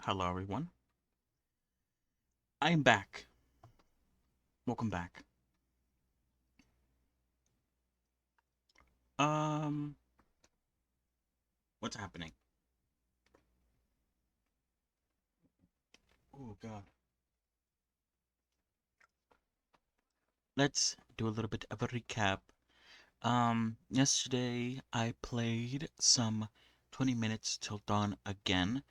Hello, everyone. I am back. Welcome back. Um, what's happening? Oh God. Let's do a little bit of a recap. Yesterday I played some 20 minutes till dawn again.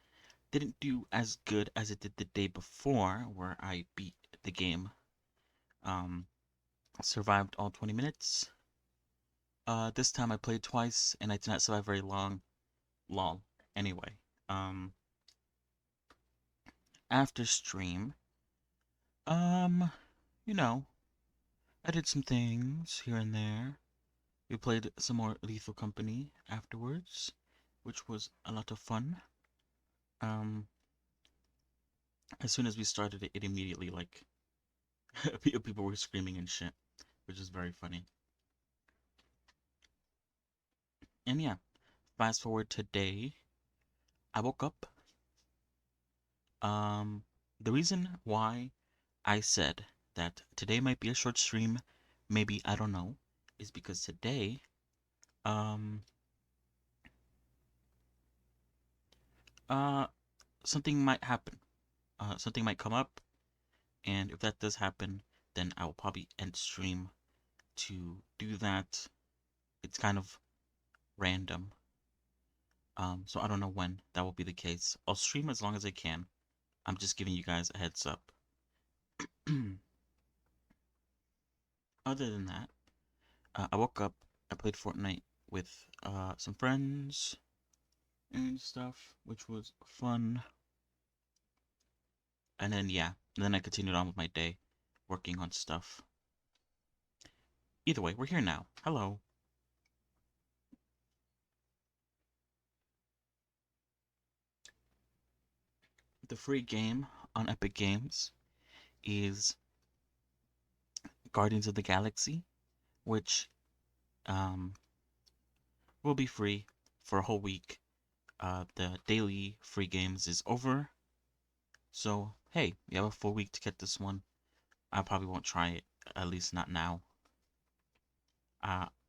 Didn't do as good as it did the day before, where I beat the game. Um, Survived all 20 minutes. This time I played twice and I did not survive very long. Lol. Anyway, um, after stream, um, you know, I did some things here and there. We played some more Lethal Company afterwards, which was a lot of fun. Um, as soon as we started it, it immediately like people were screaming and shit, which is very funny. And yeah, fast forward today, I woke up. Um, the reason why I said that today might be a short stream, maybe I don't know, is because today, um, uh, something might happen. Something might come up, and if that does happen, then I will probably end stream to do that. It's kind of random. So I don't know when that will be the case. I'll stream as long as I can. I'm just giving you guys a heads up. Other than that, I woke up, I played Fortnite with some friends and stuff, which was fun. And then yeah, then I continued on with my day, working on stuff. Either way, we're here now. Hello. The free game on Epic Games is Guardians of the Galaxy, which um, will be free for a whole week. The daily free games is over, so hey, you have a full week to get this one. I probably won't try it, at least not now.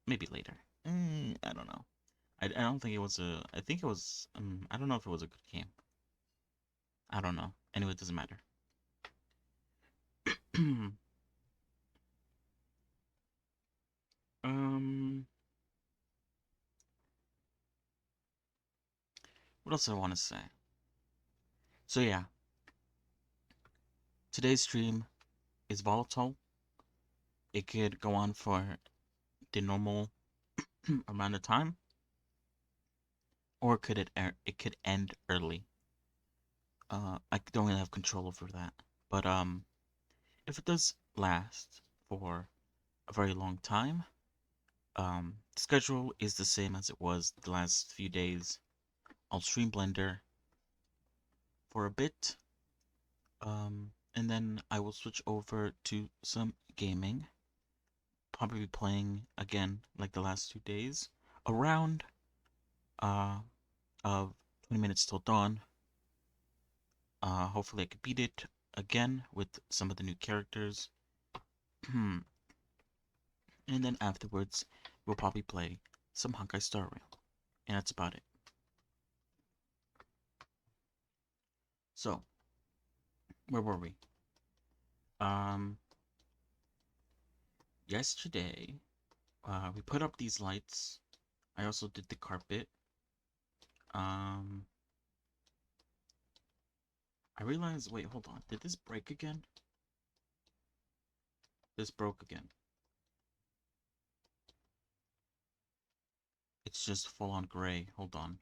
Maybe later. I don't know. I don't think it was a. I think it was. I don't know if it was a good game. I don't know. Anyway, it doesn't matter. um, what else do I want to say? So yeah, today's stream is volatile. It could go on for the normal amount of time, or it could end early. I don't really have control over that. But if it does last for a very long time, the schedule is the same as it was the last few days. I'll stream Blender for a bit, and then I will switch over to some gaming. Probably playing again like the last 2 days, around uh of 20 minutes till dawn. Hopefully I could beat it again with some of the new characters. And then afterwards, we'll probably play some Honkai Star Rail. And that's about it. So, where were we? Um, Yesterday, we put up these lights. I also did the carpet. Um, I realized, wait, hold on. Did this break again? This broke again. It's just full on gray. Hold on.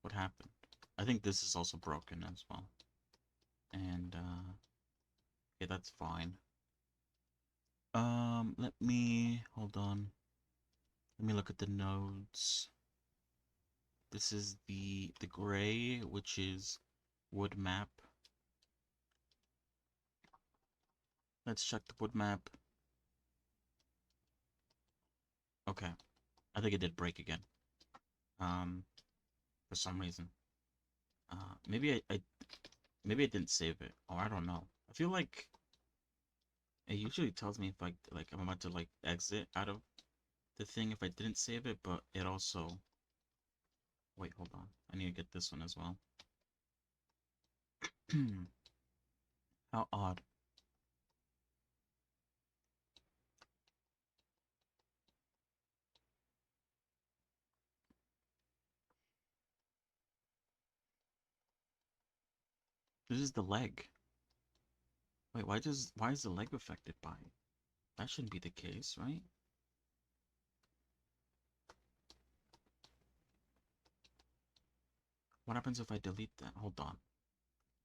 What happened? I think this is also broken as well. And, okay, that's fine. Let me, hold on. Let me look at the nodes. This is the gray, which is wood map. Let's check the wood map. Okay, I think it did break again. For some reason. Maybe I didn't save it, or I don't know. I feel like it usually tells me if like I'm about to like exit out of the thing if I didn't save it, but it also wait, hold on. I need to get this one as well. How odd. This is the leg. Wait, why is the leg affected by it? That shouldn't be the case, right? What happens if I delete that? Hold on.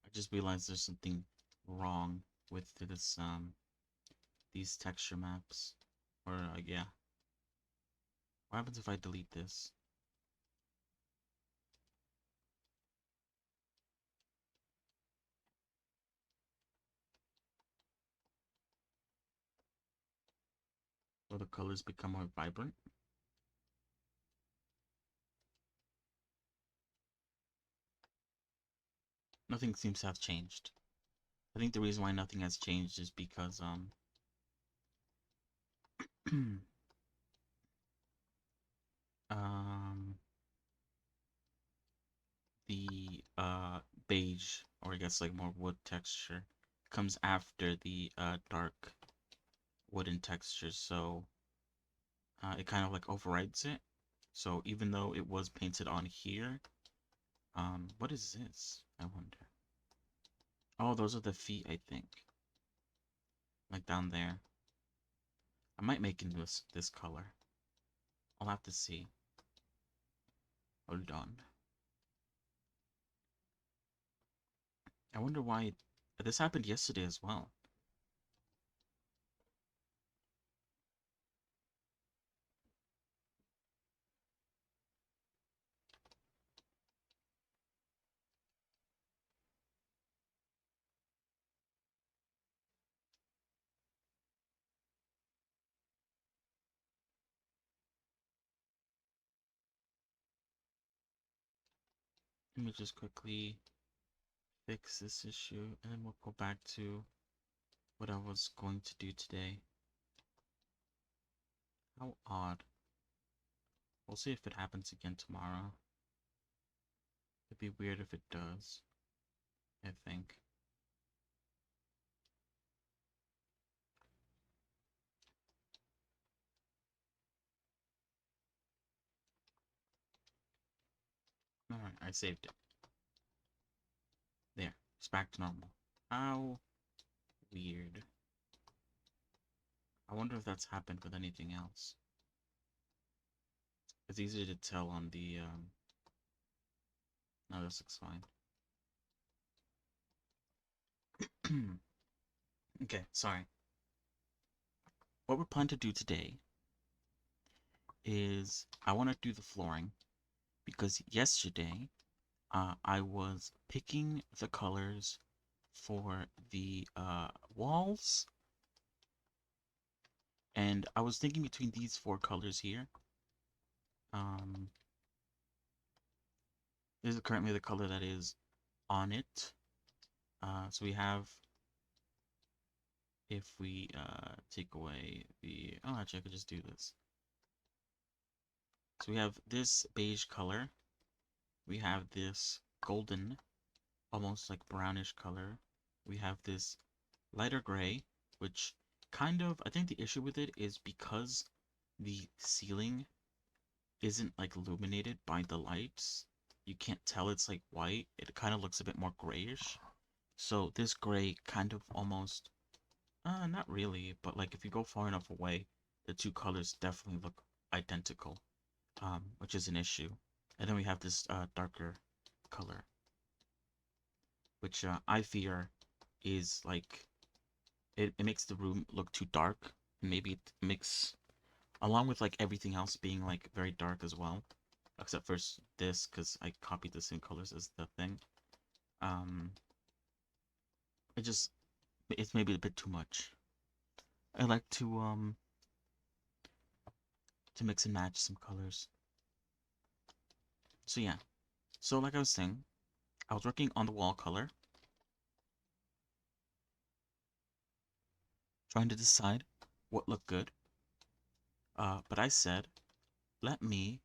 I just realized there's something wrong with this these texture maps. Or yeah. What happens if I delete this? Will the colors become more vibrant? Nothing seems to have changed. I think the reason why nothing has changed is because um the beige, or I guess like more wood texture comes after the dark wooden texture, so it kind of like overrides it. So even though it was painted on here, what is this? I wonder. Oh, those are the feet, I think. Like down there. I might make it this color. I'll have to see. Hold on. I wonder why this happened yesterday as well. Let me just quickly fix this issue and then we'll go back to what I was going to do today. How odd. We'll see if it happens again tomorrow. It'd be weird if it does, I think. Alright, I saved it. There, it's back to normal. How weird. I wonder if that's happened with anything else. It's easy to tell on the, no, this looks fine. Okay, sorry. What we're planning to do today is I want to do the flooring because yesterday I was picking the colors for the walls, and I was thinking between these four colors here. Um, this is currently the color that is on it. So we have, if we take away the, oh, actually I could just do this. So we have this beige color. We have this golden, almost like brownish color. We have this lighter gray, which kind of, I think the issue with it is because the ceiling isn't like illuminated by the lights. You can't tell it's like white. It kind of looks a bit more grayish. So this gray kind of almost, not really, but like if you go far enough away, the two colors definitely look identical, which is an issue. And then we have this darker color, which I fear is like it makes the room look too dark, and maybe it makes, along with like everything else being like very dark as well, except for this because I copied the same colors as the thing. Um, it just it's maybe a bit too much. I like to mix and match some colors. So yeah. So like I was saying, I was working on the wall color, trying to decide what looked good. But I said, let me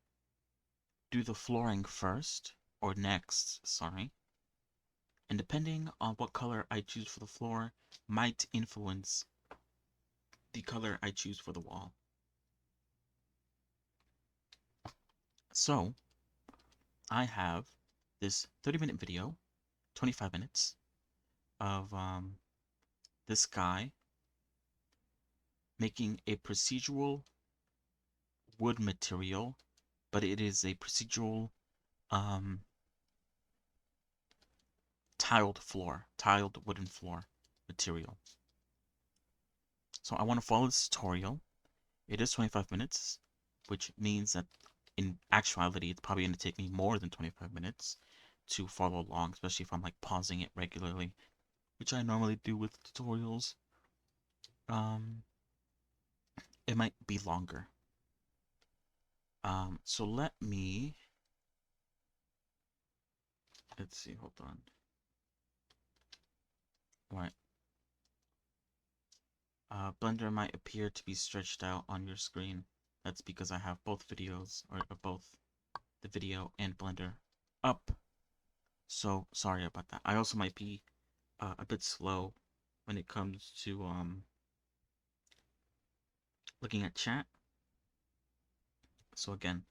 do the flooring first, or next, sorry. And depending on what color I choose for the floor, might influence the color I choose for the wall. So, I have this 30-minute video, 25 minutes, of this guy making a procedural wood material, but it is a procedural tiled wooden floor material. So I want to follow this tutorial. It is 25 minutes, which means that in actuality, it's probably going to take me more than 25 minutes to follow along, especially if I'm like pausing it regularly, which I normally do with tutorials. Um, it might be longer. So let's see, hold on. Right. Blender might appear to be stretched out on your screen. That's because I have both videos, or both the video and Blender up. So sorry about that. I also might be a bit slow when it comes to looking at chat. So again,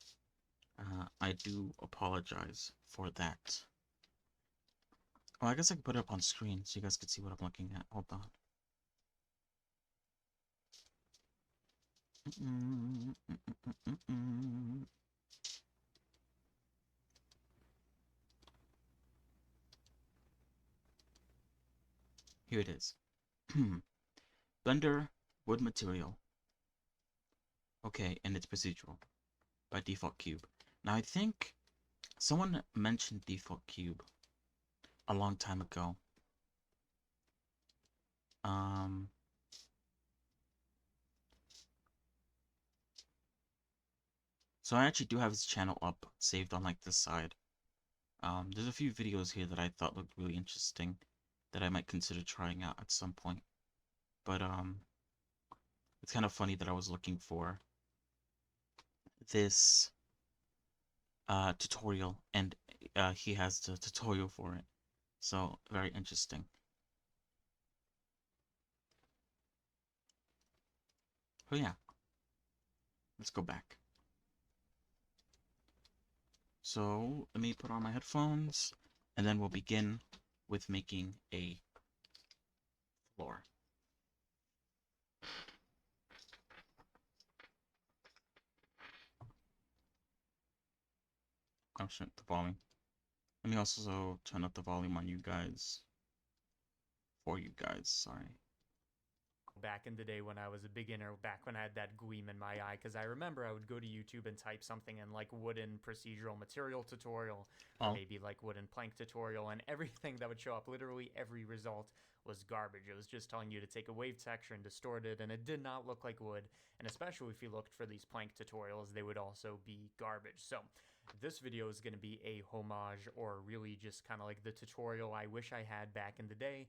I do apologize for that. Oh, I guess I can put it up on screen so you guys can see what I'm looking at. Hold on. Here it is. Blender wood material. Okay, and it's procedural by Default Cube. Now I think someone mentioned Default Cube a long time ago. So I actually do have his channel up, saved on like this side. There's a few videos here that I thought looked really interesting that I might consider trying out at some point. But it's kind of funny that I was looking for this tutorial and he has the tutorial for it. So very interesting. Oh yeah, let's go back. So let me put on my headphones and then we'll begin with making a floor. I'll shut the volume. Let me also turn up the volume on you guys. For you guys, sorry. Back in the day when I was a beginner, back when I had that gleam in my eye, because I remember I would go to YouTube and type something in like wooden procedural material tutorial, or Oh, maybe like wooden plank tutorial, and everything that would show up, literally every result was garbage. It was just telling you to take a wave texture and distort it, and it did not look like wood. And especially if you looked for these plank tutorials, they would also be garbage. So this video is going to be a homage, or really just kind of like the tutorial I wish I had back in the day,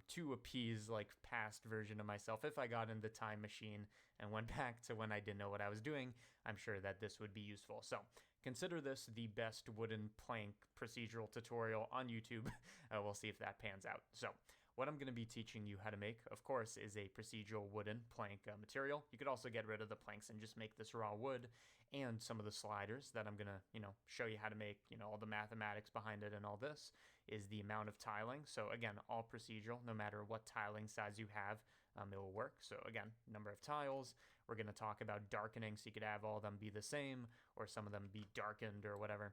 to appease like past version of myself. If I got in the time machine and went back to when I didn't know what I was doing, I'm sure that this would be useful. So consider this the best wooden plank procedural tutorial on YouTube. We'll see if that pans out. So what I'm going to be teaching you how to make, of course, is a procedural wooden plank material. You could also get rid of the planks and just make this raw wood, and some of the sliders that I'm going to, show you how to make, all the mathematics behind it and all this is the amount of tiling. So again, all procedural, no matter what tiling size you have, it will work. So again, number of tiles. We're going to talk about darkening, so you could have all of them be the same, or some of them be darkened or whatever.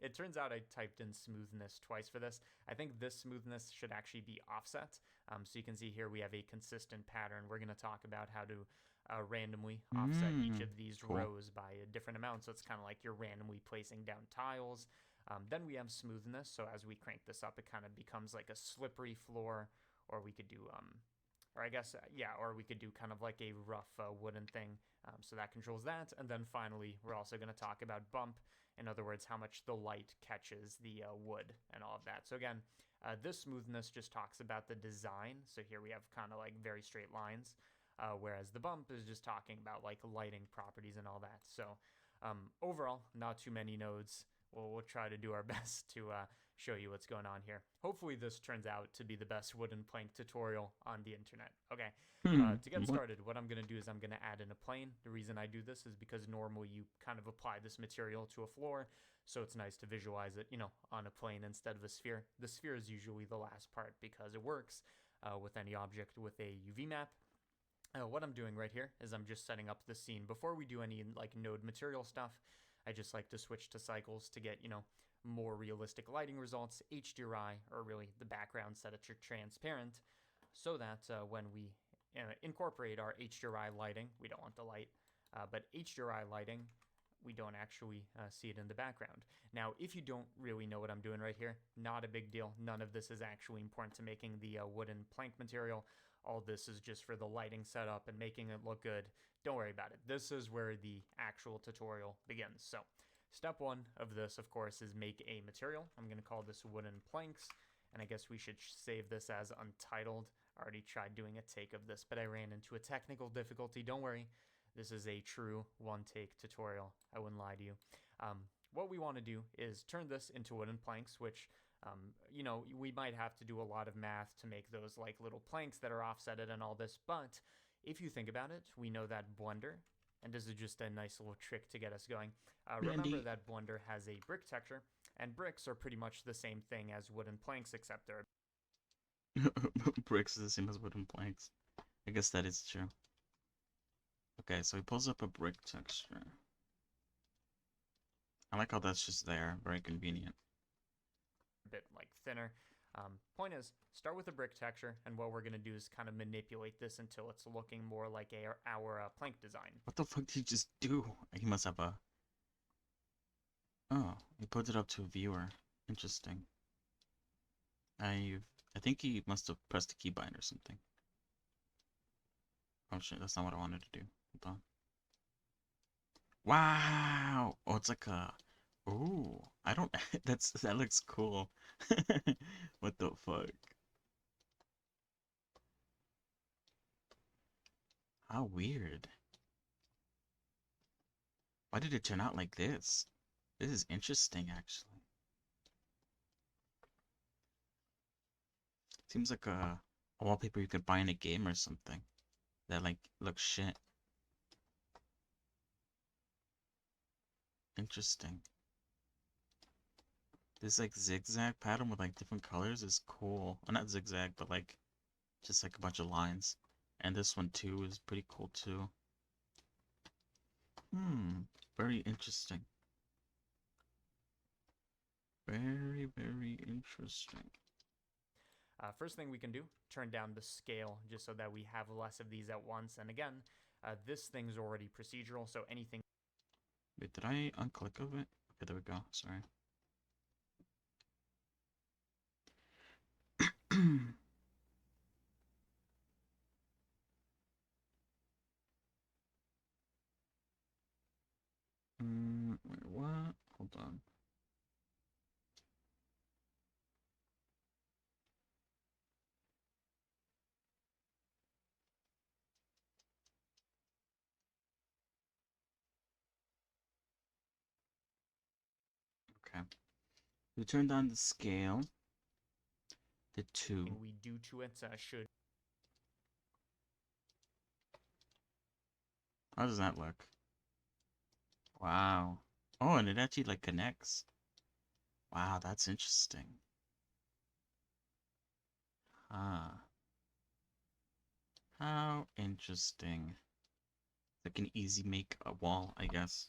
It turns out I typed in smoothness twice for this. I think this smoothness should actually be offset. So you can see here we have a consistent pattern. We're going to talk about how to randomly offset each of these cool. rows by a different amount. So it's kind of like you're randomly placing down tiles. Then we have smoothness. So as we crank this up, it kind of becomes like a slippery floor, or we could do or I guess, yeah, or we could do kind of like a rough wooden thing. So that controls that. And then finally, we're also going to talk about bump. In other words, how much the light catches the wood and all of that. So again, this smoothness just talks about the design. So here we have kind of like very straight lines, whereas the bump is just talking about like lighting properties and all that. So overall, not too many nodes. We'll try to do our best to show you what's going on here. Hopefully this turns out to be the best wooden plank tutorial on the internet. Okay, to get started, what I'm going to do is I'm going to add in a plane. The reason I do this is because normally you kind of apply this material to a floor, so it's nice to visualize it, on a plane instead of a sphere. The sphere is usually the last part because it works with any object with a UV map. What I'm doing right here is I'm just setting up the scene. Before we do any like node material stuff, I just like to switch to cycles to get, more realistic lighting results. HDRI, or really the background, set it to transparent, so that when we incorporate our HDRI lighting, we don't want the light, but HDRI lighting, we don't actually see it in the background. Now, if you don't really know what I'm doing right here, not a big deal. None of this is actually important to making the wooden plank material. All this is just for the lighting setup and making it look good. Don't worry about it. This is where the actual tutorial begins. So, step one of this, of course, is make a material. I'm going to call this wooden planks, and I guess we should save this as untitled. I already tried doing a take of this, but I ran into a technical difficulty. Don't worry. This is a true one-take tutorial. I wouldn't lie to you. What we want to do is turn this into wooden planks, which, we might have to do a lot of math to make those like little planks that are offsetted and all this. But if you think about it, we know that Blender, and this is just a nice little trick to get us going. Remember that Blender has a brick texture, and bricks are pretty much the same thing as wooden planks, except they're Bricks is the same as wooden planks. I guess that is true. Okay, so he pulls up a brick texture. I like how that's just there. Very convenient. a bit like thinner. Point is, start with a brick texture, and what we're going to do is kind of manipulate this until it's looking more like our plank design. What the fuck did he just do? He must have a... Oh, he put it up to a viewer. Interesting. I think he must have pressed a keybind or something. Oh shit, that's not what I wanted to do. Hold on. Wow! Oh, it's like a... Ooh, I don't... that looks cool. What the fuck? How weird. Why did it turn out like this? This is interesting, actually. Seems like a wallpaper you could buy in a game or something. That, like, looks shit. Interesting. This, like, zigzag pattern with, like, different colors is cool. Well, not zigzag, but, like, just, like, a bunch of lines. And this one, too, is pretty cool, too. Very interesting. Very, very interesting. First thing we can do, turn down the scale just so that we have less of these at once. And again, this thing's already procedural, so anything... Wait, did I unclick of it? Okay, there we go. Sorry. Wait, what? Hold on. Okay. We turned on the scale. The 2. we do to it should... How does that look? Wow. Oh, and it actually, like, connects. Wow, that's interesting. Ah. How interesting. Like an easy make a wall, I guess.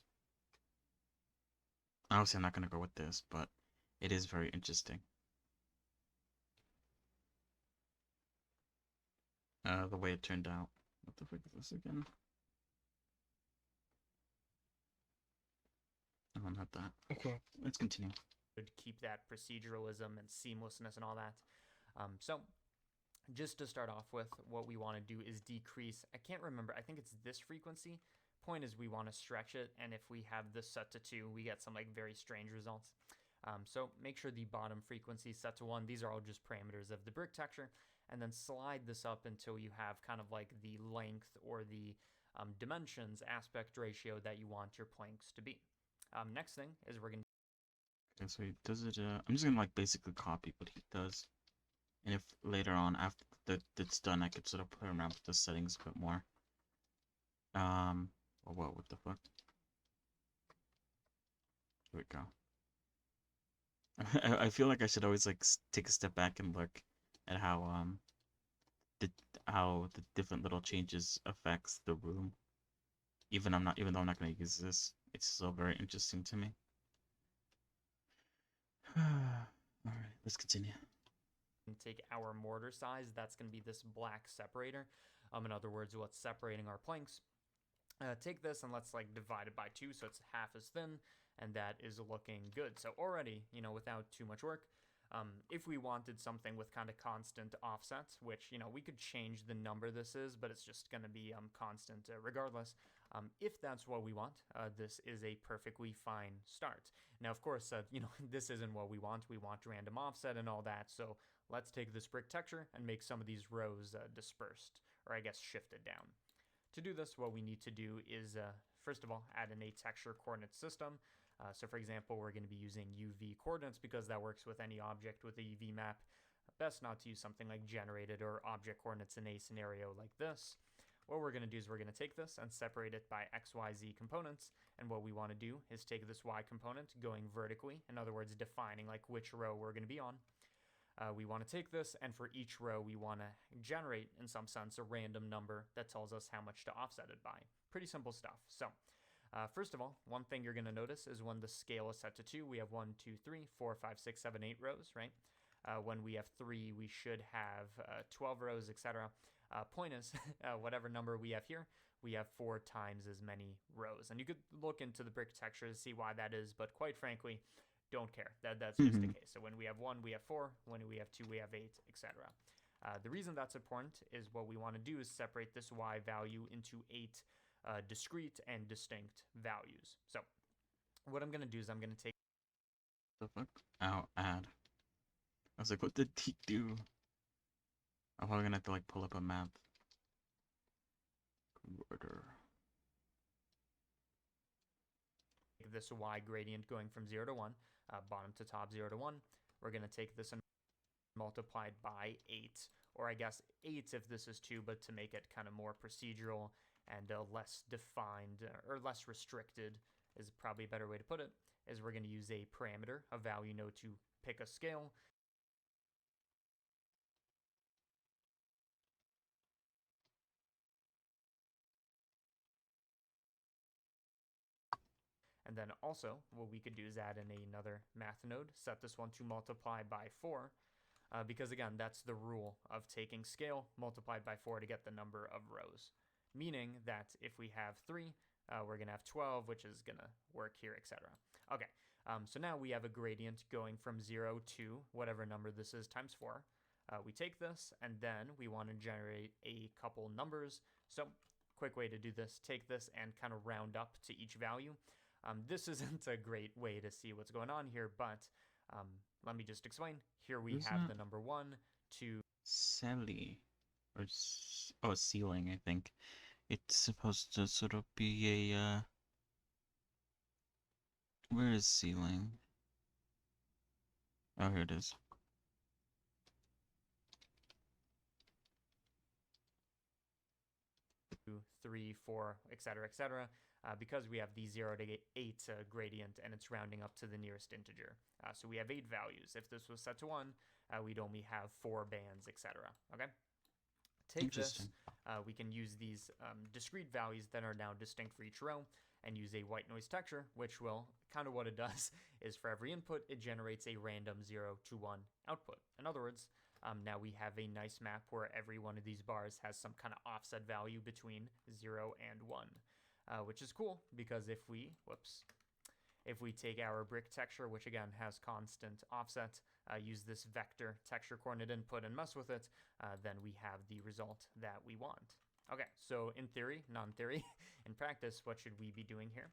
Obviously, I'm not gonna go with this, but it is very interesting. The way it turned out. What the fuck is this again? Oh, not that. Okay, let's continue. Keep that proceduralism and seamlessness and all that. So just to start off with, what we want to do is decrease, I can't remember, I think it's this frequency. Point is we want to stretch it, and if we have this set to 2, we get some like very strange results. So make sure the bottom frequency is set to 1. These are all just parameters of the brick texture, and then slide this up until you have kind of like the length or the dimensions aspect ratio that you want your planks to be. Next thing is we're going to... Okay, so he does it, I'm just gonna like basically copy what he does. And if later on, after it's done, I could sort of play around with the settings a bit more. Or what the fuck? Here we go. I feel like I should always like take a step back and look at how the different little changes affects the room. Even though I'm not gonna use this, it's still very interesting to me. All right, let's continue. Take our mortar size, that's going to be this black separator. In other words, what's separating our planks. Take this and let's like divide it by 2 so it's half as thin, and that is looking good. So already, you know, without too much work, if we wanted something with kind of constant offsets, which, you know, we could change the number this is, but it's just going to be constant regardless. If that's what we want, this is a perfectly fine start. Now, of course, you know, this isn't what we want. We want random offset and all that. So let's take this brick texture and make some of these rows dispersed, or I guess shifted down. To do this, what we need to do is, first of all, add in a texture coordinate system. So for example, we're going to be using UV coordinates because that works with any object with a UV map. Best not to use something like generated or object coordinates in a scenario like this. What we're going to do is we're going to take this and separate it by XYZ components. And what we want to do is take this Y component going vertically, in other words, defining like which row we're going to be on. We want to take this, and for each row, we want to generate, in some sense, a random number that tells us how much to offset it by. Pretty simple stuff. So, first of all, one thing you're going to notice is when the scale is set to 2, we have 1, 2, 3, 4, 5, 6, 7, 8 rows, right? When we have 3, we should have 12 rows, etc. Point is, whatever number we have here, we have 4 times as many rows. And you could look into the brick texture to see why that is, but quite frankly, don't care. That's just the case. So when we have 1, we have 4. When we have 2, we have 8, etc. The reason that's important is what we want to do is separate this Y value into 8 discrete and distinct values. So what I'm going to do is I'm going to take... The fuck? Ow, add. I was like, what did he do? I'm probably gonna have to like pull up a map. Converter. This Y gradient going from 0 to 1, bottom to top 0 to 1. We're going to take this and multiply it by 8, or I guess 8 if this is 2, but to make it kind of more procedural and less defined or less restricted is probably a better way to put it, is we're going to use a parameter, a value node, to pick a scale. And then also, what we could do is add in another math node, set this one to multiply by 4, because again, that's the rule of taking scale multiplied by 4 to get the number of rows. Meaning that if we have 3, we're going to have 12, which is going to work here, etc. Okay, so now we have a gradient going from 0 to whatever number this is times 4. We take this, and then we want to generate a couple numbers. So, quick way to do this, take this and kind of round up to each value. This isn't a great way to see what's going on here, but let me just explain. Here we have the number 1, 2... Sally. Or, oh, ceiling, I think. It's supposed to sort of be a, where is ceiling? Oh, here it is. 2, 3, 4, etc., etc. Because we have the 0 to 8 gradient, and it's rounding up to the nearest integer. So we have 8 values. If this was set to 1, we'd only have 4 bands, etc. Okay? Take this, we can use these discrete values that are now distinct for each row, and use a white noise texture, which will, kind of what it does, is for every input, it generates a random 0 to 1 output. In other words, now we have a nice map where every one of these bars has some kind of offset value between 0 and 1. Which is cool, because if we, If we take our brick texture, which again has constant offset, use this vector texture coordinate input and mess with it, then we have the result that we want. Okay, so in theory, non-theory, in practice, what should we be doing here?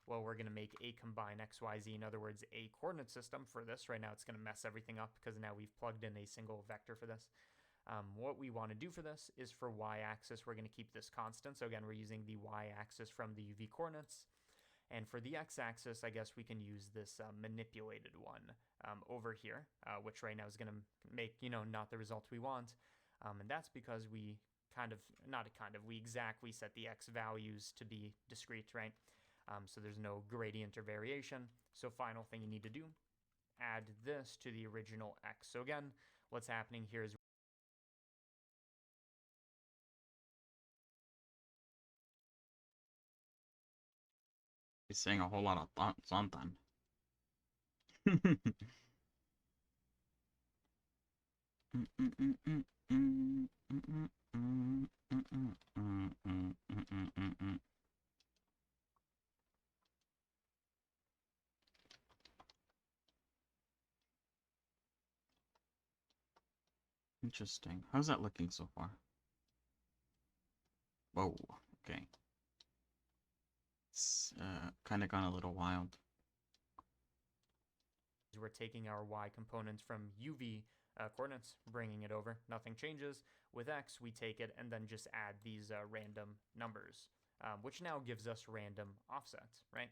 Well, we're going to make a combine XYZ, in other words, a coordinate system for this. Right now it's going to mess everything up because now we've plugged in a single vector for this. What we want to do for this is for y-axis, we're going to keep this constant. So again, we're using the y-axis from the UV coordinates. And for the x-axis, I guess we can use this manipulated one over here, which right now is going to make, not the result we want. And that's because we we exactly set the x values to be discrete, right? So there's no gradient or variation. So final thing you need to do, add this to the original x. So again, what's happening here is He's saying a whole lot of something. Interesting. How's that looking so far? Whoa, okay. It's kind of gone a little wild. we're taking our y component from UV coordinates, bringing it over. Nothing changes. With x, we take it and then just add these random numbers, which now gives us random offsets, right?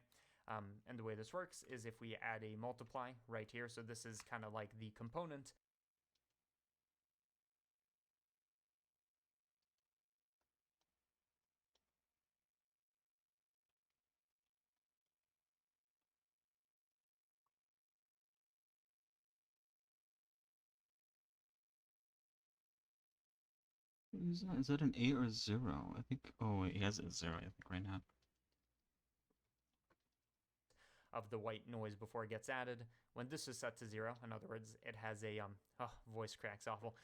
And the way this works is if we add a multiply right here, so this is kind of like the component. Is that an 8 or 0? I think, oh, he has a 0, I think, right now. Of the white noise before it gets added. When this is set to 0, in other words, it has a, voice cracks awful.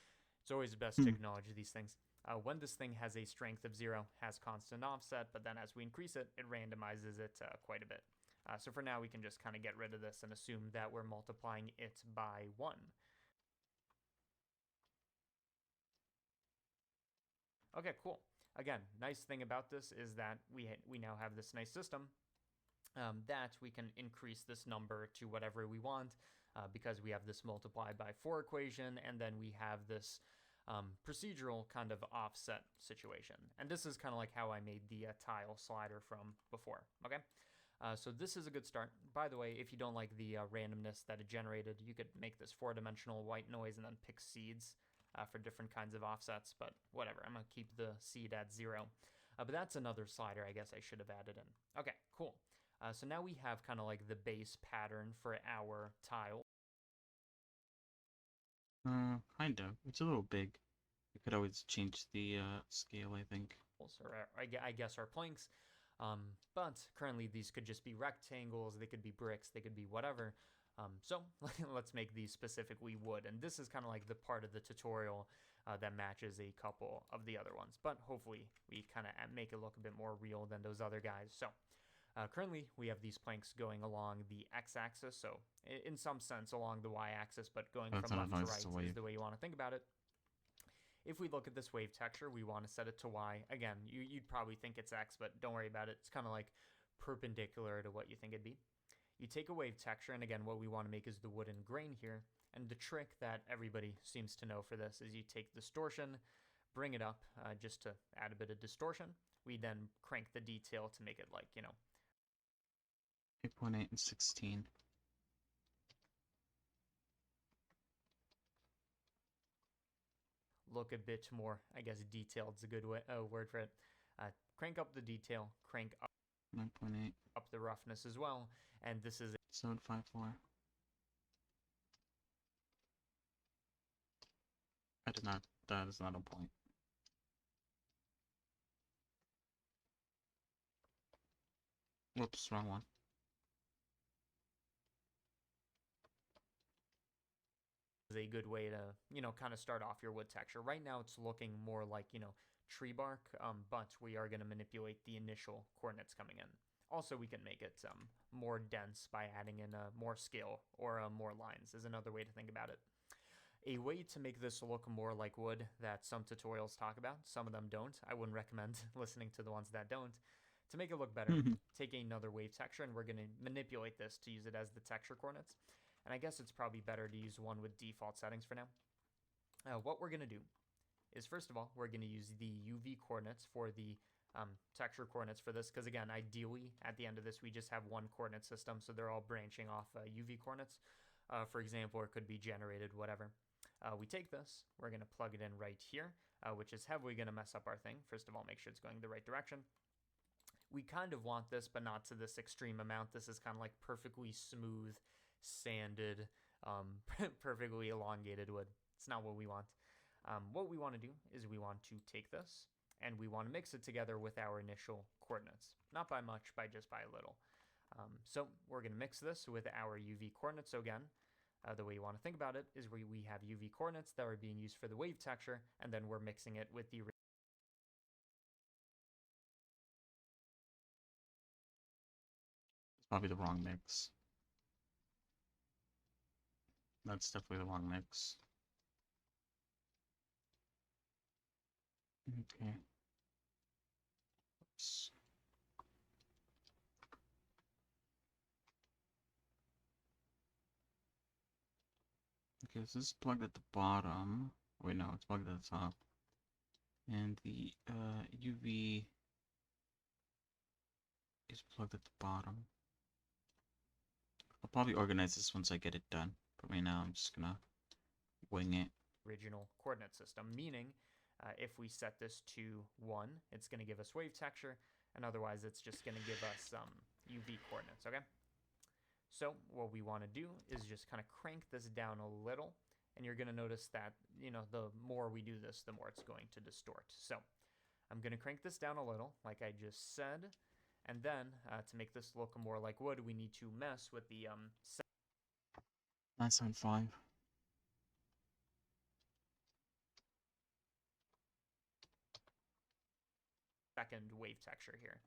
It's always best to acknowledge these things. When this thing has a strength of 0, has constant offset, but then as we increase it, it randomizes it quite a bit. So for now, we can just kind of get rid of this and assume that we're multiplying it by 1. Okay, cool. Again, nice thing about this is that we now have this nice system that we can increase this number to whatever we want because we have this multiplied by 4 equation, and then we have this procedural kind of offset situation. And this is kind of like how I made the tile slider from before, okay? So this is a good start. By the way, if you don't like the randomness that it generated, you could make this 4-dimensional white noise and then pick seeds for different kinds of offsets, but whatever. I'm going to keep the seed at 0. But that's another slider I guess I should have added in. Okay, cool. So now we have kind of like the base pattern for our tile. Kind of. It's a little big. You could always change the scale, I think. Or I guess our planks. But currently these could just be rectangles, they could be bricks, they could be whatever. So let's make these specifically wood. And this is kind of like the part of the tutorial that matches a couple of the other ones. But hopefully we kind of make it look a bit more real than those other guys. So currently we have these planks going along the x-axis. So in some sense along the y-axis, but going from left to right is the way you want to think about it. If we look at this wave texture, we want to set it to y. Again, you'd probably think it's x, but don't worry about it. It's kind of like perpendicular to what you think it'd be. You take a wave texture, and again, what we want to make is the wooden grain here. And the trick that everybody seems to know for this is you take distortion, bring it up just to add a bit of distortion. We then crank the detail to make it like, 8.8 and 16. Look a bit more, I guess, detailed is a good word for it. Crank up the detail, crank up 9.8. Up the roughness as well, and this is 754. That is not a point. Whoops, wrong one. Is a good way to, kind of start off your wood texture. Right now it's looking more like, tree bark, but we are going to manipulate the initial coordinates coming in. Also, we can make it more dense by adding in more scale or more lines is another way to think about it. A way to make this look more like wood that some tutorials talk about, some of them don't. I wouldn't recommend listening to the ones that don't. To make it look better, take another wave texture and we're going to manipulate this to use it as the texture coordinates. And I guess it's probably better to use one with default settings for now. What we're going to do is, first of all, we're going to use the UV coordinates for the texture coordinates for this, because again, ideally, at the end of this, we just have one coordinate system, so they're all branching off UV coordinates. For example, or it could be generated, whatever. We take this, we're going to plug it in right here, which is heavily going to mess up our thing. First of all, make sure it's going the right direction. We kind of want this, but not to this extreme amount. This is kind of like perfectly smooth, sanded, perfectly elongated wood. It's not what we want. What we want to do is we want to take this and we want to mix it together with our initial coordinates. Not by much, just by a little. So we're going to mix this with our UV coordinates. So again, the way you want to think about it is we have UV coordinates that are being used for the wave texture, and then we're mixing it with the... It's probably the wrong mix. That's definitely the wrong mix. Okay. Oops. Okay, so this is plugged at the bottom. Wait, no, it's plugged at the top. And the UV is plugged at the bottom. I'll probably organize this once I get it done. But right now, I'm just gonna wing it. Original coordinate system, meaning if we set this to 1, it's going to give us wave texture, and otherwise it's just going to give us UV coordinates, okay? So what we want to do is just kind of crank this down a little, and you're going to notice that, you know, the more we do this, the more it's going to distort. So I'm going to crank this down a little, like I just said, and then to make this look more like wood, we need to mess with the 975. second wave texture here.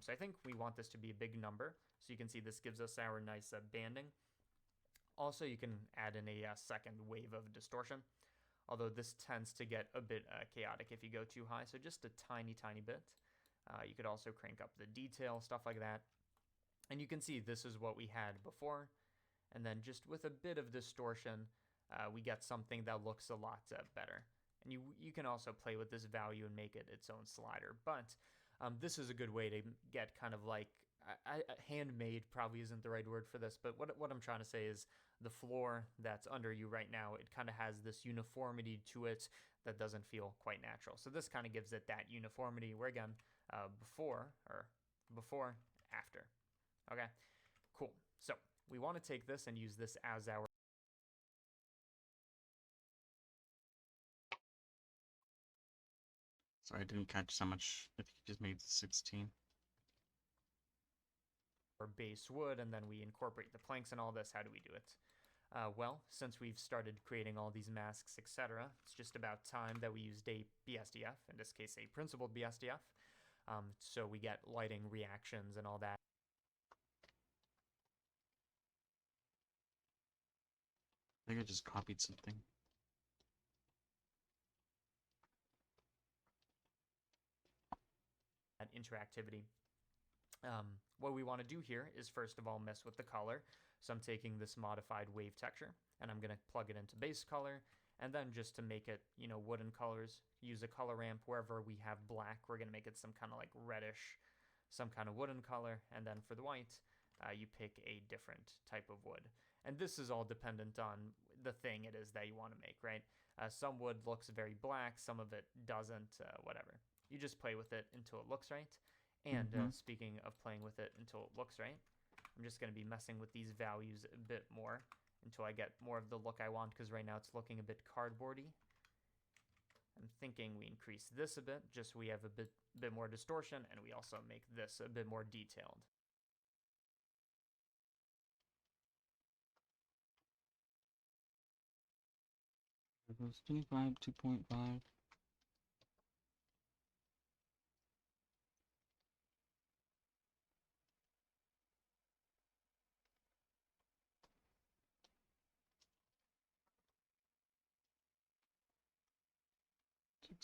So I think we want this to be a big number. So you can see this gives us our nice banding. Also, you can add in a second wave of distortion, although this tends to get a bit chaotic if you go too high. So just a tiny, tiny bit. You could also crank up the detail, stuff like that. And you can see this is what we had before. And then just with a bit of distortion, we get something that looks a lot better. And you can also play with this value and make it its own slider. But this is a good way to get kind of like, handmade probably isn't the right word for this, but what I'm trying to say is the floor that's under you right now, it kind of has this uniformity to it that doesn't feel quite natural. So this kind of gives it that uniformity where, again, before, after. Okay, cool. So we want to take this and use this as our... Sorry, I didn't catch so much. I think you just made 16. Or base wood, and then we incorporate the planks and all this. How do we do it? Well, since we've started creating all these masks, etc., it's just about time that we used a BSDF, in this case a principled BSDF, so we get lighting reactions and all that. I think I just copied something. That interactivity. What we want to do here is first of all mess with the color. So I'm taking this modified wave texture and I'm going to plug it into base color, and then just to make it, you know, wooden colors, use a color ramp. Wherever we have black, we're going to make it some kind of like reddish, some kind of wooden color, and then for the white, you pick a different type of wood. And this is all dependent on the thing it is that you want to make, right? Some wood looks very black, some of it doesn't, whatever. You just play with it until it looks right. And speaking of playing with it until it looks right, I'm just going to be messing with these values a bit more until I get more of the look I want, because right now it's looking a bit cardboardy. I'm thinking we increase this a bit, just so we have a bit more distortion, and we also make this a bit more detailed. It goes 25, 2.5.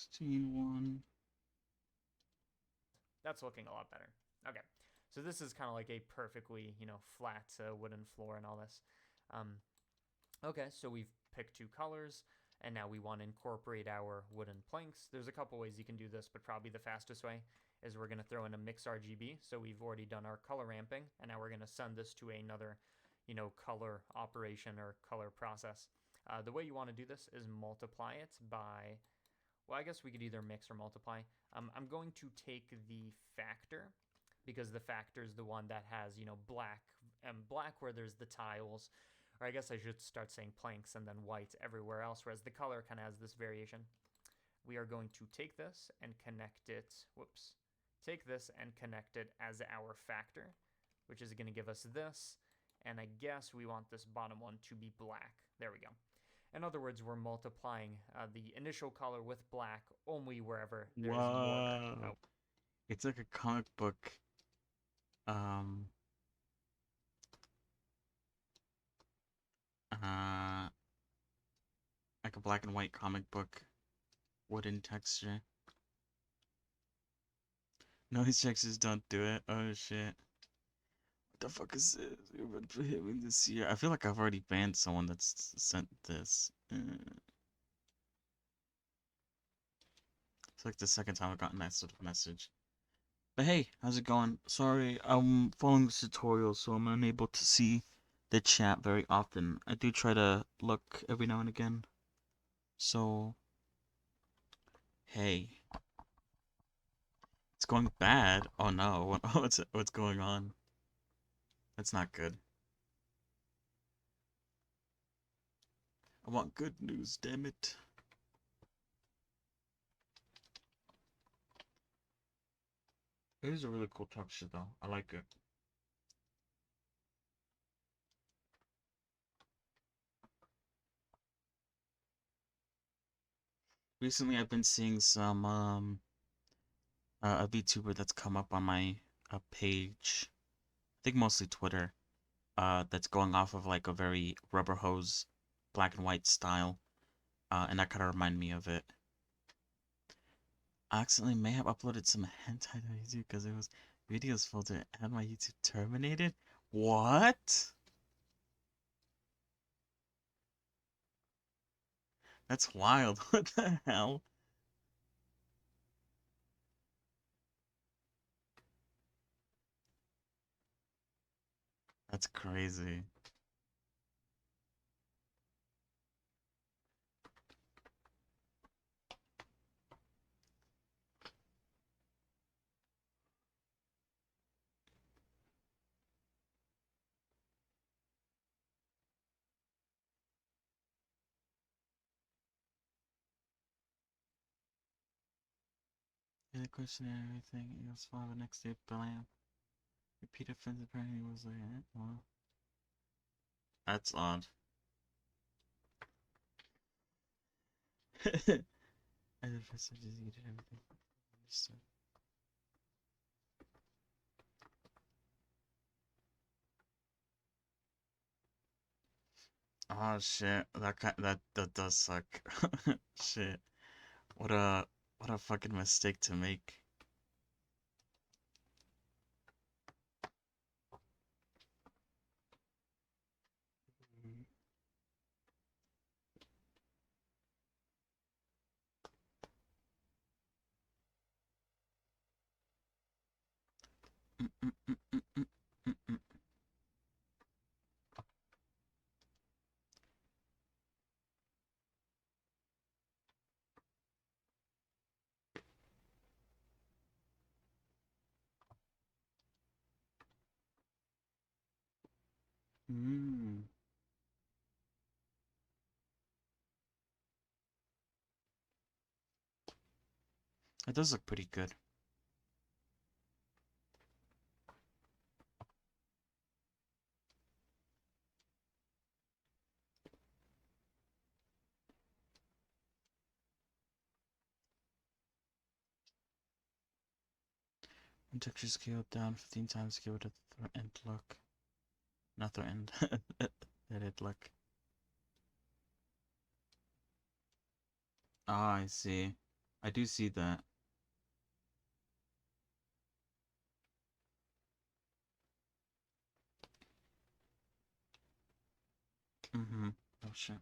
16:1. That's looking a lot better. Okay, so this is kind of like a perfectly, flat wooden floor and all this. Okay, so we've picked two colors, and now we want to incorporate our wooden planks. There's a couple ways you can do this, but probably the fastest way is we're going to throw in a mix RGB. So we've already done our color ramping, and now we're going to send this to another, color operation or color process. The way you want to do this is multiply it by, well, I guess we could either mix or multiply. I'm going to take the factor because the factor is the one that has, black and black where there's the tiles, or I guess I should start saying planks and then white everywhere else, whereas the color kind of has this variation. We are going to take this and connect it, take this and connect it as our factor, which is going to give us this, and I guess we want this bottom one to be black. There we go. In other words, we're multiplying the initial color with black only wherever there's border. Wow. It's like a comic book. Um. Like a black and white comic book, wooden texture. Noise textures don't do it. Oh shit. What the fuck is this? We've been prohibiting this year. I feel like I've already banned someone that's sent this. It's like the second time I've gotten that sort of message. But hey, how's it going? Sorry, I'm following this tutorial, so I'm unable to see the chat very often. I do try to look every now and again. So, hey. It's going bad. Oh no, what's going on? That's not good. I want good news, damn it. It is a really cool texture though. I like it. Recently I've been seeing some a VTuber that's come up on my page. I think mostly Twitter. That's going off of like a very rubber hose black and white style. And that kind of reminded me of it. I accidentally may have uploaded some hentai to YouTube because it was videos folder and my YouTube terminated. What? That's wild. What the hell? That's crazy. Yeah, the questionnaire, everything. It was fine the next day, blam. Repeat offense apparently was like, well. That's odd. I did just eated everything. Understood. Oh shit, that does suck. Shit. What a fucking mistake to make. Mm. It does look pretty good. When texture scaled down 15 times, scale to threatened look. Not threatened. Edit look. Ah, I see. I do see that. Mm-hmm. Oh shit.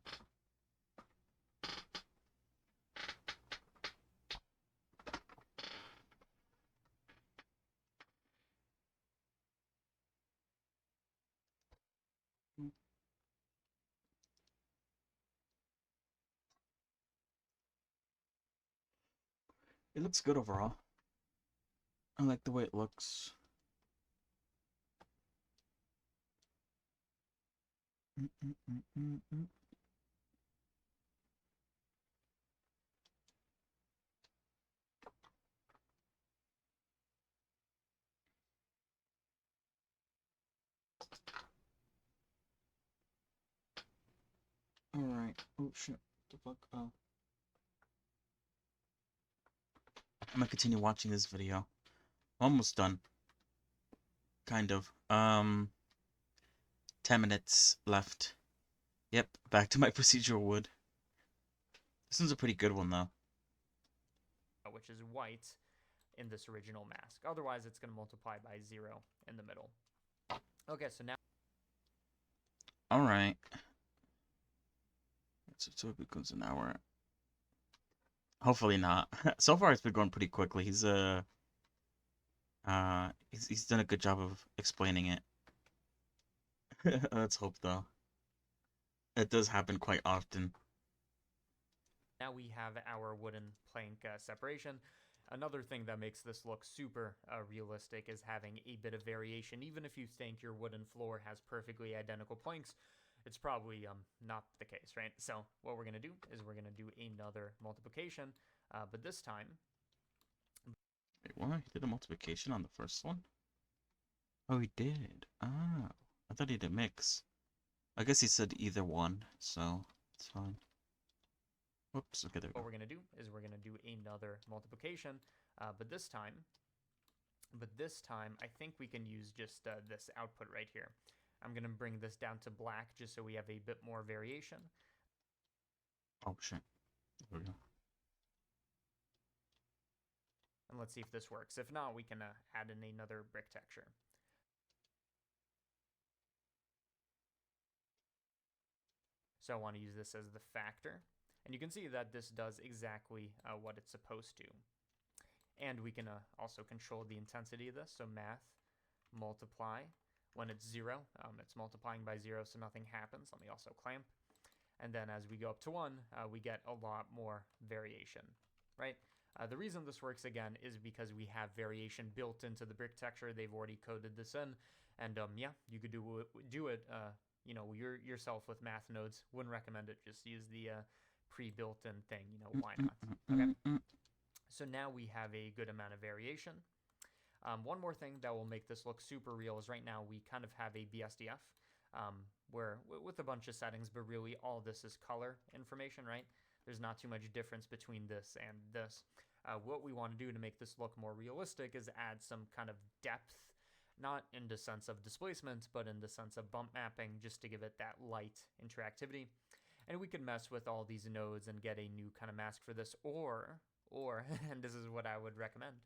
It looks good overall. I like the way it looks. Mm-mm-mm-mm-mm. Alright. Oh shit. What the fuck? Oh. I'm gonna continue watching this video. Almost done. Kind of. 10 minutes left. Yep, back to my procedural wood. This one's a pretty good one though. which is white in this original mask. Otherwise, it's going to multiply by 0 in the middle. Okay, so now... Alright. So it becomes an hour. Hopefully not. So far it's been going pretty quickly. He's he's done a good job of explaining it. Let's hope though. It does happen quite often. Now we have our wooden plank separation. Another thing that makes this look super realistic is having a bit of variation. Even if you think your wooden floor has perfectly identical planks, it's probably not the case, right? So what we're going to do is we're going to do another multiplication, but this time... Wait, what? He did a multiplication on the first one? Oh, he did. Oh, I thought he did a mix. I guess he said either one, so it's fine. Whoops, okay, there we What go. we're going to do is we're going to do another multiplication, but this time, I think we can use just this output right here. I'm going to bring this down to black just so we have a bit more variation. Oh, shit. There we go. And let's see if this works. If not, we can add in another brick texture. So I want to use this as the factor. And you can see that this does exactly what it's supposed to. And we can also control the intensity of this. So math, multiply. When it's 0, it's multiplying by 0, so nothing happens. Let me also clamp. And then as we go up to 1, we get a lot more variation, right? The reason this works, again, is because we have variation built into the brick texture. They've already coded this in. And yeah, you could do it you know, yourself with math nodes. Wouldn't recommend it. Just use the pre-built-in thing. You know, why not? Okay. So now we have a good amount of variation. One more thing that will make this look super real is right now we kind of have a BSDF where with a bunch of settings, but really all this is color information, right? There's not too much difference between this and this. What we want to do to make this look more realistic is add some kind of depth, not in the sense of displacement, but in the sense of bump mapping, just to give it that light interactivity. And we could mess with all these nodes and get a new kind of mask for this, or, and this is what I would recommend,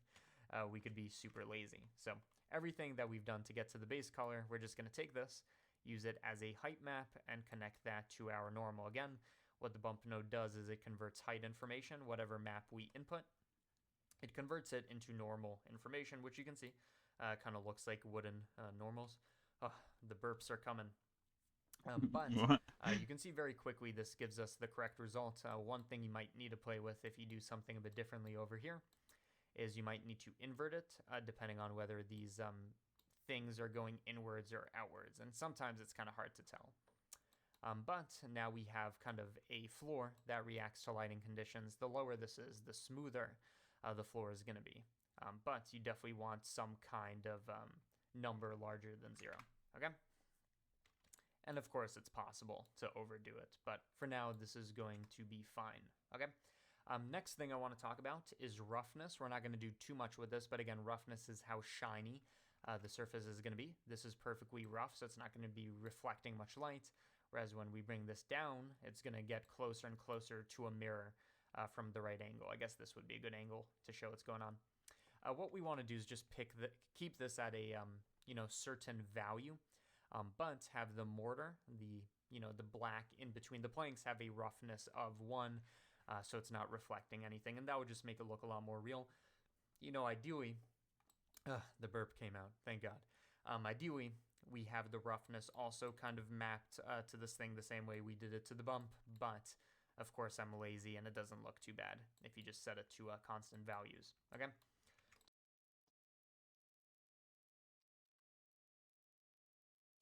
we could be super lazy. So everything that we've done to get to the base color, we're just going to take this, use it as a height map, and connect that to our normal. Again, what the bump node does is it converts height information, whatever map we input, it converts it into normal information, which you can see kind of looks like wooden normals. Oh, the burps are coming. But you can see very quickly this gives us the correct result. One thing you might need to play with if you do something a bit differently over here is you might need to invert it depending on whether these things are going inwards or outwards. And sometimes it's kind of hard to tell. But now we have kind of a floor that reacts to lighting conditions. The lower this is, the smoother the floor is going to be. But you definitely want some kind of number larger than 0. Okay? And of course, it's possible to overdo it. But for now, this is going to be fine. Okay? Next thing I want to talk about is roughness. We're not going to do too much with this, but again, roughness is how shiny the surface is going to be. This is perfectly rough, so it's not going to be reflecting much light. Whereas when we bring this down, it's going to get closer and closer to a mirror. from the right angle. I guess this would be a good angle to show what's going on. What we want to do is just keep this at a certain value, but have the mortar, the black in between the planks, have a roughness of 1, so it's not reflecting anything, and that would just make it look a lot more real. Ideally, the burp came out, thank God. Ideally, we have the roughness also kind of mapped to this thing the same way we did it to the bump, but of course I'm lazy and it doesn't look too bad if you just set it to constant values, okay?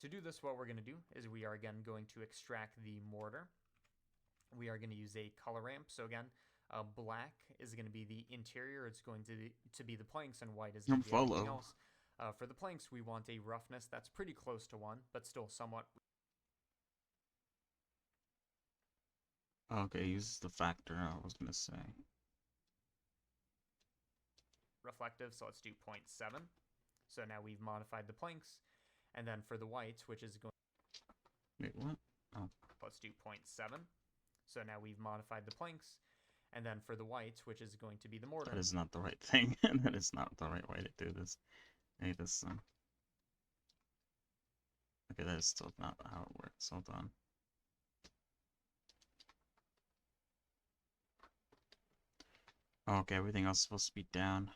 To do this, what we're going to do is we are again going to extract the mortar. We are going to use a color ramp. So again, black is going to be the interior. It's going to be the planks, and white is going to be everything else. For the planks, we want a roughness that's pretty close to 1, but still somewhat. Okay, use the factor I was going to say. Reflective, so let's do 0.7. So now we've modified the planks. And then for the white, which is going... Wait, what? Oh. Let's do 0.7. So now we've modified the planks. And then for the white, which is going to be the mortar... That is not the right thing. That is not the right way to do this. I hate this thing. Okay, that is still not how it works. Hold on. Okay, everything else is supposed to be down.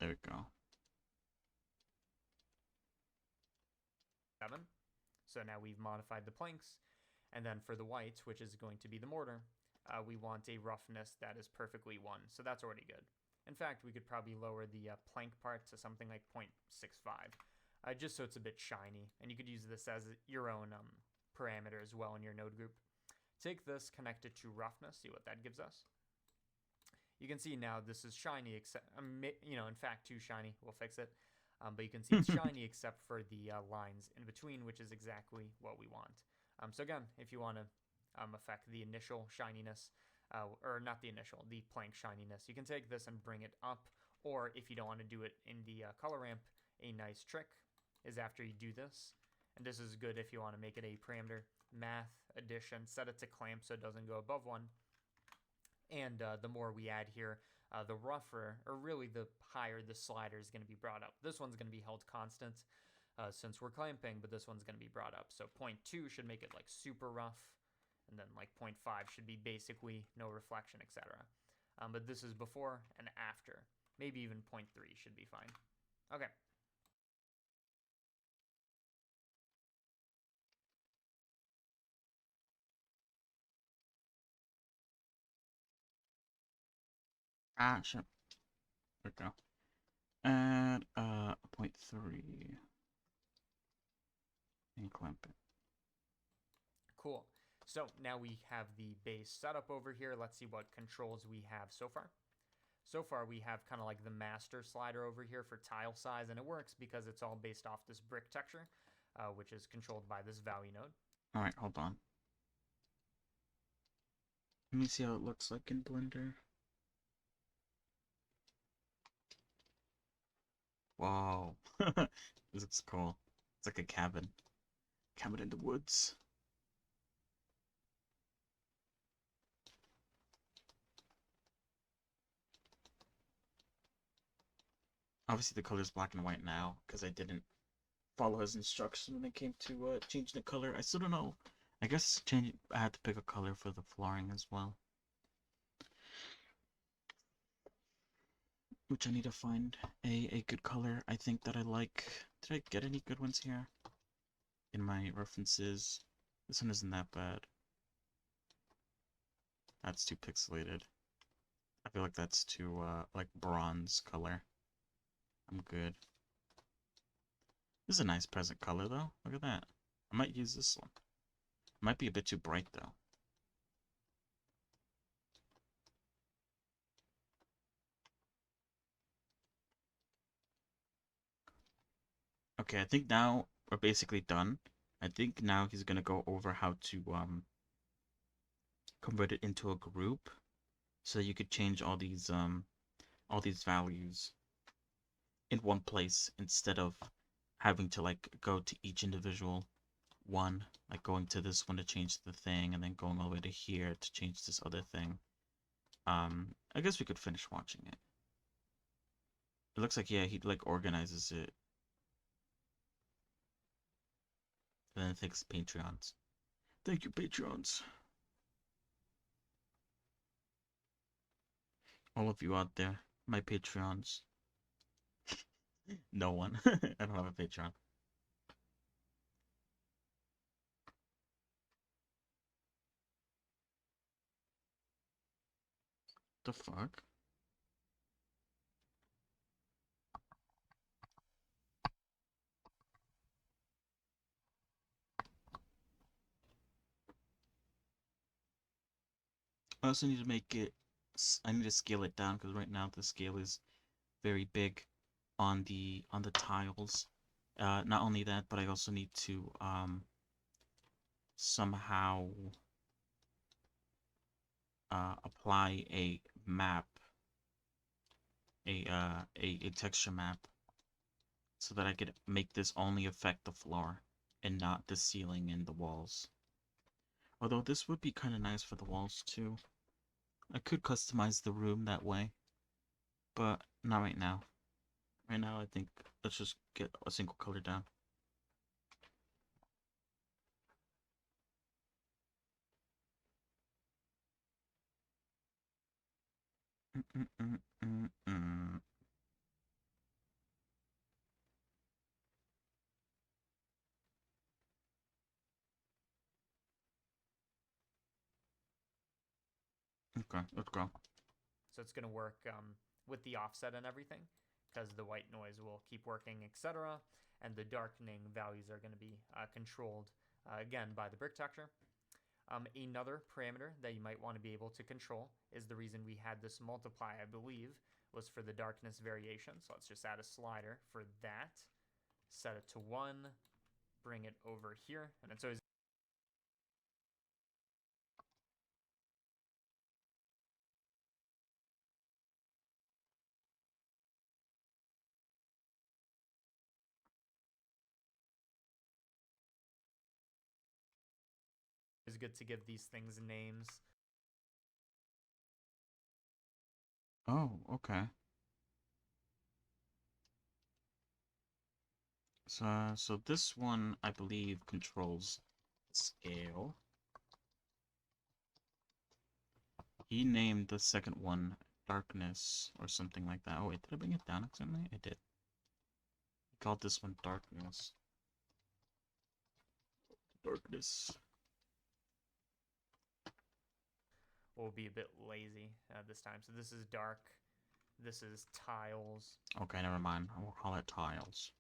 There we go. 7. So now we've modified the planks. And then for the white, which is going to be the mortar, we want a roughness that is perfectly 1. So that's already good. In fact, we could probably lower the plank part to something like 0.65, just so it's a bit shiny. And you could use this as your own parameter as well in your node group. Take this, connect it to roughness, see what that gives us. You can see now this is shiny, except, in fact, too shiny. We'll fix it. But you can see it's shiny except for the lines in between, which is exactly what we want. So again, if you want to affect the initial shininess, or not the initial, the plank shininess, you can take this and bring it up. Or if you don't want to do it in the color ramp, a nice trick is after you do this, and this is good if you want to make it a parameter, math addition, set it to clamp so it doesn't go above 1. And the more we add here, the rougher, or really the higher the slider is going to be brought up. This one's going to be held constant since we're clamping, but this one's going to be brought up. So 0.2 should make it like super rough, and then like 0.5 should be basically no reflection, etc. But this is before and after. Maybe even 0.3 should be fine. Okay. Ah, shit. There we go. Add 0.3 and clamp it. Cool. So now we have the base set up over here. Let's see what controls we have so far. So far we have kind of like the master slider over here for tile size, and it works because it's all based off this brick texture, which is controlled by this value node. Alright, hold on. Let me see how it looks like in Blender. Wow. This looks cool. It's like a cabin. Cabin in the woods. Obviously the color is black and white now, because I didn't follow his instructions when it came to changing the color. I still don't know. I guess I had to pick a color for the flooring as well. Which I need to find a good color, I think, that I like. Did I get any good ones here? In my references. This one isn't that bad. That's too pixelated. I feel like that's too, like, bronze color. I'm good. This is a nice present color, though. Look at that. I might use this one. It might be a bit too bright, though. Okay, I think now we're basically done. I think now he's gonna go over how to convert it into a group, so you could change all these values in one place instead of having to like go to each individual one, like going to this one to change the thing, and then going all the way to here to change this other thing. I guess we could finish watching it. It looks like, yeah, he like organizes it. And then thanks Patreons. Thank you, Patreons. All of you out there, my Patreons. No one. I don't have a Patreon. The fuck? I also need to make it. I need to scale it down because right now the scale is very big on the tiles. Not only that, but I also need to somehow apply a map, a texture map, so that I could make this only affect the floor and not the ceiling and the walls. Although this would be kind of nice for the walls too. I could customize the room that way, but not right now. Right now, I think let's just get a single color down. Okay, let's go. So it's going to work with the offset and everything, because the white noise will keep working, etc. And the darkening values are going to be controlled, again, by the brick texture. Another parameter that you might want to be able to control is the reason we had this multiply, I believe, was for the darkness variation. So let's just add a slider for that. Set it to 1. Bring it over here. And it's always good to give these things names. Oh, okay. So this one, I believe, controls scale. He named the second one Darkness or something like that. Oh wait, did I bring it down accidentally? I did. He called this one Darkness. Darkness. We'll be a bit lazy this time. So this is dark. This is tiles. Okay, never mind. I will call it tiles.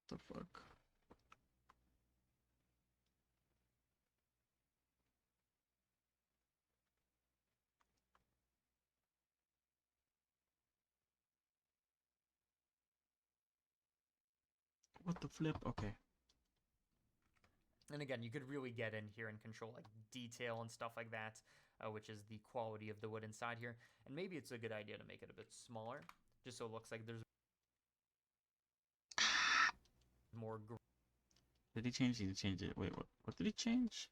The fuck? What the flip? Okay. And again, you could really get in here and control like detail and stuff like that, which is the quality of the wood inside here. And maybe it's a good idea to make it a bit smaller, just so it looks like there's more. Did he change? He didn't change it. Wait, what did he change?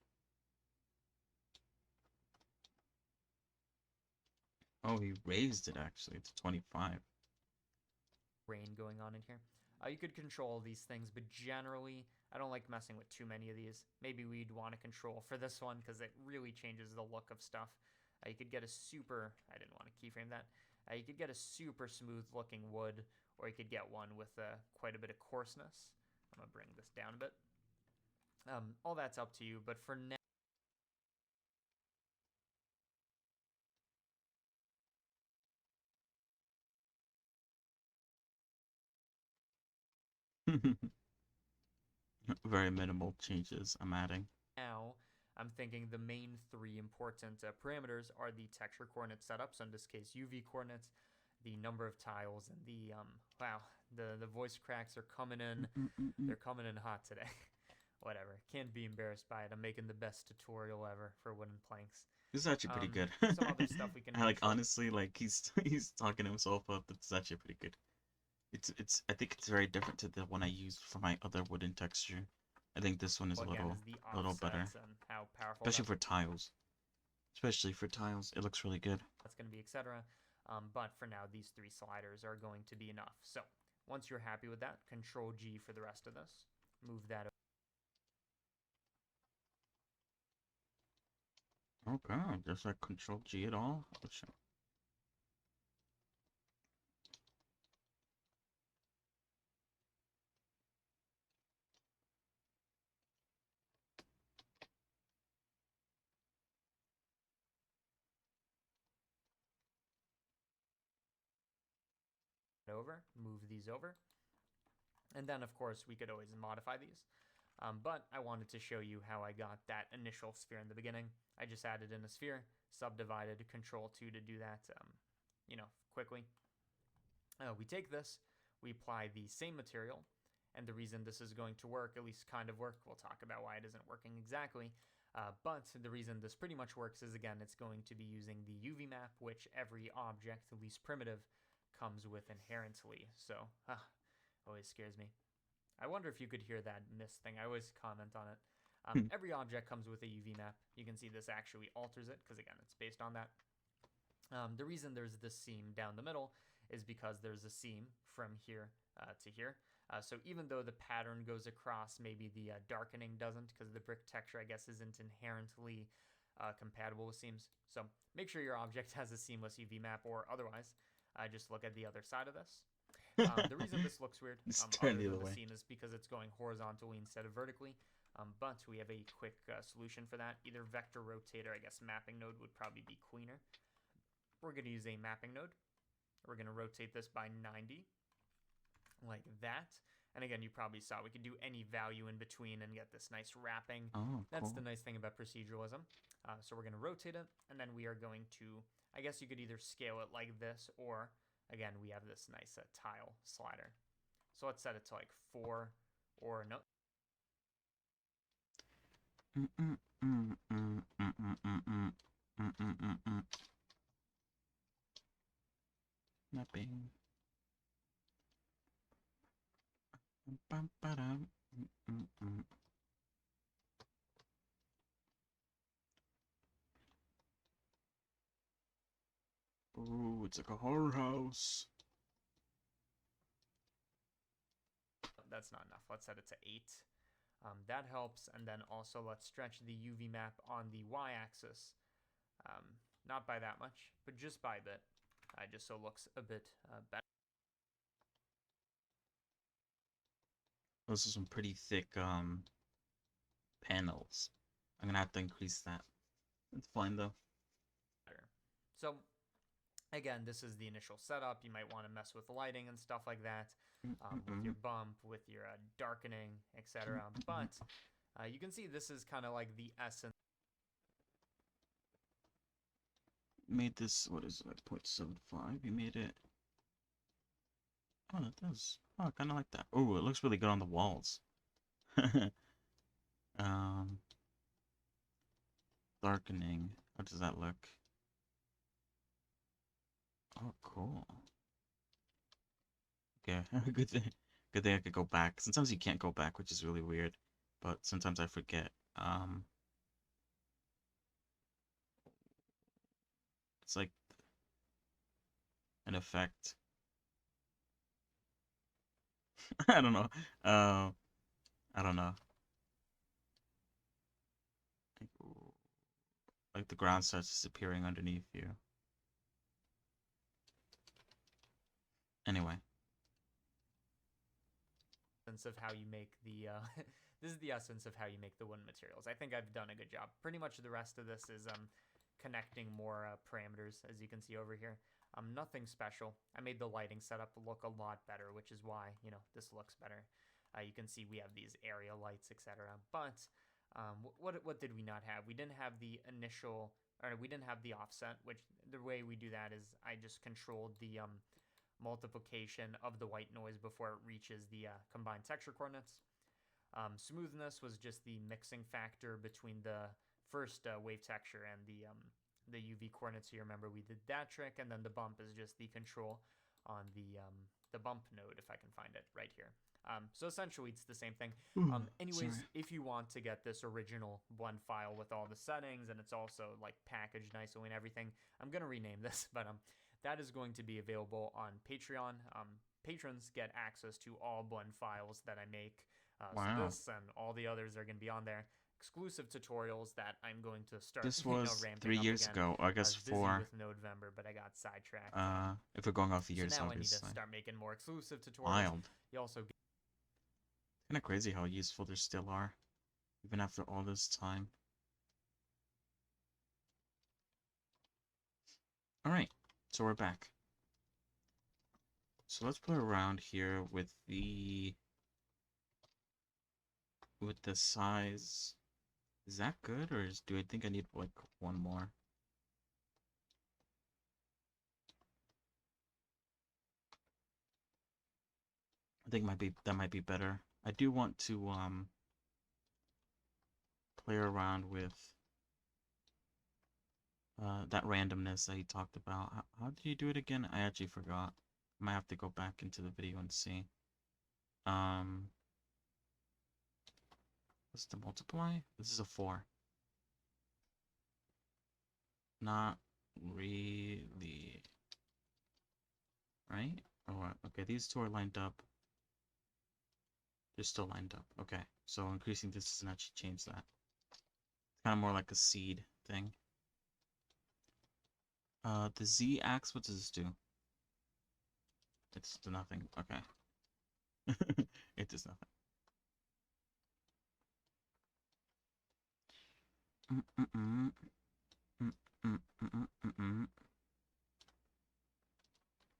Oh, he raised it actually to 25. Grain going on in here. You could control these things, but generally, I don't like messing with too many of these. Maybe we'd want to control for this one because it really changes the look of stuff. You could get a super, I didn't want to keyframe that. You could get a super smooth looking wood, or you could get one with quite a bit of coarseness. I'm going to bring this down a bit. All that's up to you, but for now, very minimal changes I'm adding. Now, I'm thinking the main three important parameters are the texture coordinate setup, so in this case UV coordinates, the number of tiles, and the wow, the voice cracks are coming in. They're coming in hot today. Whatever, can't be embarrassed by it. I'm making the best tutorial ever for wooden planks. This is actually pretty good. Some other stuff we can I like control. honestly like he's talking himself up. It's actually pretty good. It's I think it's very different to the one I used for my other wooden texture. I think this one is Again, is the a little better, offsets and how powerful especially for tiles. Especially for tiles, it looks really good. that's going to be, etc. But for now, these three sliders are going to be enough. So once you're happy with that, Control G for the rest of this. Move that Okay, does that Control G at all? over, move these over. And then, of course, we could always modify these. But I wanted to show you how I got that initial sphere in the beginning. I just added in a sphere, subdivided, Control 2 to do that, quickly. We take this, we apply the same material, and the reason this is going to work, at least kind of work, we'll talk about why it isn't working exactly, but the reason this pretty much works is, again, it's going to be using the UV map, which every object, at least primitive, comes with inherently. So, always scares me. I wonder if you could hear that miss thing. I always comment on it. Every object comes with a UV map. You can see this actually alters it because, again, it's based on that. The reason there's this seam down the middle is because there's a seam from here to here. So even though the pattern goes across, maybe the darkening doesn't, because the brick texture, I guess, isn't inherently compatible with seams. So make sure your object has a seamless UV map, or otherwise, just look at the other side of this. The reason this looks weird, other than the seam, is because it's going horizontally instead of vertically. But we have a quick solution for that. Either vector rotator, I guess mapping node would probably be cleaner. We're going to use a mapping node. We're going to rotate this by 90, like that. And again, you probably saw we could do any value in between and get this nice wrapping. Oh, That's cool. the nice thing about proceduralism. So we're going to rotate it, and then we are going to, I guess you could either scale it like this, or again, we have this nice tile slider. So let's set it to like 4, or no. Mapping. Ooh, it's like a horror house. That's not enough. Let's set it to 8. That helps. And then also let's stretch the UV map on the y-axis. Not by that much, but just by a bit. Just so it looks a bit better. Those are some pretty thick panels. I'm gonna have to increase that. It's fine though. So again, this is the initial setup. You might want to mess with lighting and stuff like that, with your bump, with your darkening, etc. But you can see this is kind of like the essence. Made this, what is it, 0.75? You made it. Oh, that does. Oh, I kind of like that. Oh, it looks really good on the walls. Darkening. How does that look? Oh, cool. Okay, good thing. Good thing I could go back. Sometimes you can't go back, which is really weird. But sometimes I forget. It's like an effect. I don't know. I don't know. Like the ground starts disappearing underneath you. Anyway. Of how you make the this is the essence of how you make the wooden materials. I think I've done a good job. Pretty much the rest of this is connecting more parameters, as you can see over here. Nothing special. I made the lighting setup look a lot better, which is why, this looks better. You can see we have these area lights, etc. But what did we not have? We didn't have the initial, or we didn't have the offset, which the way we do that is I just controlled the multiplication of the white noise before it reaches the combined texture coordinates. Smoothness was just the mixing factor between the first wave texture and the UV coordinates. So you remember we did that trick, and then the bump is just the control on the bump node, if I can find it right here. So essentially it's the same thing. Anyways, Sorry. if you want to get this original Blend file with all the settings, and it's also like packaged nicely and everything, I'm gonna rename this, but that is going to be available on Patreon. Patrons get access to all Blend files that I make. Wow. So this and all the others are going to be on there. Exclusive tutorials that I'm going to start. This was ramping 3 up years again. ago, or I I guess was busy 4. with November, but I got sidetracked. If we're going off the So years, now I need to obviously. start making more exclusive tutorials. Wild. You also get Kind of crazy how useful they still are, even after all this time. Alright, so we're back. So let's play around here with the size. Is that good, or do I think I need like one more? I think that might be better. I do want to play around with that randomness that he talked about. How did you do it again? I actually forgot. I might have to go back into the video and see. What's the multiply? This is a 4. Not really. Right? Or what? Okay, these two are lined up. They're still lined up. Okay, so increasing this doesn't actually change that. It's kind of more like a seed thing. The Z-ax, what does this do? It's nothing. Okay. It does nothing.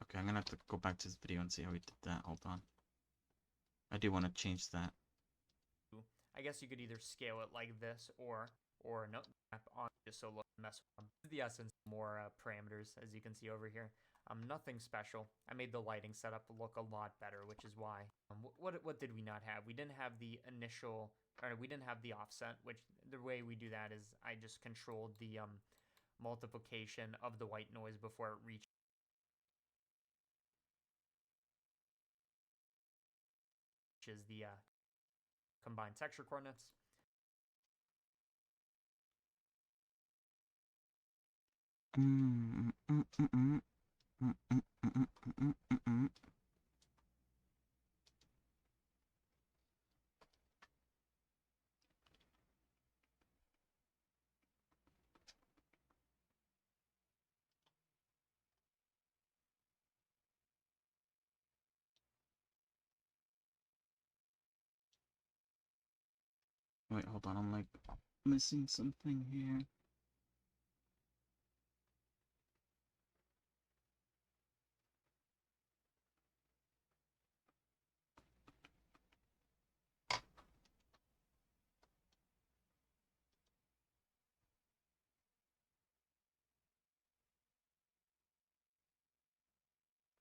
Okay, I'm gonna have to go back to this video and see how we did that. Hold on. I do want to change that. I guess you could either scale it like this or no on just so look mess with them. The essence, more parameters as you can see over here. Nothing special. I made the lighting setup look a lot better, which is why. What did we not have? We didn't have the initial, or we didn't have the offset, which the way we do that is I just controlled the multiplication of the white noise before it reaches the combined texture coordinates. Wait, hold on. I'm like missing something here.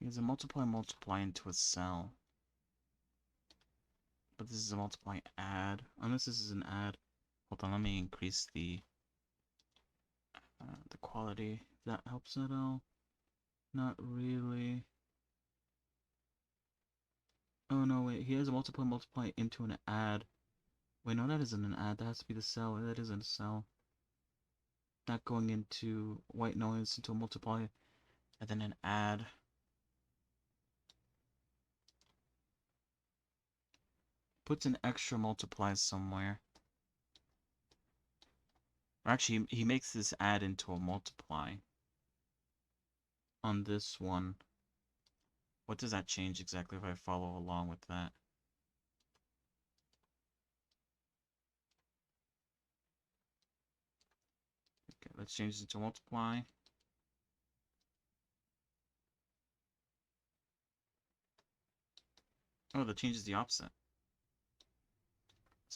Is a multiply into a cell. But this is a multiply add. Unless this is an add. Hold on, let me increase the quality. If that helps at all. Not really. Oh no, wait. He has a multiply into an add. Wait, no, that isn't an add. That has to be the cell. That isn't a cell. Not going into white noise into a multiply. And then an add. Puts an extra multiply somewhere. Or actually, he makes this add into a multiply. On this one. What does that change exactly if I follow along with that? Okay, let's change it to multiply. Oh, that changes the offset.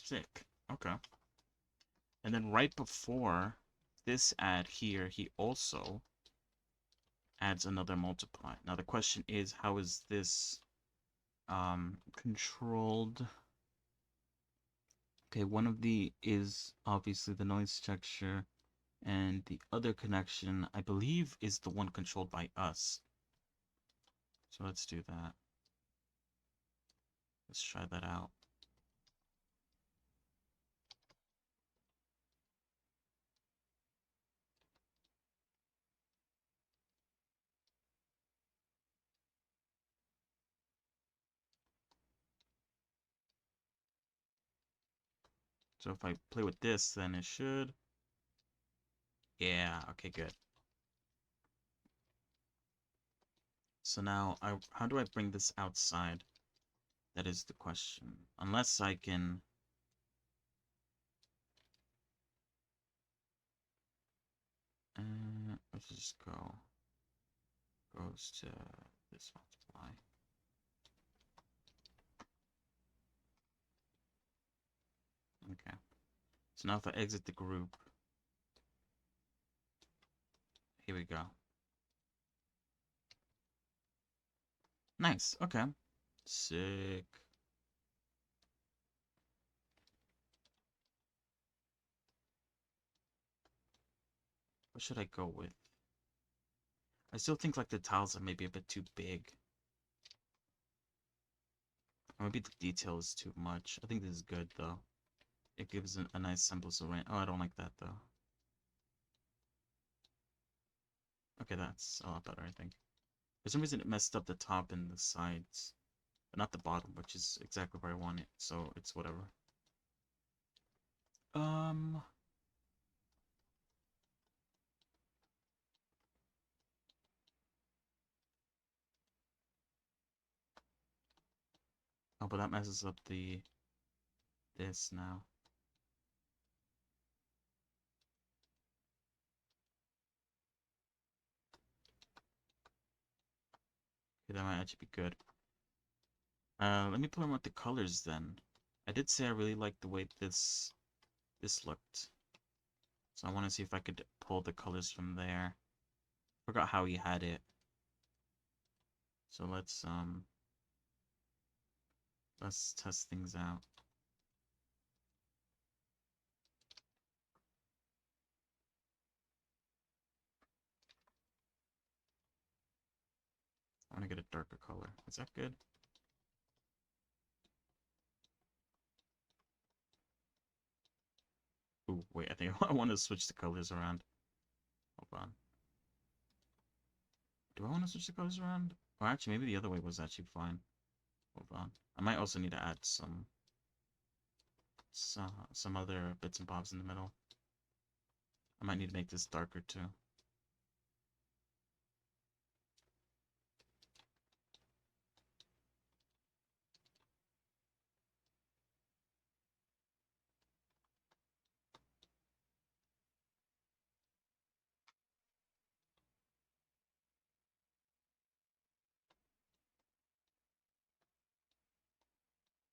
Sick. Okay. And then right before this add here, he also adds another multiply. Now the question is, how is this controlled? Okay, one of the is obviously the noise texture, and the other connection, I believe, is the one controlled by us. So let's do that. Let's try that out. So if I play with this, then it should. Yeah, okay, good. So now, how do I bring this outside? That is the question. Unless I can... let's just go. Goes to this multiply. Okay. So now if I exit the group, here we go. Nice, okay. Sick. What should I go with? I still think like the tiles are maybe a bit too big. Or maybe the detail is too much. I think this is good though. It gives a nice semblance of rain. Oh, I don't like that though. Okay, that's a lot better, I think. For some reason, it messed up the top and the sides, but not the bottom, which is exactly where I want it. So it's whatever. Um. Oh, but that messes up this now. Okay, that might actually be good. Let me play around with the colors then. I did say I really liked the way this looked. So I want to see if I could pull the colors from there. Forgot how he had it. So let's test things out. I want to get a darker color. Is that good? Ooh, wait, I think I want to switch the colors around. Hold on. Do I want to switch the colors around? Or actually, maybe the other way was actually fine. Hold on. I might also need to add some other bits and bobs in the middle. I might need to make this darker too.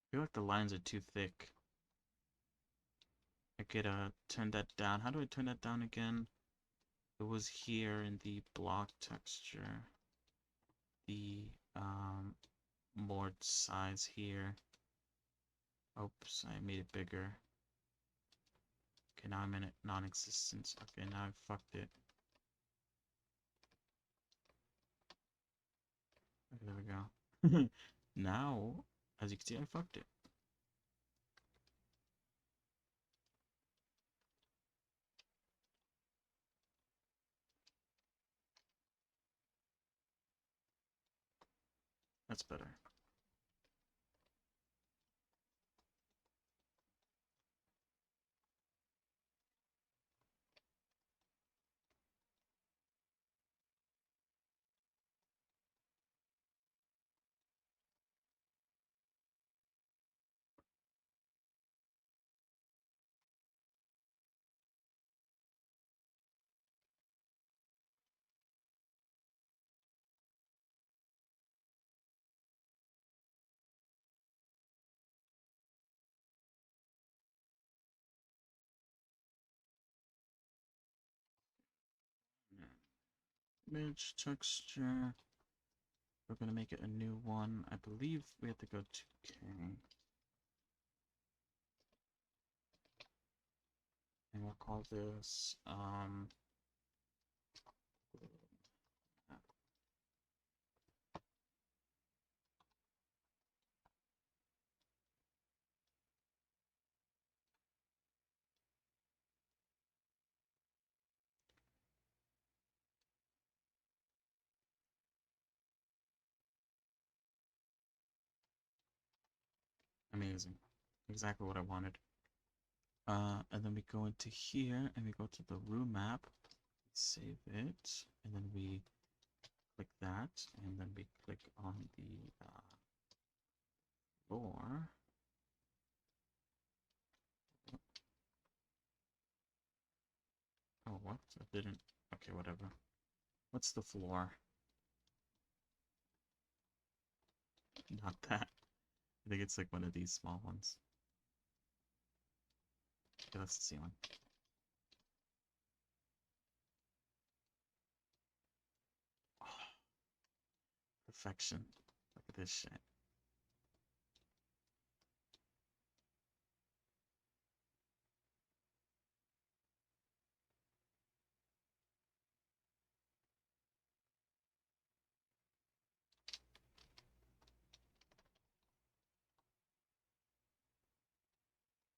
I feel like the lines are too thick. I could turn that down. How do I turn that down again? It was here in the block texture. The more size here. Oops, I made it bigger. Okay, now I'm in it non-existence. Okay, now I fucked it. Okay, there we go. Now, as you can see, I fucked it. That's better. image texture. We're gonna make it a new one. I believe we have to go to K. And we'll call this amazing. Exactly what I wanted. And then we go into here and we go to the room map, save it, and then we click that, and then we click on the floor. Oh, what? I didn't. Okay, whatever. What's the floor? Not that. I think it's like one of these small ones. Okay, that's the ceiling. Oh, perfection. Look at this shit.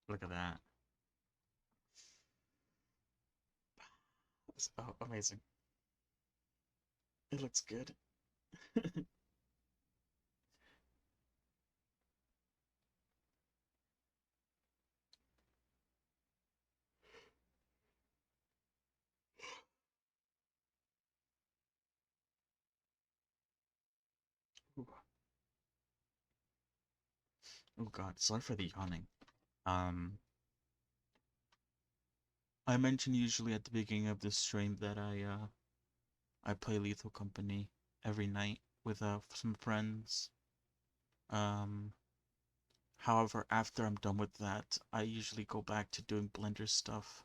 Look at that. Oh, amazing. It looks good. Oh god, sorry for the yawning. Um, I mention usually at the beginning of this stream that I play Lethal Company every night with some friends. Um, However, after I'm done with that, I usually go back to doing Blender stuff.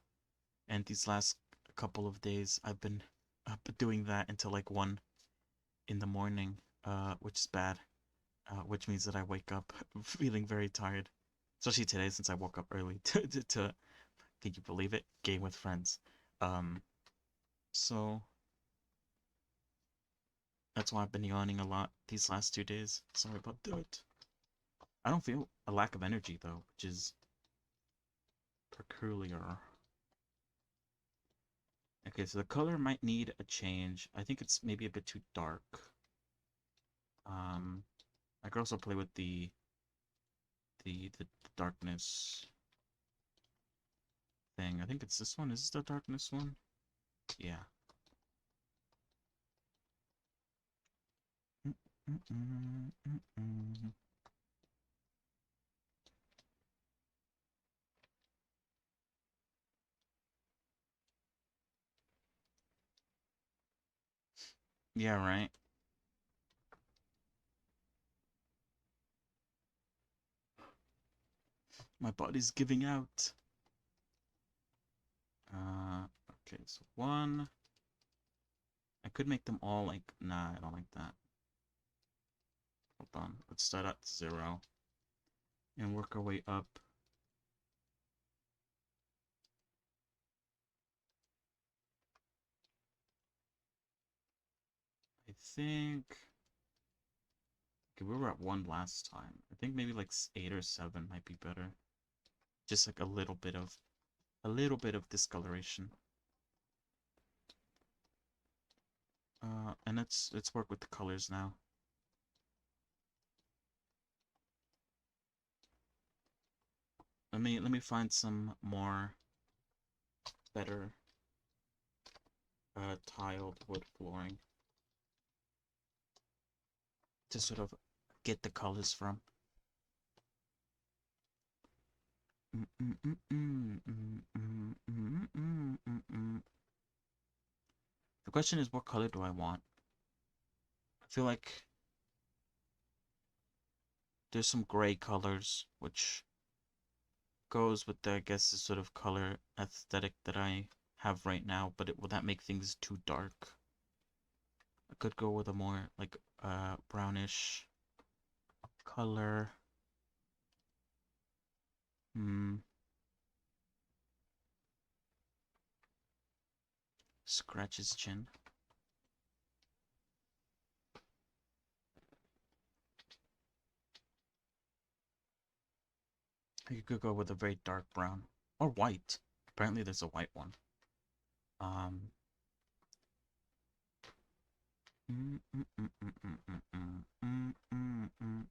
And these last couple of days, I've been up doing that until like 1 in the morning, which is bad. Which means that I wake up feeling very tired. Especially today, since I woke up early to can you believe it? Game with friends. Um, so that's why I've been yawning a lot these last 2 days. Sorry about that. I don't feel a lack of energy though, which is peculiar. Okay, so the color might need a change. I think it's maybe a bit too dark. I could also play with the darkness thing. I think it's this one. Is this the darkness one? Yeah. Yeah, right. My body's giving out. Okay, so one. I could make them all like, nah, I don't like that. Hold on, let's start at 0 and work our way up. I think, okay, we were at 1 last time. I think maybe like 8 or 7 might be better. Just like a little bit of discoloration. And let's work with the colors now. Let me find some more better tiled wood flooring to sort of get the colors from. The question is, what color do I want? I feel like there's some gray colors, which goes with the, I guess, the sort of color aesthetic that I have right now, but will that make things too dark? I could go with a more like brownish color. Hmm. Scratch his chin. You could go with a very dark brown or white. Apparently, there's a white one. Um. mm, mm, mm, mm, mm, mm, mm, mm, mm, mm.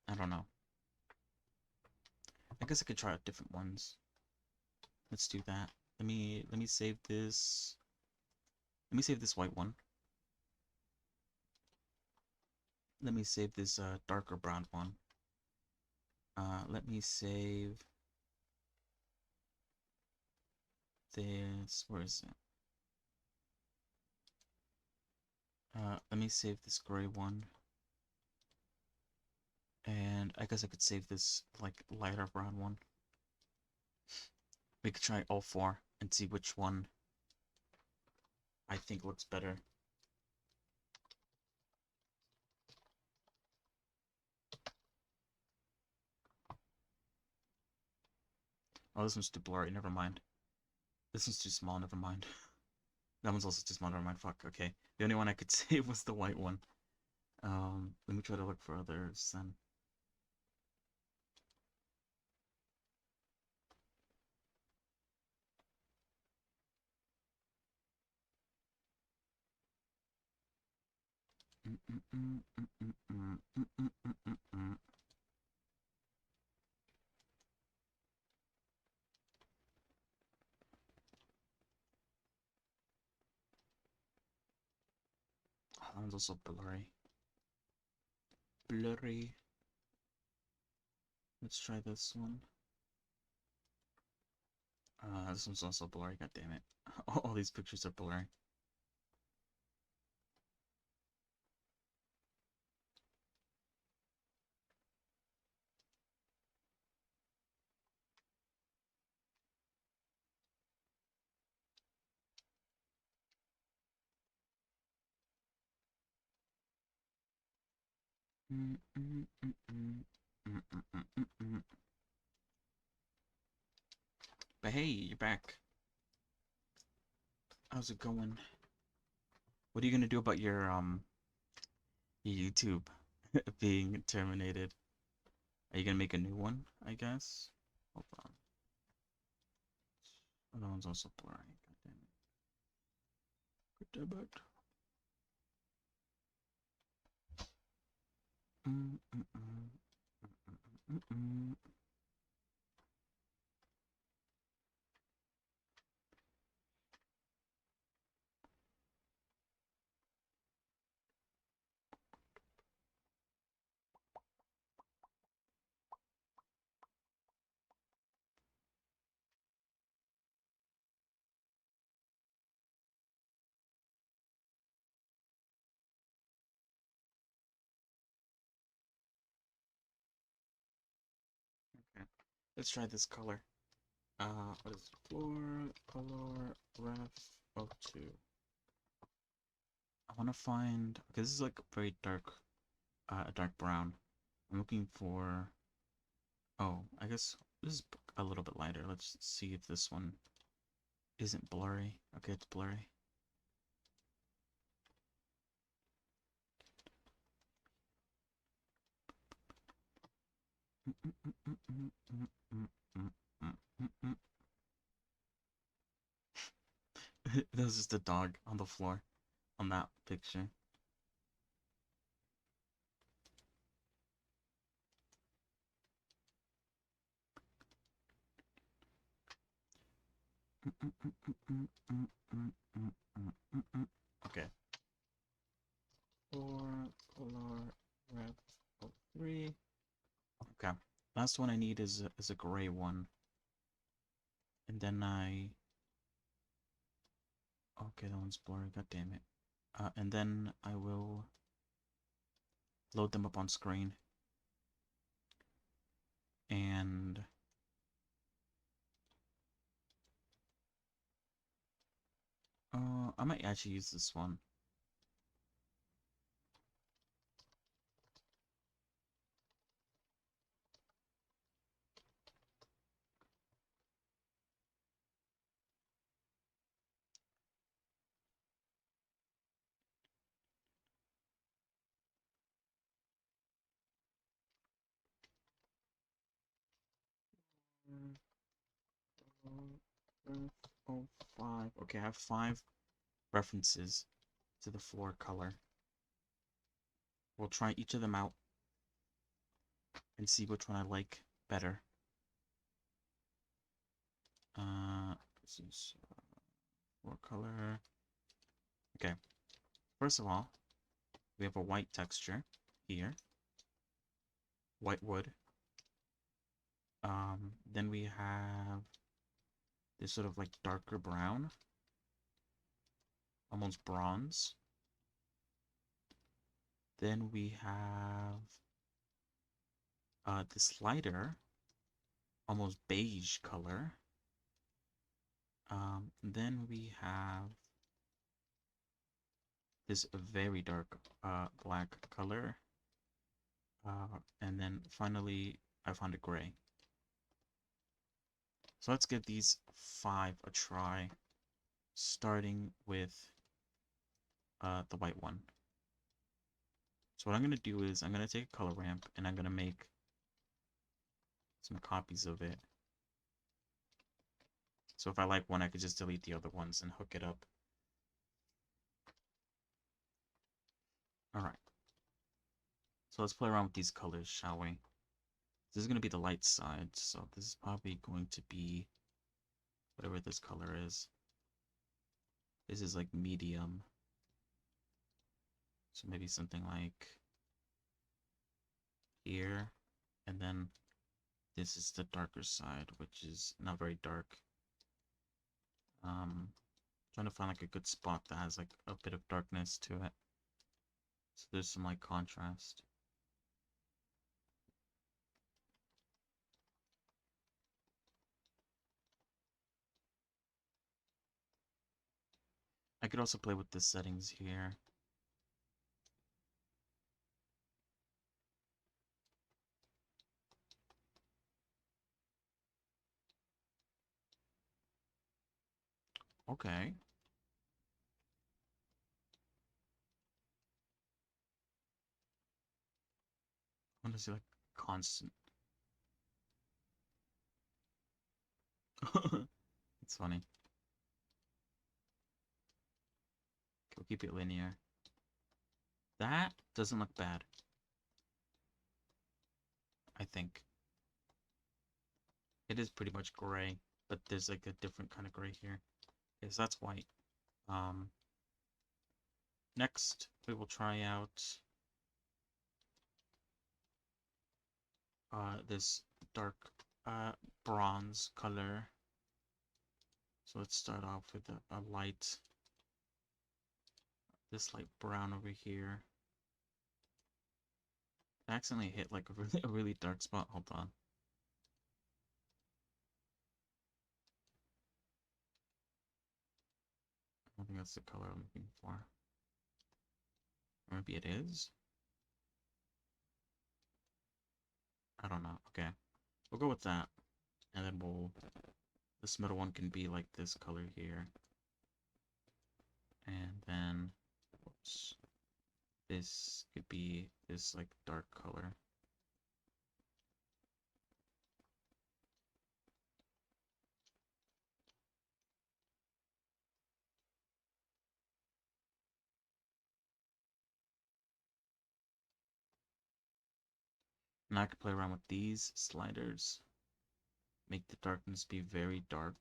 I don't know. I guess I could try out different ones. Let's do that. Let me save this. Let me save this white one. Let me save this darker brown one. Let me save this. Where is it? Let me save this gray one. And I guess I could save this like lighter brown one. We could try all four and see which one I think looks better. Oh, this one's too blurry. Never mind. This one's too small. Never mind. That one's also too small. Never mind. Fuck. Okay. The only one I could save was the white one. Let me try to look for others then. Oh, that one's also blurry. Blurry. Let's try this one. This one's also blurry. God damn it! All these pictures are blurry. But hey, you're back. How's it going? What are you gonna do about your YouTube being terminated? Are you gonna make a new one? I guess. Hold on. Oh, that one's also blurry. God damn it. God damn it. Mm, mm, mm, mm, mm. Okay. Let's try this color. What is it? Floor color ref 02. I want to find, okay, this is like a very dark, a dark brown. I'm looking for, oh, I guess this is a little bit lighter. Let's see if this one isn't blurry. Okay, it's blurry. There's just a dog on the floor on that picture. Okay. Four polar rep 3. Okay. Last one I need is a gray one. And then okay, that one's blurry, god damn it. And then I will load them up on screen. And I might actually use this one. Oh, five. Okay, I have 5 references to the floor color. We'll try each of them out and see which one I like better. This is floor color. Okay, first of all, we have a white texture here. White wood. Then we have this sort of like darker brown, almost bronze. Then we have this lighter, almost beige color. Then we have this very dark black color. And then finally, I found a gray. So let's give these 5 a try, starting with the white one. So what I'm going to do is I'm going to take a color ramp and I'm going to make some copies of it. So if I like one, I could just delete the other ones and hook it up. Alright. So let's play around with these colors, shall we? This is going to be the light side, so this is probably going to be whatever this color is. This is like medium. So maybe something like here. And then this is the darker side, which is not very dark. Trying to find like a good spot that has like a bit of darkness to it. So there's some like contrast. I could also play with the settings here. Okay. I want to see like constant. It's funny. We'll keep it linear. That doesn't look bad. I think. It is pretty much gray, but there's like a different kind of gray here. Yes, that's white. Next, we will try out this dark bronze color. So let's start off with a light, this light brown over here. I accidentally hit like a really dark spot. Hold on. I don't think that's the color I'm looking for. Or maybe it is? I don't know. Okay. We'll go with that. And then this middle one can be like this color here. And then, whoops. This could be this like dark color. Now I can play around with these sliders. Make the darkness be very dark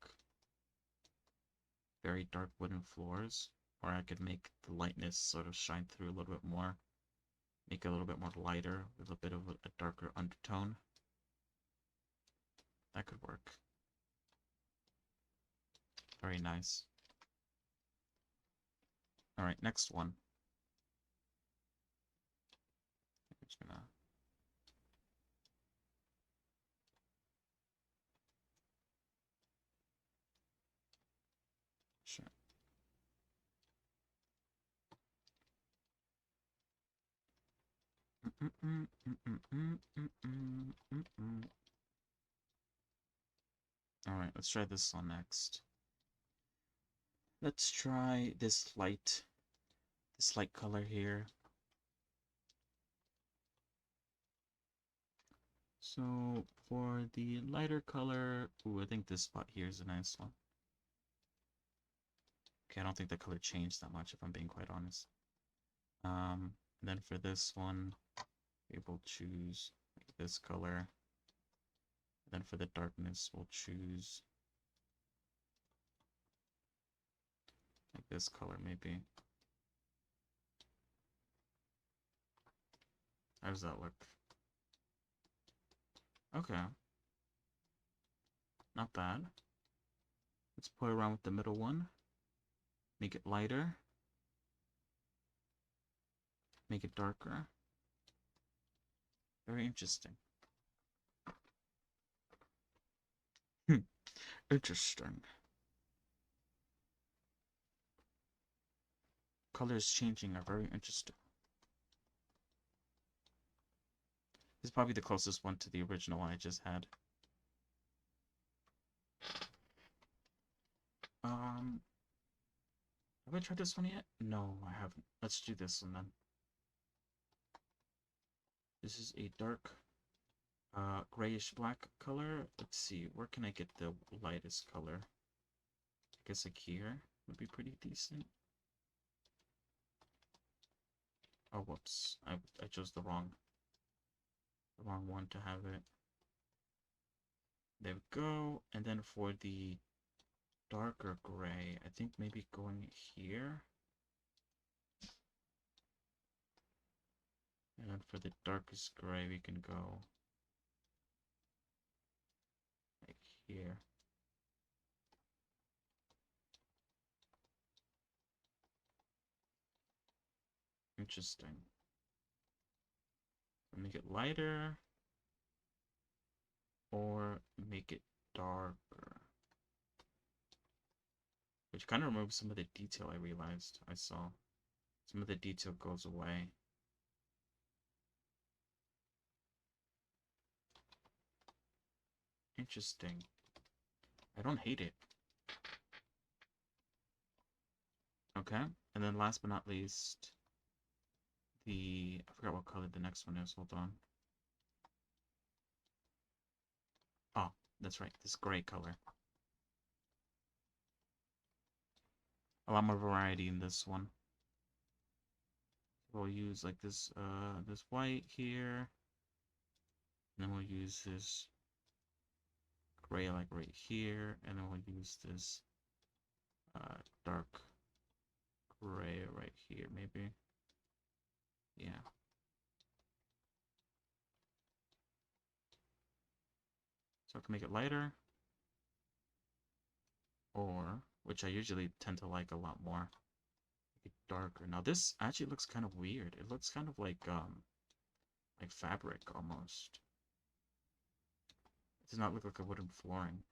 wooden floors. Or I could make the lightness sort of shine through a little bit more. Make it a little bit more lighter with a bit of a darker undertone. That could work. Very nice. Alright, next one. I'm just gonna... Sure. Alright, let's try this one next. Let's try this light color here. So for the lighter color, ooh, I think this spot here is a nice one. Okay, I don't think the color changed that much if I'm being quite honest. Then for this one, we'll choose like this color. Then for the darkness, we'll choose like this color maybe. How does that look? Okay. Not bad. Let's play around with the middle one. Make it lighter. Make it darker. Very interesting. Interesting. Colors changing are very interesting. This is probably the closest one to the original one I just had. Have I tried this one yet? No, I haven't. Let's do this one then. This is a dark grayish black color. Let's see, where can I get the lightest color? I guess like here would be pretty decent. Oh, whoops. I chose the wrong one to have it. There we go. And then for the darker gray, I think maybe going here. And then for the darkest gray, we can go like here. Interesting. Make it lighter or make it darker. Which kind of removes some of the detail I realized I saw. Some of the detail goes away. Interesting. I don't hate it. Okay, and then last but not least, I forgot what color the next one is, hold on. Oh, that's right, this gray color. A lot more variety in this one. We'll use like this white here. And then we'll use this gray like right here. And then we'll use this dark gray right here, maybe. Yeah. So I can make it lighter. Or, which I usually tend to like a lot more, make it darker. Now this actually looks kind of weird. It looks kind of like fabric almost. It does not look like a wooden flooring.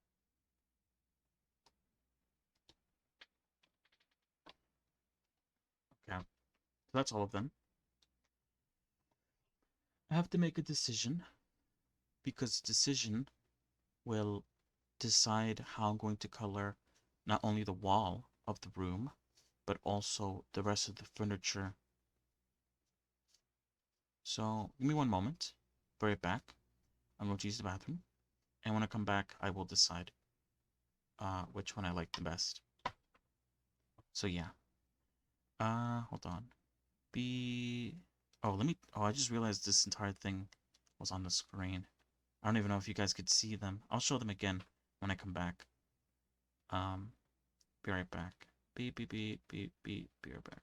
Okay, so that's all of them. I have to make a decision because decision will decide how I'm going to color not only the wall of the room, but also the rest of the furniture. So give me one moment. Be right back. I'm going to use the bathroom. And when I come back, I will decide which one I like the best. So yeah. Hold on. I just realized this entire thing was on the screen. I don't even know if you guys could see them. I'll show them again when I come back. Be right back. Be right back.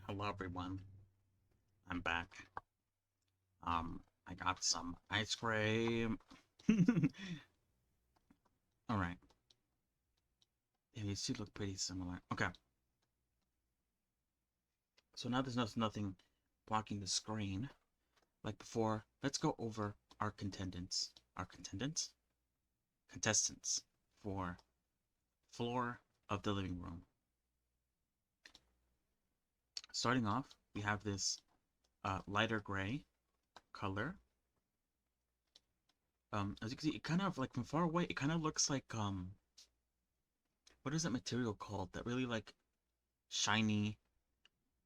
Hello everyone, I'm back. I got some ice cream. Alright, yeah, these two look pretty similar. Okay, so now there's nothing blocking the screen. Like before, let's go over our contendants. Our contendants? Contestants for floor of the living room. Starting off, we have this lighter gray color. As you can see, it kind of like from far away, it kind of looks like what is that material called? That really like shiny,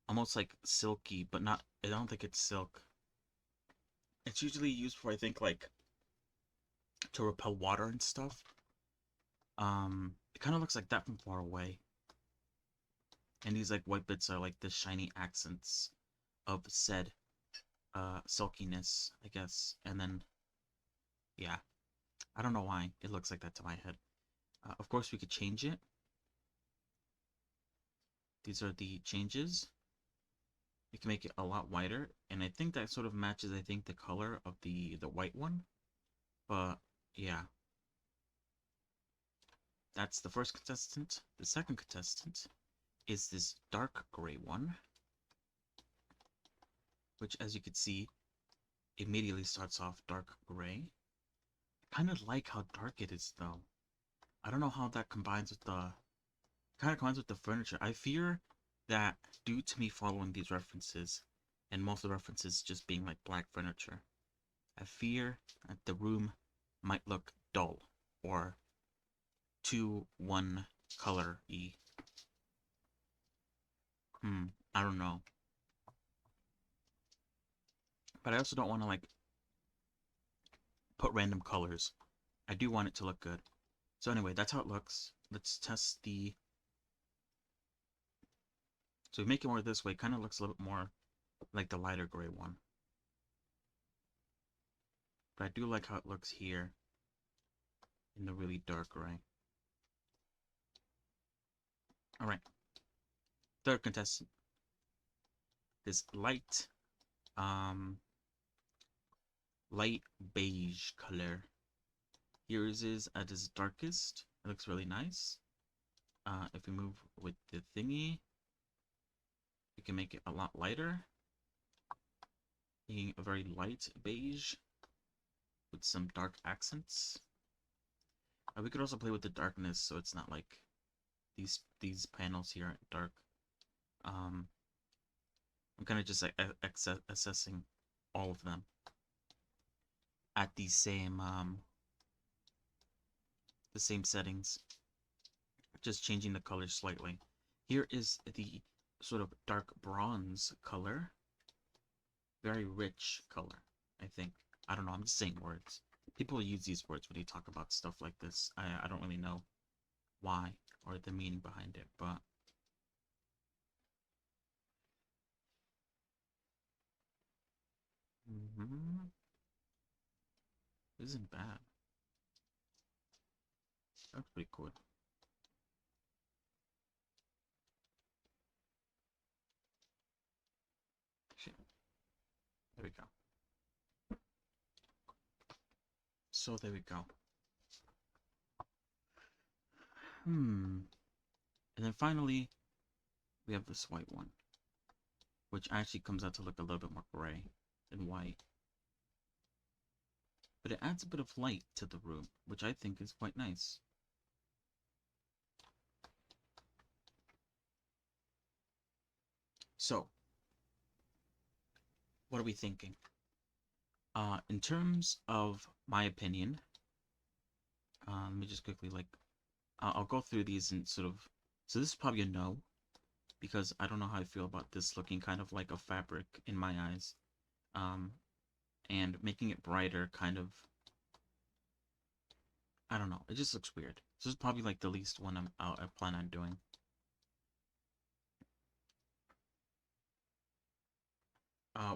almost like silky, but not. I don't think it's silk. It's usually used for I think like to repel water and stuff. It kind of looks like that from far away. And these like white bits are like the shiny accents of said silkiness, I guess. And then yeah, I don't know why it looks like that to my head. Of course, we could change it. These are the changes. You can make it a lot whiter, and I think that sort of matches, I think, the color of the white one. But yeah, that's the first contestant. The second contestant is this dark gray one, which, as you can see, immediately starts off dark gray. I kind of like how dark it is, though. I don't know how that combines with the kind of combines with the furniture. I fear that due to me following these references, and most of the references just being like black furniture, I fear that the room might look dull or too one color-y. I don't know. But I also don't want to like put random colors. I do want it to look good. So anyway, that's how it looks. Let's test the... So we make it more this way. Kind of looks a little bit more like the lighter gray one. But I do like how it looks here in the really dark gray. Alright. Third contestant. This light beige color. Yours is at its darkest. It looks really nice. If we move with the thingy, we can make it a lot lighter. Making a very light beige with some dark accents. We could also play with the darkness, so it's not like these panels here are dark. I'm kind of just like assessing all of them at the same settings, just changing the colors slightly. Here is the sort of dark bronze color, very rich color, I think. I don't know, I'm just saying words. People use these words when they talk about stuff like this. I don't really know why or the meaning behind it, but this isn't bad. That's pretty cool. Shit. There we go. So there we go. And then finally, we have this white one, which actually comes out to look a little bit more gray than white. But it adds a bit of light to the room, which I think is quite nice. So, what are we thinking? In terms of my opinion, let me just quickly, like, I'll go through these and sort of... So this is probably a no, because I don't know how I feel about this looking kind of like a fabric in my eyes. And making it brighter kind of... I don't know, it just looks weird. This is probably like the least one I plan on doing.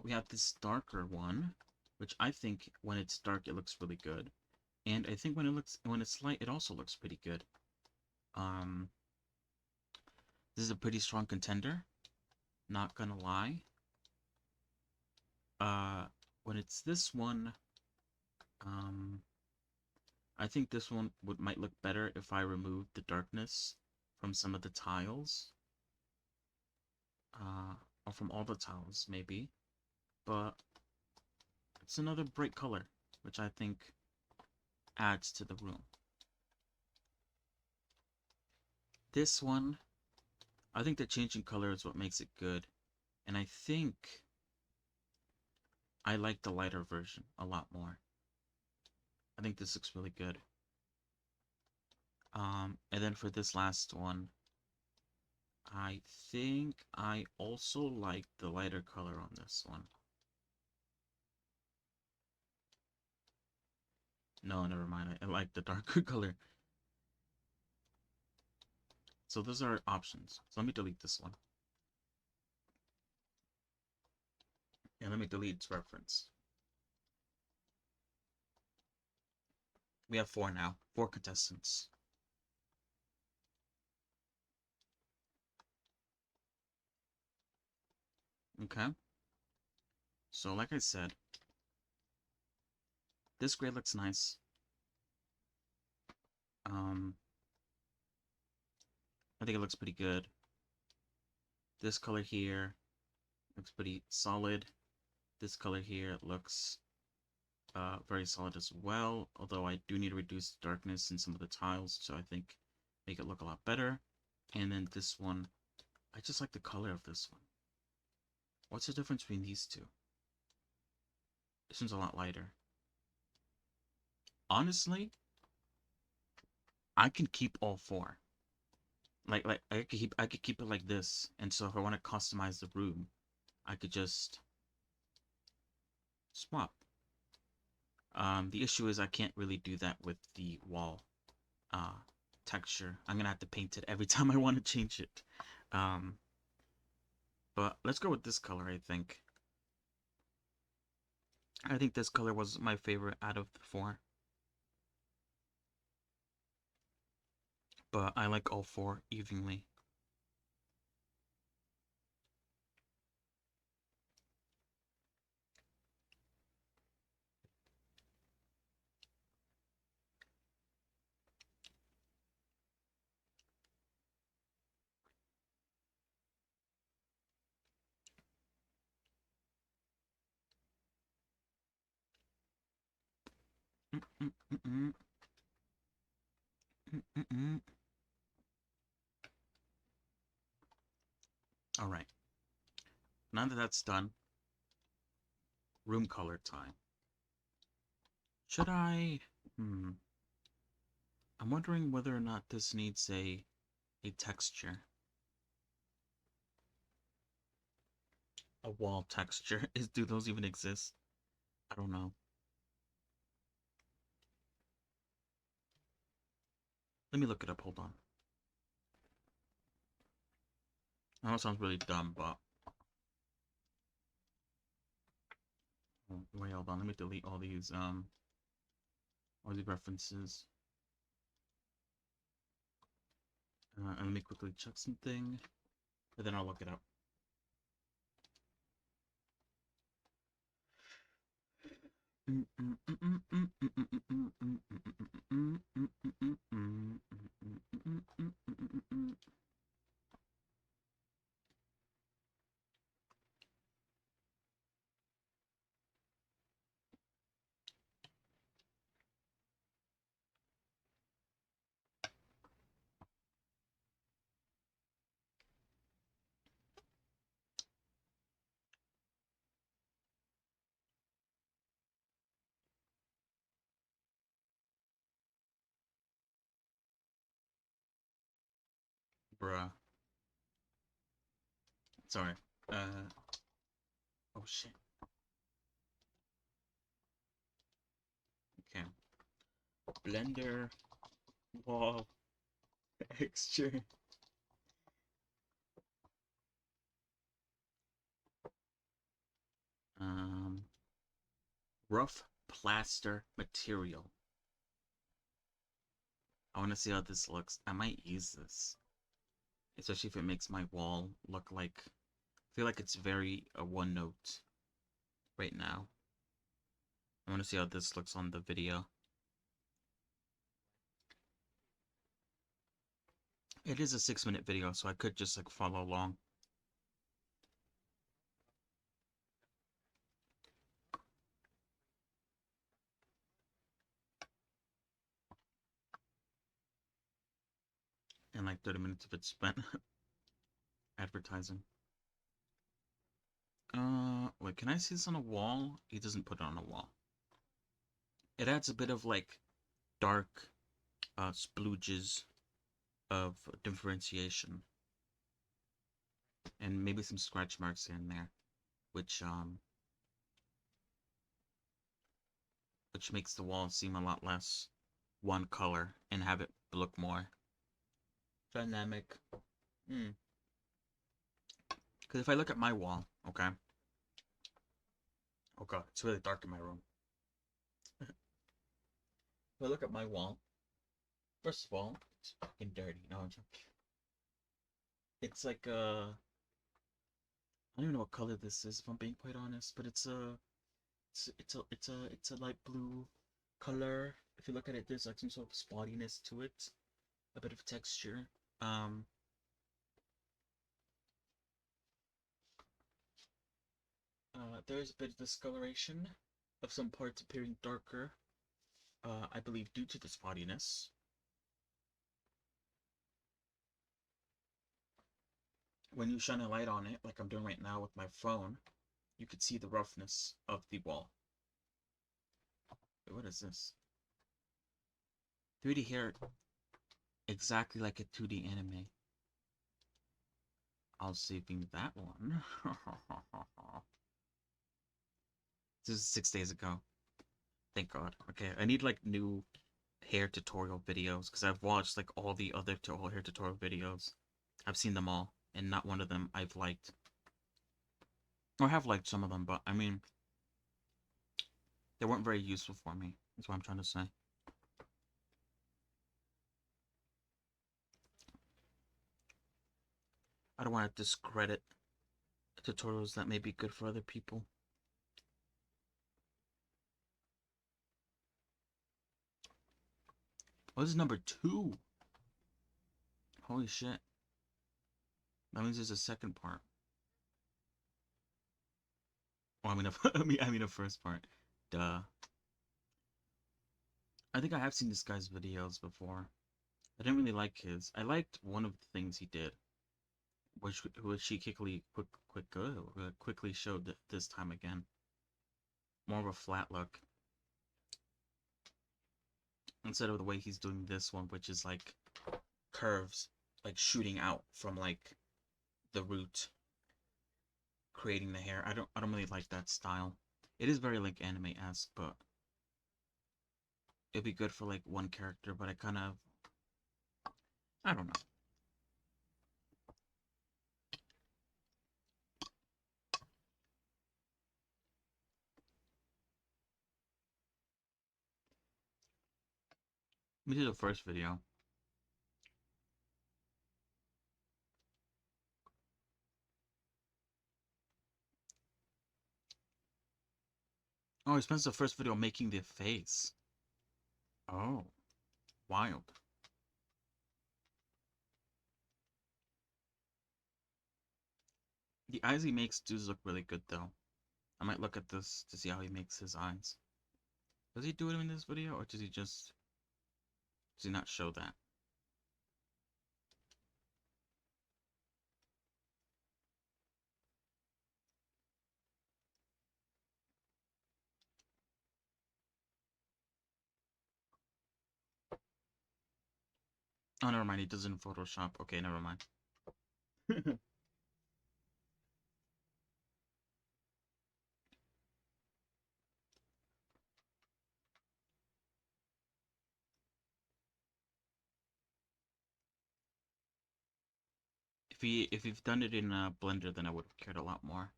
We have this darker one, which I think when it's dark it looks really good. And I think when it's light it also looks pretty good. This is a pretty strong contender. Not gonna lie. When it's this one, I think this one might look better if I remove the darkness from some of the tiles. Or from all the tiles, maybe. But it's another bright color, which I think adds to the room. This one, I think the changing color is what makes it good. And I think I like the lighter version a lot more. I think this looks really good. And then for this last one, I think I also like the lighter color on this one. No, never mind. I like the darker color. So those are options. So let me delete this one. And let me delete its reference. We have 4 now. 4 contestants. Okay. So like I said, this gray looks nice. I think it looks pretty good. This color here looks pretty solid. This color here looks very solid as well, although I do need to reduce the darkness in some of the tiles, so I think make it look a lot better. And then this one, I just like the color of this one. What's the difference between these two? This one's a lot lighter. Honestly, I can keep all 4. Like I could keep it like this, and so if I want to customize the room, I could just swap. The issue is I can't really do that with the wall texture. I'm gonna have to paint it every time I want to change it. But let's go with this color, I think. I think this color was my favorite out of the 4. But I like all 4 evenly. Alright. Now that that's done, room color time. Should I... I'm wondering whether or not this needs a texture. A wall texture. Do those even exist? I don't know. Let me look it up, hold on. I know it sounds really dumb, but... Wait, hold on, let me delete all these references. And let me quickly check something, and then I'll look it up. Bruh. Sorry. Oh shit. Okay. Blender wall texture. Rough plaster material. I want to see how this looks. I might use this, especially if it makes my wall look like feel like it's very one note right now. I want to see how this looks on the video. It is a 6-minute video, so I could just like follow along. And like 30 minutes of it spent advertising. Wait, can I see this on a wall? He doesn't put it on a wall. It adds a bit of like dark splooges of differentiation. And maybe some scratch marks in there, which makes the wall seem a lot less one color and have it look more dynamic. Because if I look at my wall, okay. Oh god, it's really dark in my room. If I look at my wall, first of all, it's fucking dirty. No, I'm joking. It's like I don't even know what color this is, if I'm being quite honest, but it's a light blue color. If you look at it, there's like some sort of spottiness to it, a bit of texture. There's a bit of discoloration of some parts appearing darker. I believe due to the spottiness. When you shine a light on it, like I'm doing right now with my phone, you could see the roughness of the wall. Wait, what is this? 3D hair, exactly like a 2D anime. I'll saving that one. This is 6 days ago. Thank God. Okay, I need like new hair tutorial videos because I've watched like all the other hair tutorial videos. I've seen them all, and not one of them I've liked. Or have liked some of them, but I mean, they weren't very useful for me. That's what I'm trying to say. I don't want to discredit tutorials that may be good for other people. Oh, this is number 2. Holy shit. That means there's a second part. Oh, I mean a first part. Duh. I think I have seen this guy's videos before. I didn't really like his. I liked one of the things he did, which he quickly showed this time again. More of a flat look. Instead of the way he's doing this one, which is like curves, like shooting out from like the root, creating the hair. I don't really like that style. It is very like anime-esque, but it'd be good for like one character, but I don't know. We did the first video. Oh, he spends the first video making the face. Oh, wild. The eyes he makes do look really good though. I might look at this to see how he makes his eyes. Does he do it in this video, or does he not show that? Oh, never mind. He does it in Photoshop. Okay, never mind. If you've done it in Blender, then I would have cared a lot more.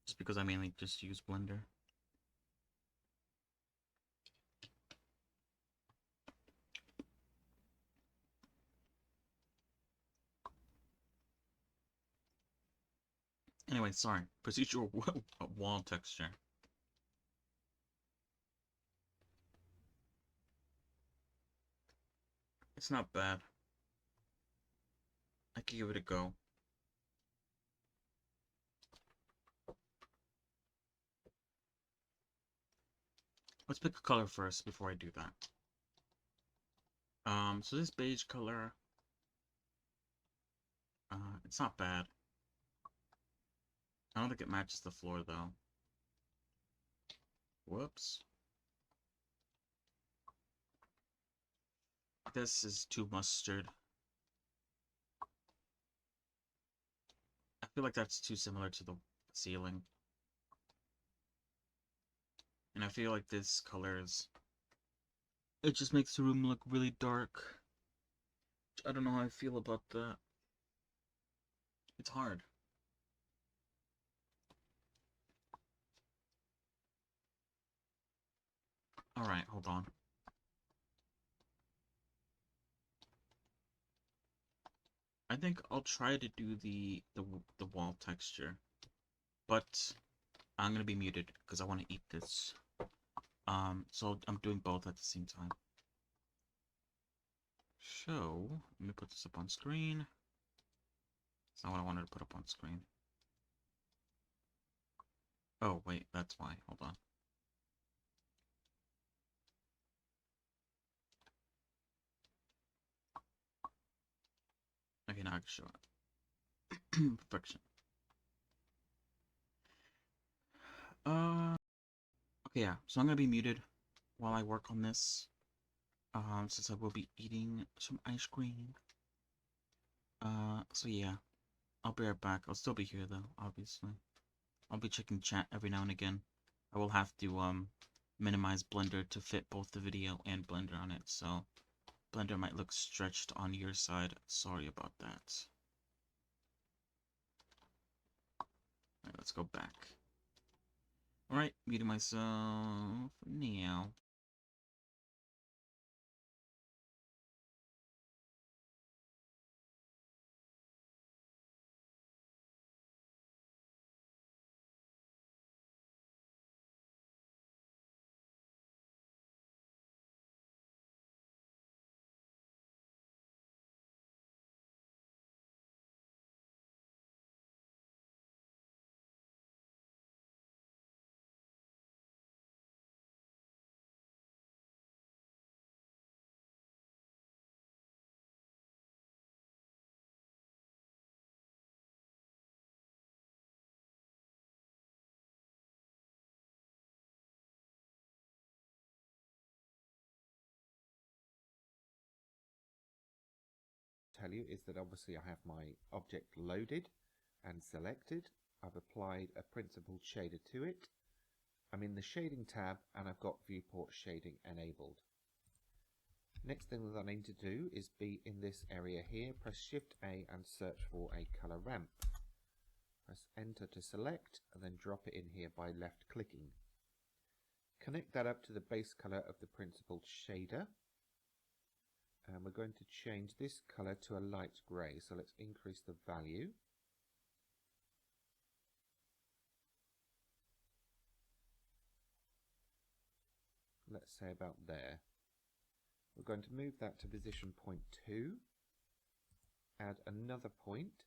Just because I mainly just use Blender. Anyway, sorry. Procedural wall texture. It's not bad. I could give it a go. Let's pick a color first before I do that. So this beige color, it's not bad. I don't think it matches the floor though. Whoops. This is too mustard. I feel like that's too similar to the ceiling. And I feel like this colors, it just makes the room look really dark. I don't know how I feel about that. It's hard. Alright, hold on. I think I'll try to do the wall texture, but I'm gonna be muted because I want to eat this. So I'm doing both at the same time. So let me put this up on screen. It's not what I wanted to put up on screen. Oh wait, that's why. Hold on. Okay, now I can show it. Perfection. Okay, yeah. So I'm gonna be muted while I work on this. Since I will be eating some ice cream. So yeah. I'll be right back. I'll still be here though, obviously. I'll be checking chat every now and again. I will have to minimize Blender to fit both the video and Blender on it, so Blender might look stretched on your side. Sorry about that. Alright, let's go back. Alright, muting myself now. Tell you is that obviously I have my object loaded and selected. I've applied a principled shader to it. I'm in the shading tab and I've got viewport shading enabled. Next thing that I need to do is be in this area here, press Shift A and search for a color ramp. Press enter to select and then drop it in here by left clicking. Connect that up to the base color of the principled shader. And we're going to change this color to a light grey, so let's increase the value. Let's say about there. We're going to move that to position 0.2, add another point,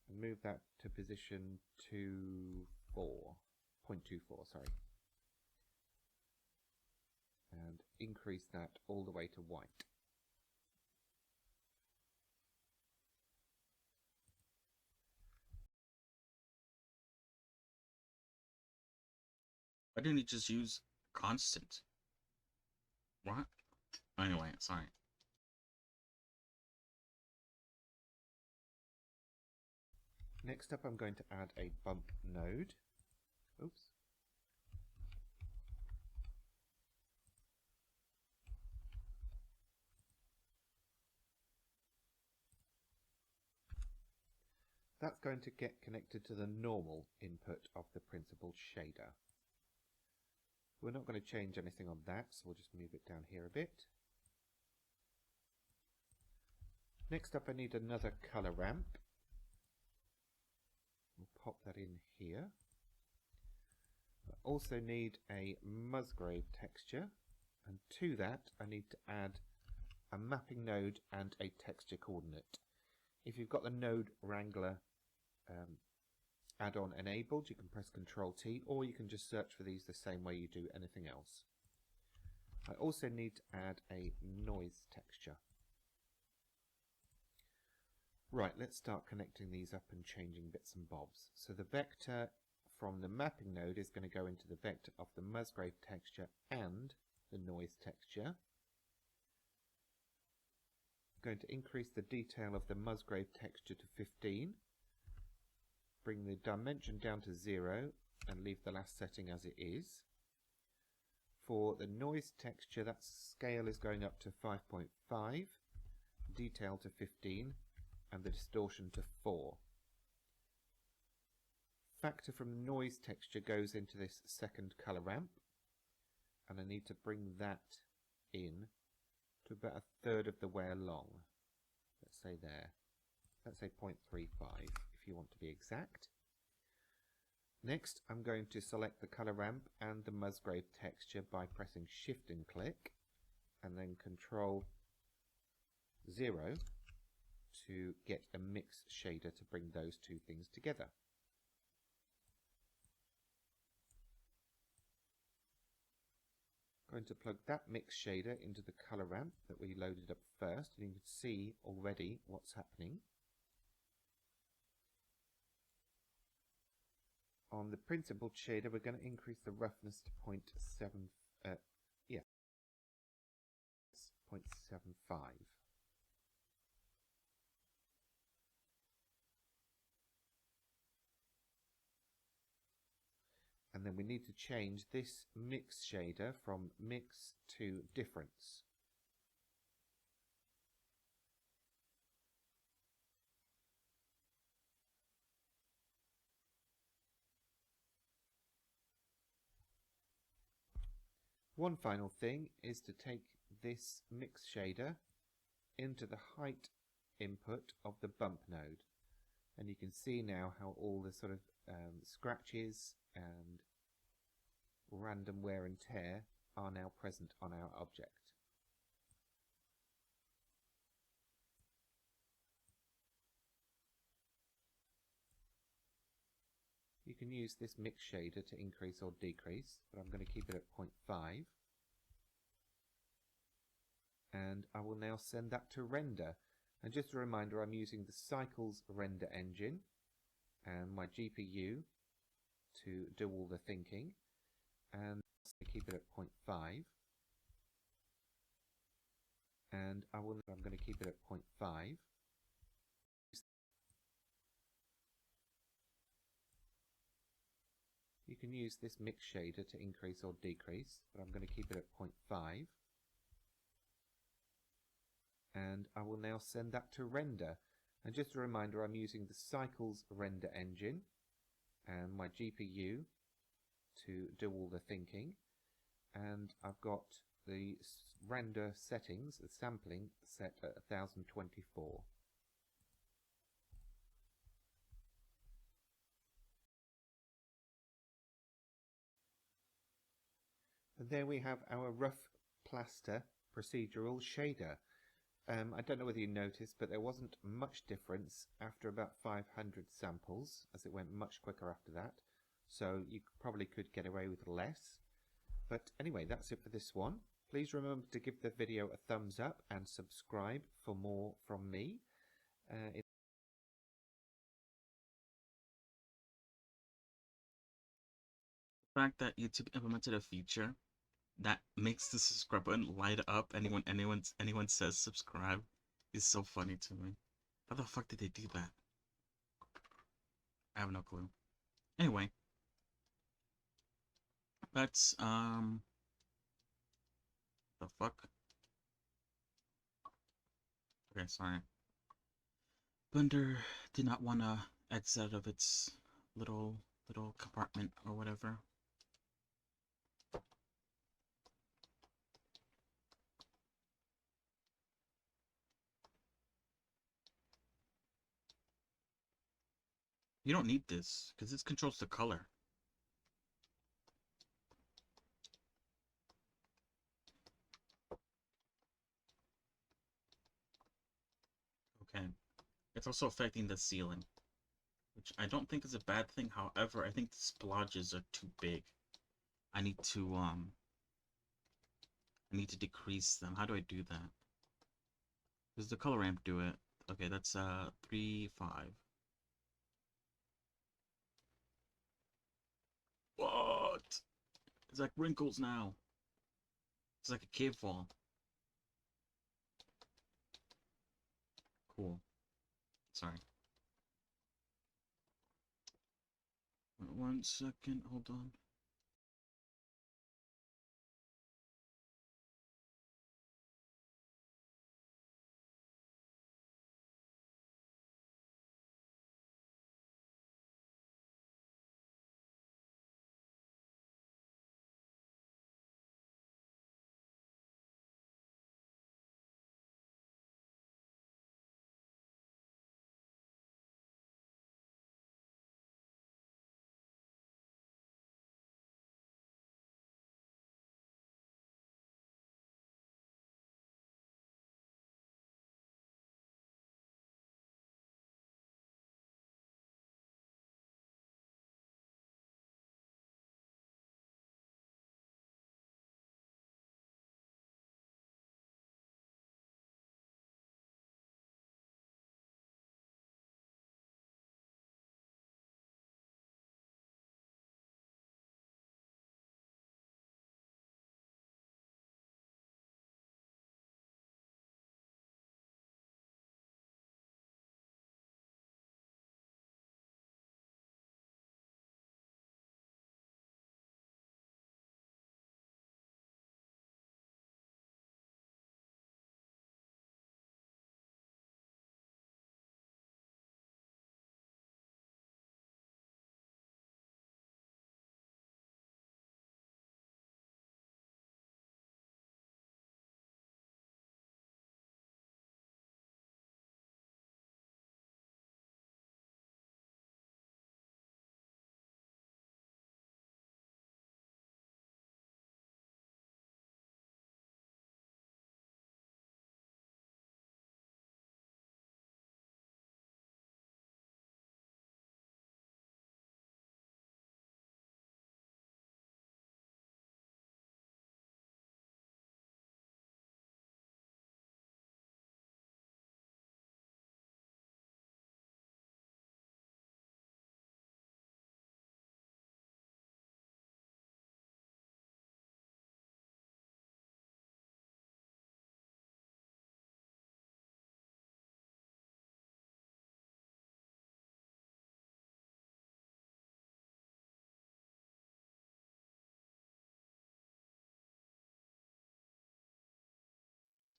and move that to position 0.24, sorry. And increase that all the way to white. Why didn't he just use constant? What? Anyway, sorry. Next up I'm going to add a bump node. Oops. That's going to get connected to the normal input of the principled shader. We're not going to change anything on that, so we'll just move it down here a bit. Next up I need another color ramp. We'll pop that in here. I also need a Musgrave texture, and to that I need to add a mapping node and a texture coordinate. If you've got the Node Wrangler add-on enabled, you can press Ctrl T, or you can just search for these the same way you do anything else. I also need to add a noise texture. Right, let's start connecting these up and changing bits and bobs. So the vector from the mapping node is going to go into the vector of the Musgrave texture and the noise texture. I'm going to increase the detail of the Musgrave texture to 15, bring the dimension down to 0 and leave the last setting as it is. For the noise texture, that scale is going up to 5.5, detail to 15, and the distortion to 4. Factor from the noise texture goes into this second color ramp, and I need to bring that in to about a third of the way along. Let's say there. Let's say 0.35 if you want to be exact. Next, I'm going to select the color ramp and the Musgrave texture by pressing Shift and click, and then Control 0 to get a mix shader to bring those two things together. I'm going to plug that mix shader into the color ramp that we loaded up first, and you can see already what's happening. On the principled shader, we're going to increase the roughness to 0.75. And then we need to change this mix shader from mix to difference. One final thing is to take this mix shader into the height input of the bump node, and you can see now how all the sort of scratches and random wear and tear are now present on our object. You can use this mix shader to increase or decrease, but I'm going to keep it at 0.5. And I will now send that to render. And just a reminder, I'm using the Cycles render engine and my GPU to do all the thinking. And keep it at 0.5. And I'm going to keep it at 0.5. You can use this mix shader to increase or decrease, but I'm going to keep it at 0.5. And I will now send that to render. And just a reminder, I'm using the Cycles render engine and my GPU to do all the thinking. And I've got the render settings, the sampling, set at 1024. And there we have our rough plaster procedural shader. I don't know whether you noticed, but there wasn't much difference after about 500 samples, as it went much quicker after that. So you probably could get away with less. But anyway, that's it for this one. Please remember to give the video a thumbs up and subscribe for more from me. The fact that YouTube implemented a feature that makes the subscribe button light up anyone says subscribe is so funny to me. How the fuck did they do that? I have no clue. Anyway, let's the fuck? Okay, sorry. Blender did not want to exit out of its little compartment or whatever. You don't need this, because this controls the color. Okay. It's also affecting the ceiling, which I don't think is a bad thing. However, I think the splodges are too big. I need to decrease them. How do I do that? Does the color ramp do it? Okay, that's 3, 5. What? It's like wrinkles now. It's like a cave wall. Cool. Sorry. 1 second, hold on.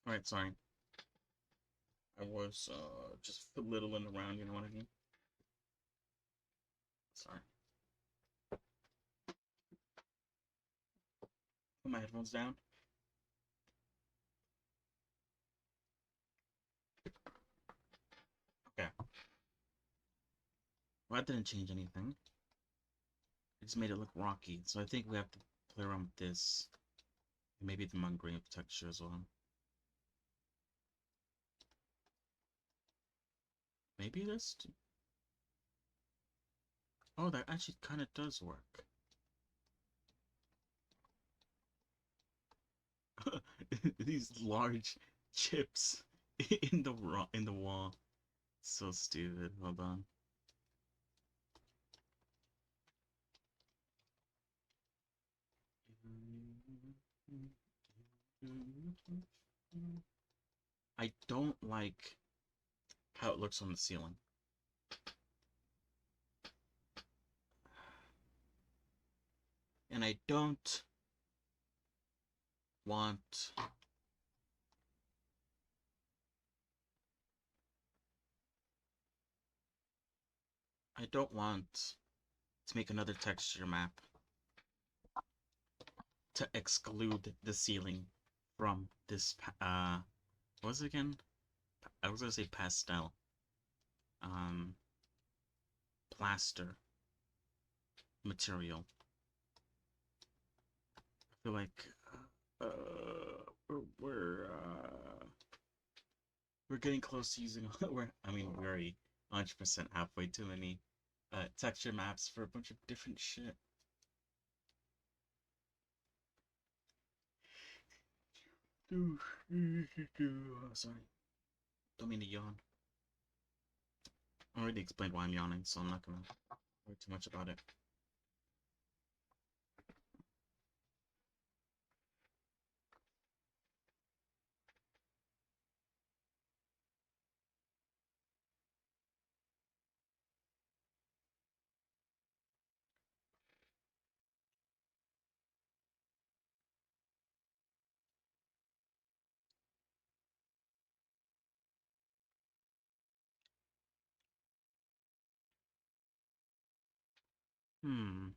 Alright, sorry. I was just fiddling around, you know what I mean? Sorry. Put my headphones down. Okay. Well, that didn't change anything. It just made it look rocky. So I think we have to play around with this. And maybe the Mungrave texture as well. Maybe this? Oh, that actually kind of does work. These large chips in the wall. So stupid. Hold on. I don't like how it looks on the ceiling. And I don't want to make another texture map to exclude the ceiling from this what was it again? I was gonna say pastel plaster material. I feel like we're getting close to using we're already 100% halfway too many texture maps for a bunch of different shit. Sorry, don't mean to yawn. I already explained why I'm yawning, so I'm not gonna worry too much about it. Hmm.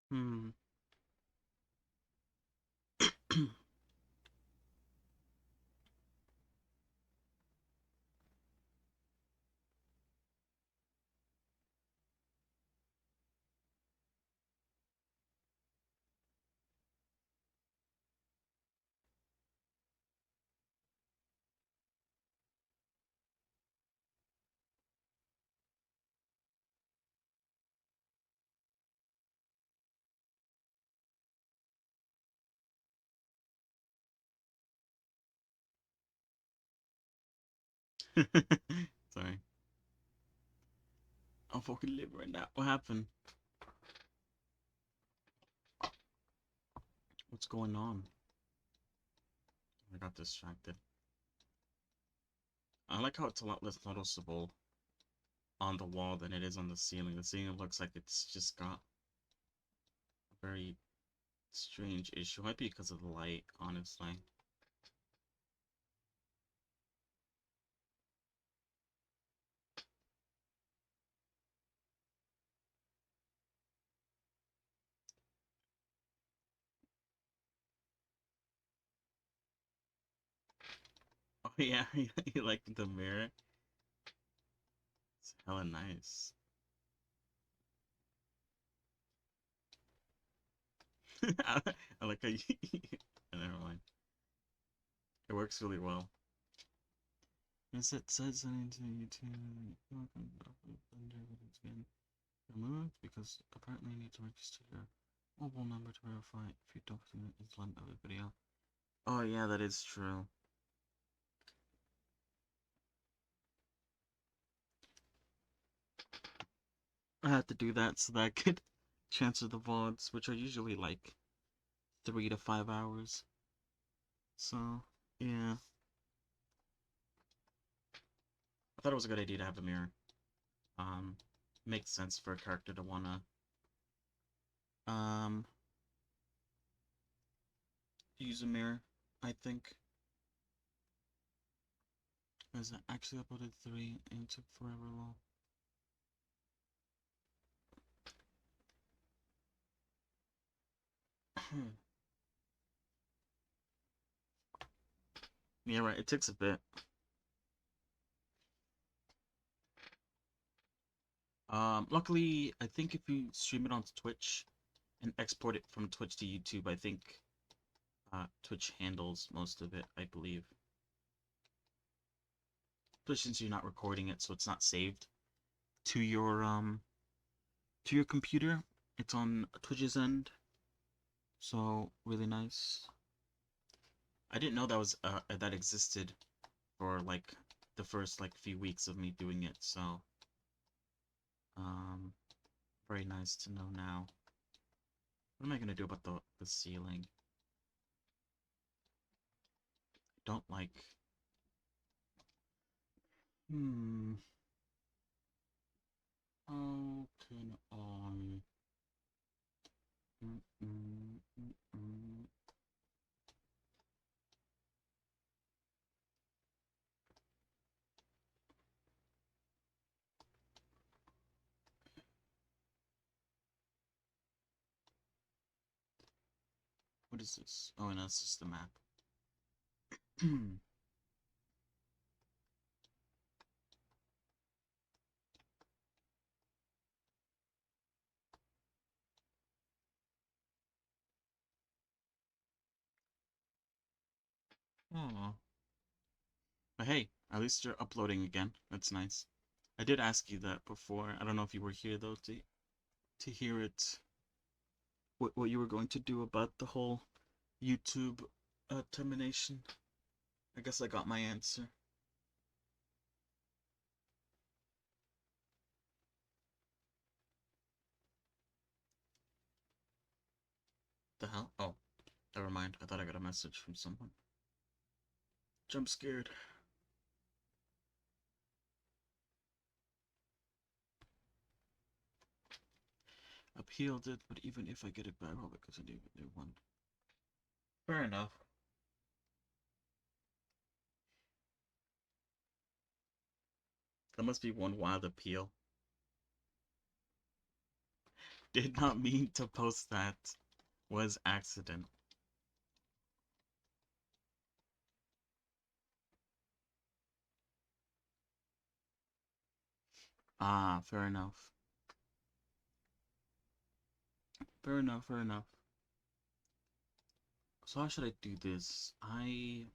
Hmm. Sorry. I'm fucking live right now. What happened? What's going on? I got distracted. I like how it's a lot less noticeable on the wall than it is on the ceiling. The ceiling looks like it's just got a very strange issue. Might be because of the light, honestly. Oh yeah, you like the mirror? It's hella nice. I like how you... Never mind. It works really well. Yes, it says something to you too. It's been removed because apparently you need to register your mobile number to verify if your document is lent of a video. Oh yeah, that is true. I had to do that so that I could transfer the VODs, which are usually like 3 to 5 hours. So, yeah. I thought it was a good idea to have a mirror. Makes sense for a character to wanna, um, use a mirror, I think. As I actually uploaded 3 and it took forever long. Yeah, right, it takes a bit. Luckily, I think if you stream it onto Twitch and export it from Twitch to YouTube, I think Twitch handles most of it, I believe. Especially since you're not recording it, so it's not saved to your computer. It's on Twitch's end. So really nice. I didn't know that was that existed for like the first like few weeks of me doing it. So um, very nice to know now. What am I gonna do about the ceiling? Don't like. Hmm. How can I? Mm. What is this? Oh, no, it's just the map. Oh. But hey, at least you're uploading again. That's nice. I did ask you that before. I don't know if you were here though to hear it. What you were going to do about the whole YouTube termination. I guess I got my answer. The hell? Oh, never mind. I thought I got a message from someone. Jump scared. Appealed it, but even if I get it back, I'll because I do a new one. Fair enough. That must be one wild appeal. Did not mean to post that. Was accident. Ah, fair enough. Fair enough, fair enough. So how should I do this? I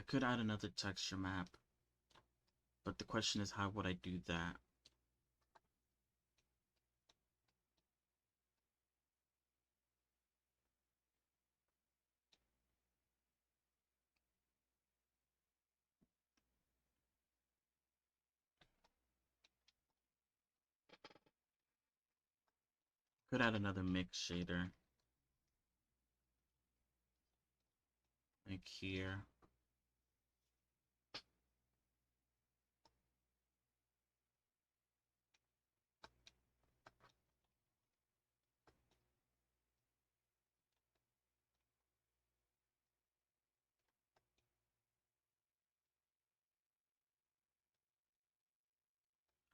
could add another texture map, but the question is how would I do that? Could add another mix shader. Like here.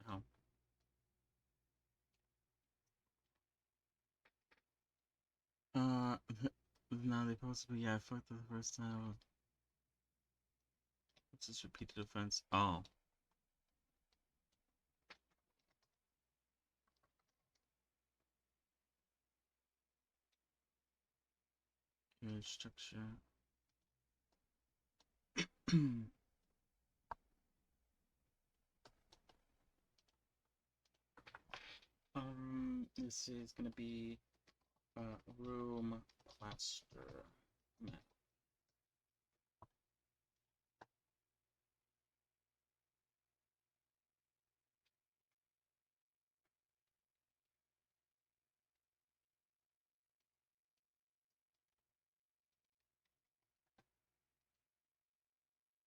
Oh. Uh, no, they possibly, yeah, fucked the first time. What's this repeated offense? Oh. Image structure. This is gonna be room plaster. Yeah.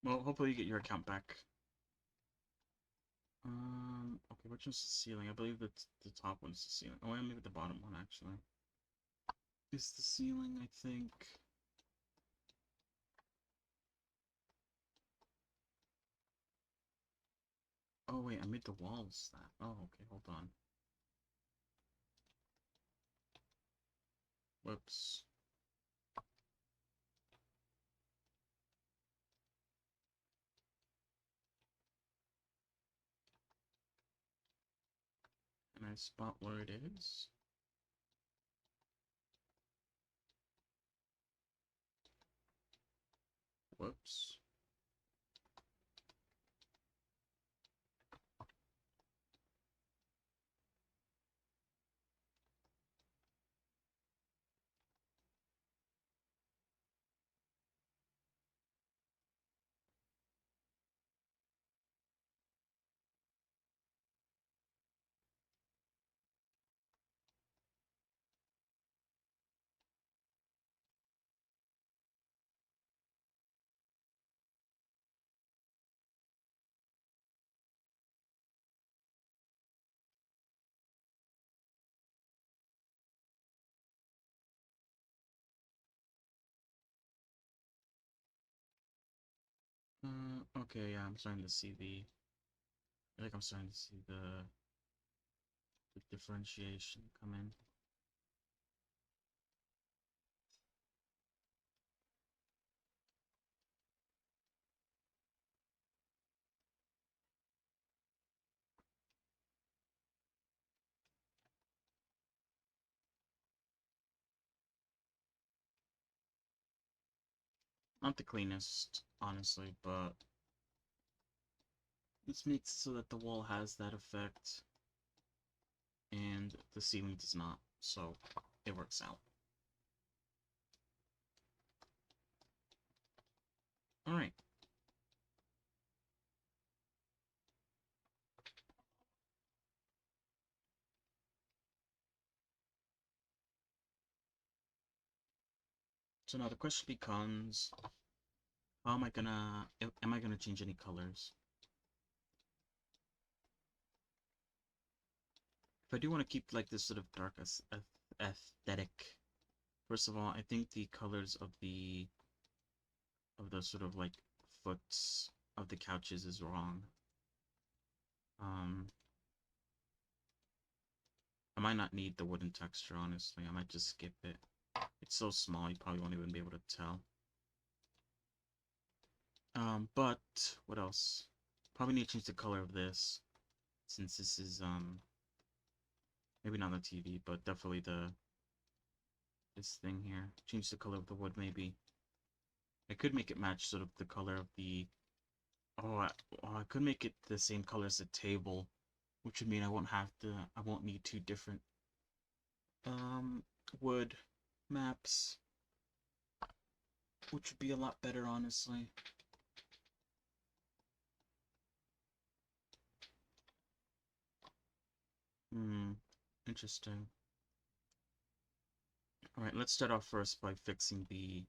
Well, hopefully you get your account back. Okay, which one's the ceiling? I believe that the top one's the ceiling. Oh, maybe the bottom one actually. Is the ceiling, I think. Oh wait, I made the walls that. Oh, okay, hold on. Whoops. And I spot where it is. Whoops. Okay, yeah, I'm starting to see I think I'm starting to see the differentiation come in. Not the cleanest, honestly, but this makes it so that the wall has that effect and the ceiling does not, so it works out. Alright. So now the question becomes, how am I gonna change any colors? If I do want to keep like this sort of dark aesthetic, first of all, I think the colors of the sort of like foots of the couches is wrong. I might not need the wooden texture, honestly. I might just skip it. It's so small, you probably won't even be able to tell. But what else? Probably need to change the color of this, since this is maybe not the TV, but definitely this thing here. Change the color of the wood, maybe. I could make it match sort of the color of the. I could make it the same color as the table, which would mean I won't need two different wood maps, which would be a lot better, honestly. Interesting. Alright, let's start off first by fixing the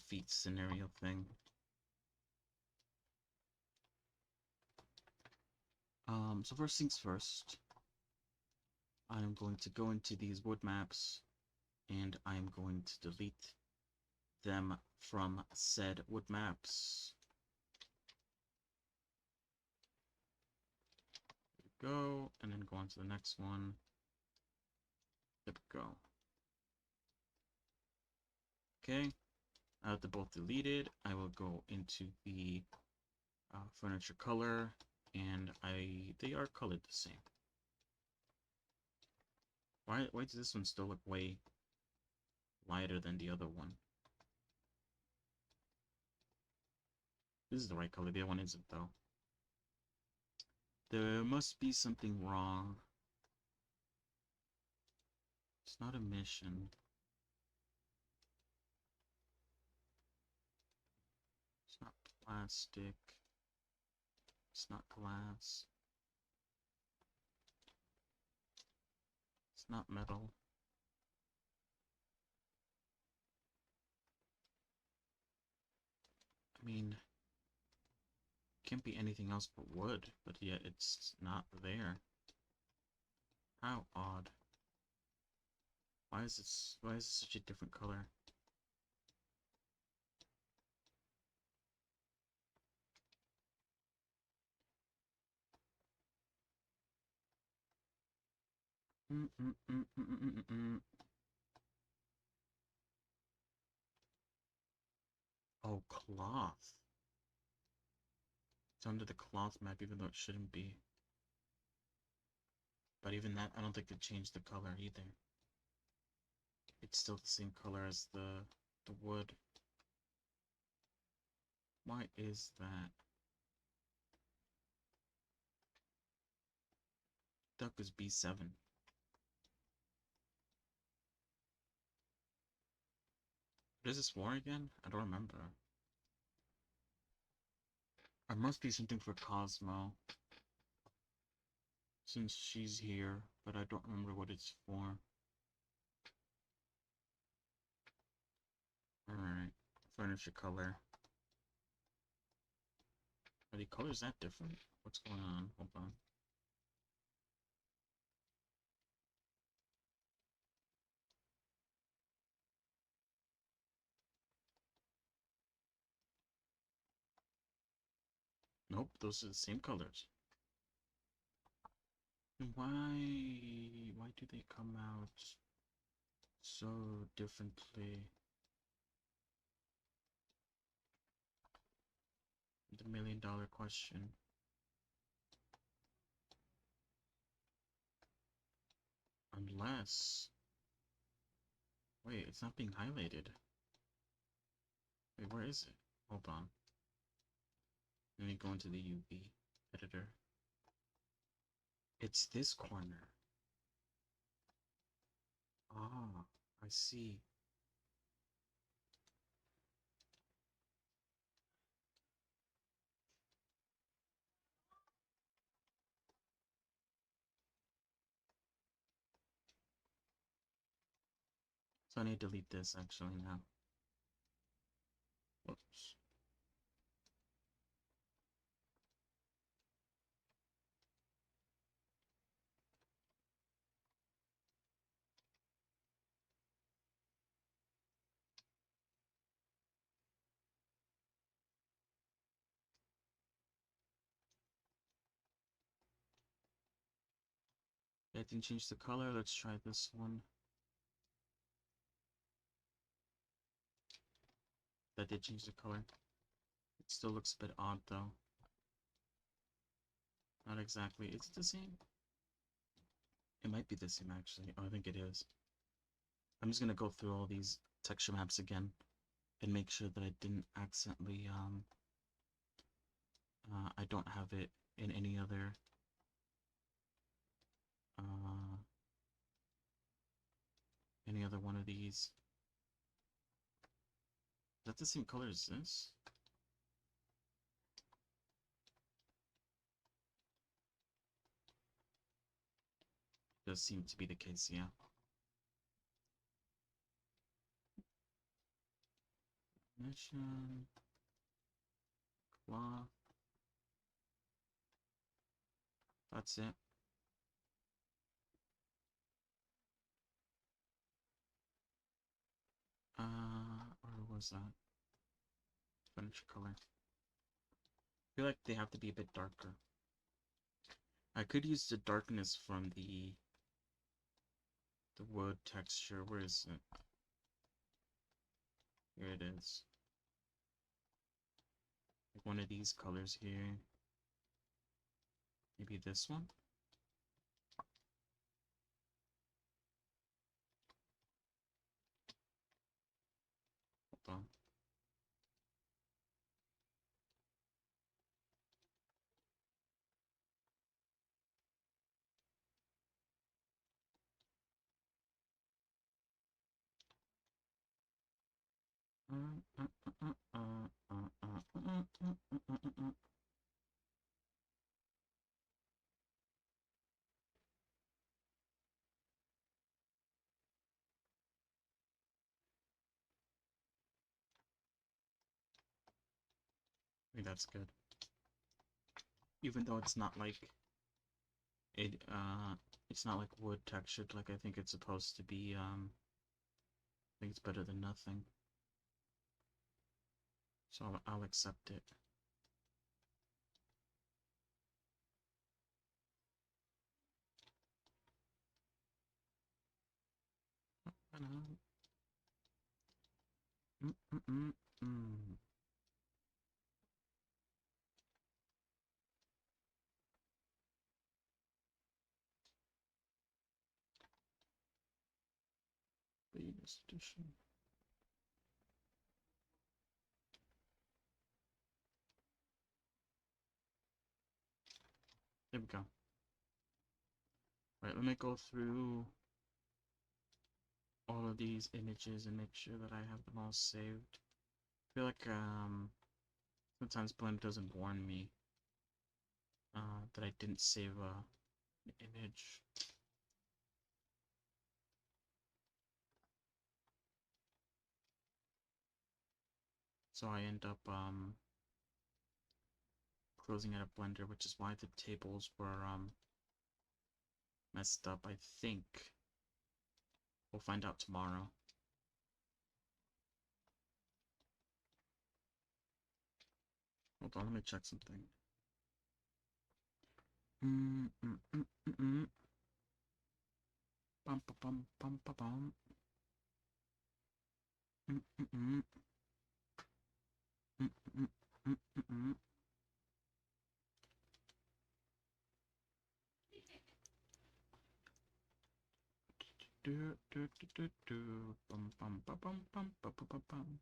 feet scenario thing. So first things first, I'm going to go into these wood maps and I'm going to delete them from said wood maps. There we go, and then go on to the next one. There we go. Okay, now that they're both deleted, I will go into the furniture color, and they are colored the same. Why does this one still look way lighter than the other one? This is the right color, the other one isn't though. There must be something wrong. It's not a mission. It's not plastic. It's not glass. It's not metal. I mean, can't be anything else but wood, but yet it's not there. How odd. Why is this such a different color? Oh, cloth. It's under the cloth map, even though it shouldn't be. But even that, I don't think it changed the color either. It's still the same color as the wood. Why is that? Duck is B7. What is this for again? I don't remember. It must be something for Cosmo. Since she's here, but I don't remember what it's for. Alright. Furniture color. Are the colors that different? What's going on? Hold on. Nope, those are the same colors. Why do they come out so differently? The $1,000,000 question. Unless... Wait, it's not being highlighted. Wait, where is it? Hold on. Let me go into the UV editor. It's this corner. Ah, I see. So I need to delete this actually now. Whoops. I didn't change the color. Let's try this one. That did change the color. It still looks a bit odd though. Not exactly. Is it the same? It might be the same actually. Oh, I think it is. I'm just gonna go through all these texture maps again and make sure that I didn't accidentally I don't have it in any other one of these. Is that the same color as this? Does seem to be the case, yeah. Mission. Cloth. That's it. Or was that? Furniture color. I feel like they have to be a bit darker. I could use the darkness from the wood texture. Where is it? Here it is. Like one of these colors here. Maybe this one? Hold on. I think that's good. Even though it's not like it's not like wood textured like I think it's supposed to be. I think it's better than nothing. So I'll accept it. Latest edition. There we go. Right, let me go through all of these images and make sure that I have them all saved. I feel like sometimes Blender doesn't warn me that I didn't save an image. So I end up closing out of Blender, which is why the tables were messed up, I think. We'll find out tomorrow. Hold on, let me check something. Mm, mm, mm, mm, mm. Bum, ba, bum, bum, ba, bum. Mm, mm, mm. Mm, mm, mm, mm, mm. Do, do, do, do, do. Bum, bum, ba, bum, bum, ba, ba, ba, bum.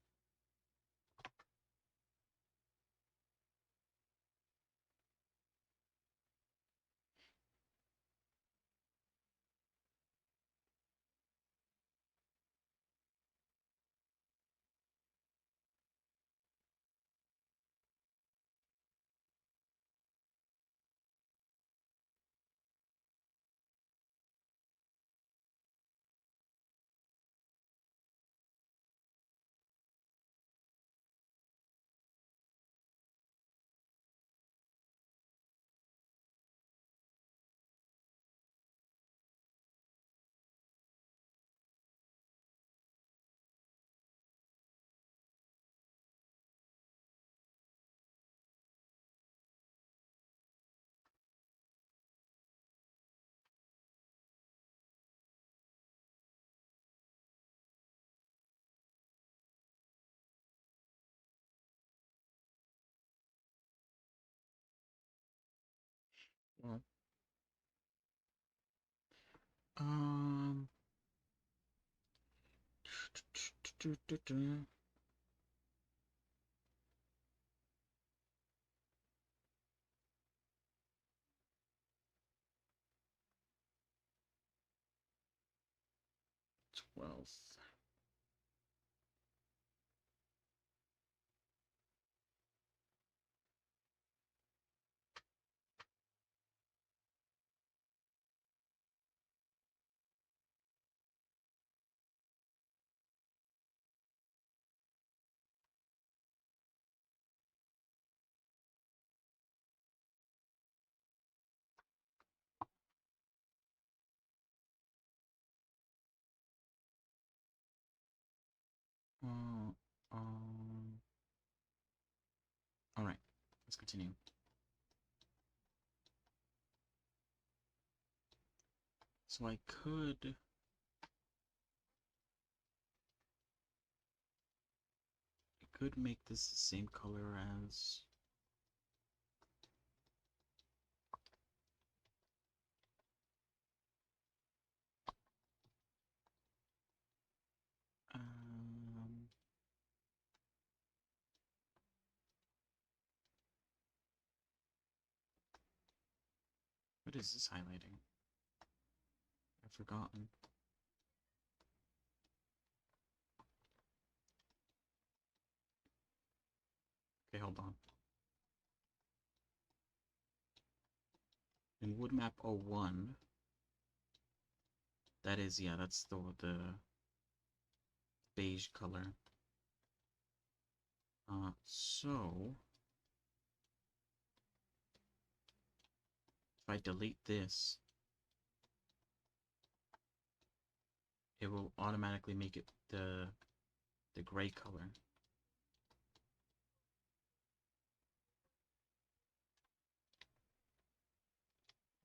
Well, um, do, do, do. 12. Uh, um, all right, let's continue. So I could make this the same color as um what is this highlighting? I've forgotten. Okay, hold on. In Woodmap 01, that is, yeah, that's the beige color. So if I delete this, it will automatically make it the gray color.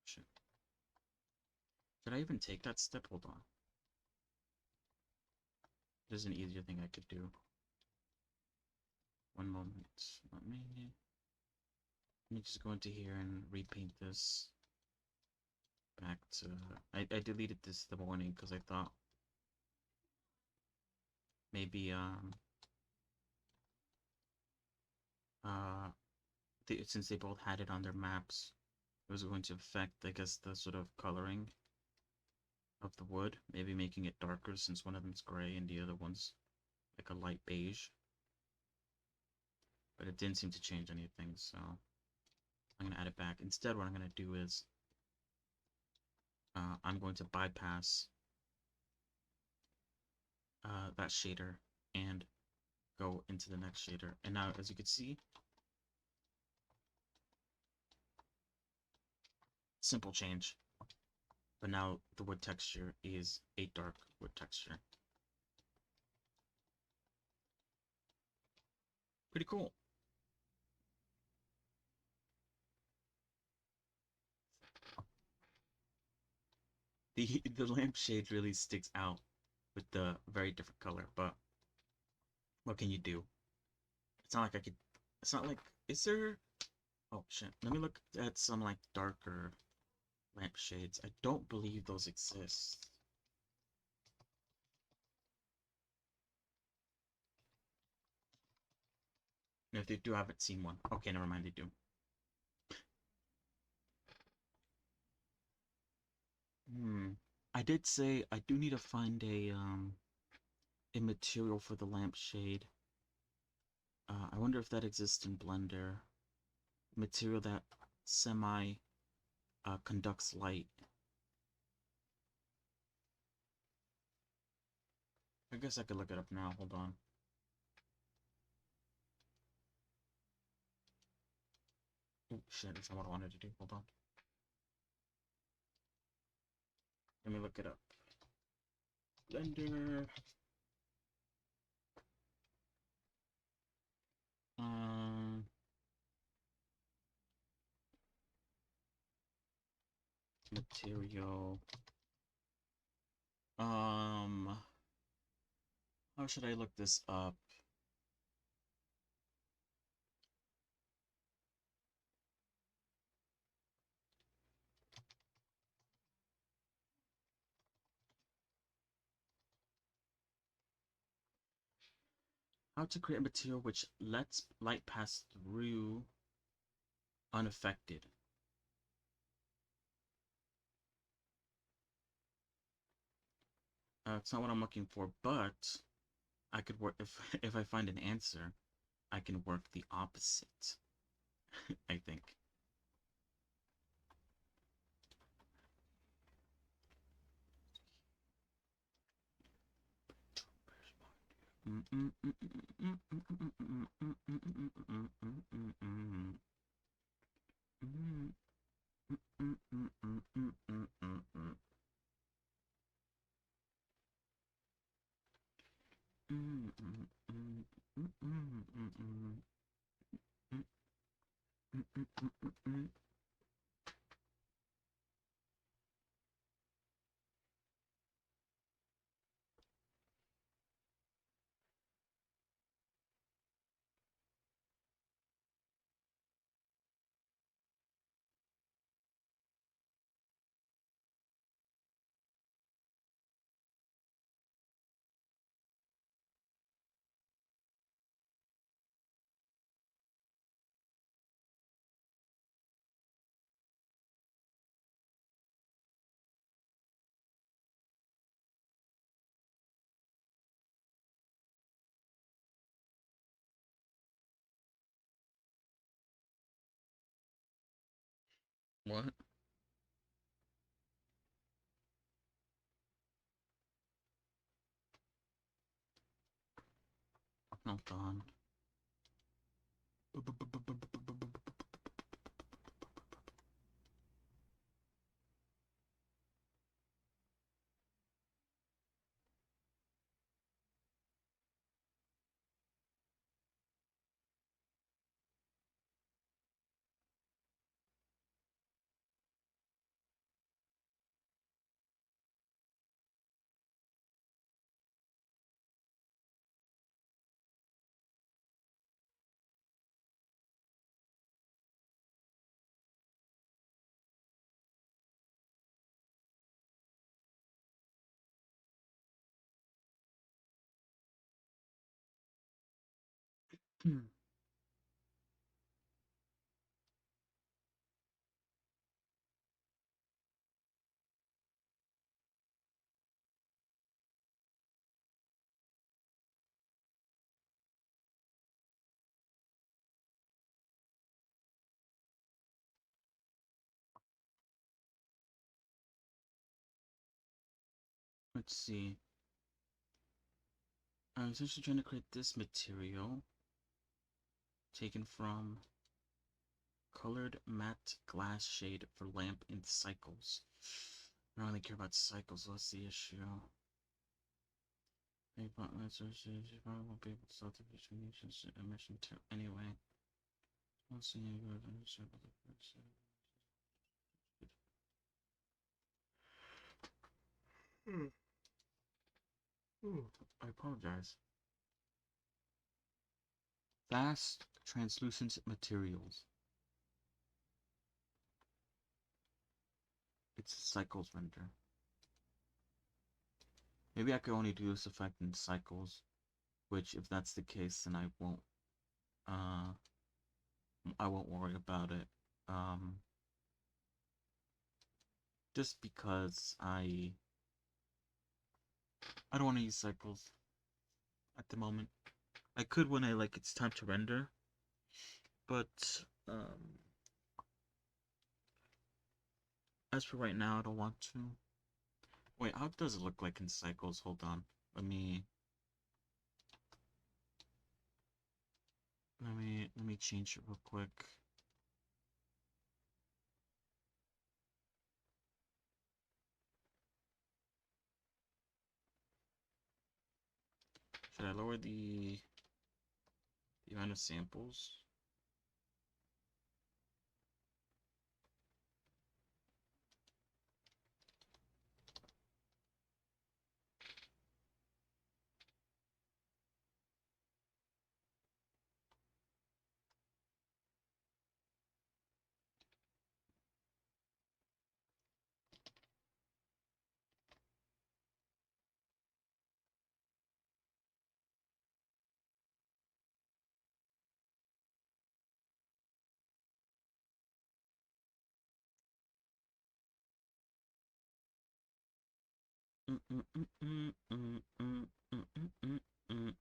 Shit. Did I even take that step? Hold on. There's an easier thing I could do. One moment. Let me just go into here and repaint this back to... I deleted this the morning because I thought maybe since they both had it on their maps, it was going to affect, I guess, the sort of coloring of the wood, maybe making it darker since one of them's gray and the other one's like a light beige. But it didn't seem to change anything, so I'm gonna add it back. Instead, what I'm gonna do is I'm going to bypass that shader and go into the next shader. And now, as you can see, simple change. But now the wood texture is a dark wood texture. Pretty cool. the lampshade really sticks out with the very different color, but what can you do? It's not like I could. It's not like. Is there? Oh shit. Let me look at some like darker lampshades. I don't believe those exist. And if they do, I haven't seen one. Okay, never mind. They do. I did say I do need to find a material for the lampshade. I wonder if that exists in Blender. Material that semi conducts light. I guess I could look it up now. Hold on. Oh shit, that's not what I wanted to do. Hold on. Let me look it up. Blender. Um, Material. How should I look this up? How to create a material which lets light pass through unaffected. It's not what I'm looking for, but I could work if if I find an answer, I can work the opposite. I think. What? Hold on. Let's see. I was actually trying to create this material taken from colored matte glass shade for lamp in cycles. I don't really care about cycles, what's the issue? You probably won't be able to sell the emission anyway. Let's see. I apologize. Fast translucent materials. It's a cycles render. Maybe I could only do this effect in cycles, which if that's the case, then uh I won't worry about it. Um just because I don't want to use cycles at the moment. I could when it's time to render, but as for right now, I don't want to. Wait, how does it look like in cycles? Hold on. Let me change it real quick. Should I lower the amount of samples? Mm, mm, mm, mm, mm, mm, mm, mm, mm, mm.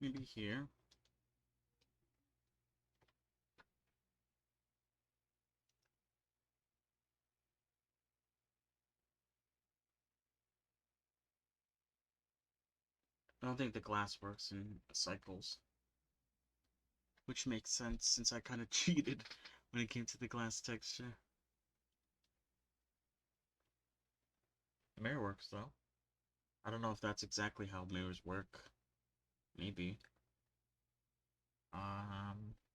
Maybe here. I don't think the glass works in cycles, which makes sense since I kind of cheated when it came to the glass texture. The mirror works though. I don't know if that's exactly how mirrors work. Maybe.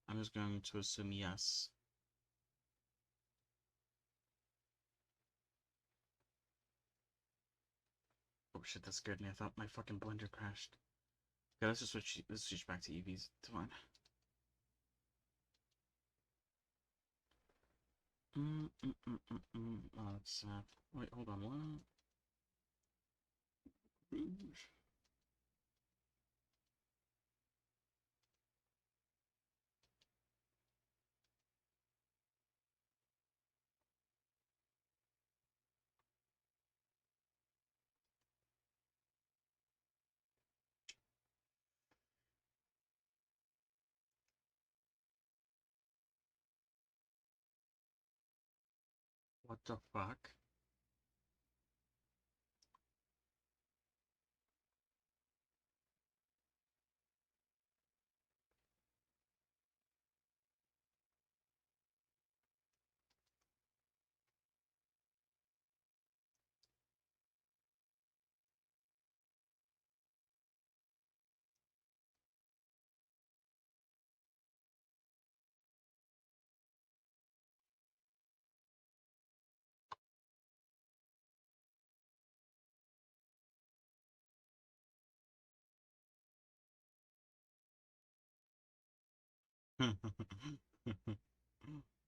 I'm just going to assume yes. Oh shit, that scared me. I thought my fucking blender crashed. Okay, let's switch back to EVs. It's fine. Oh, that's sad. Wait, hold on. What? Rouge. What the fuck?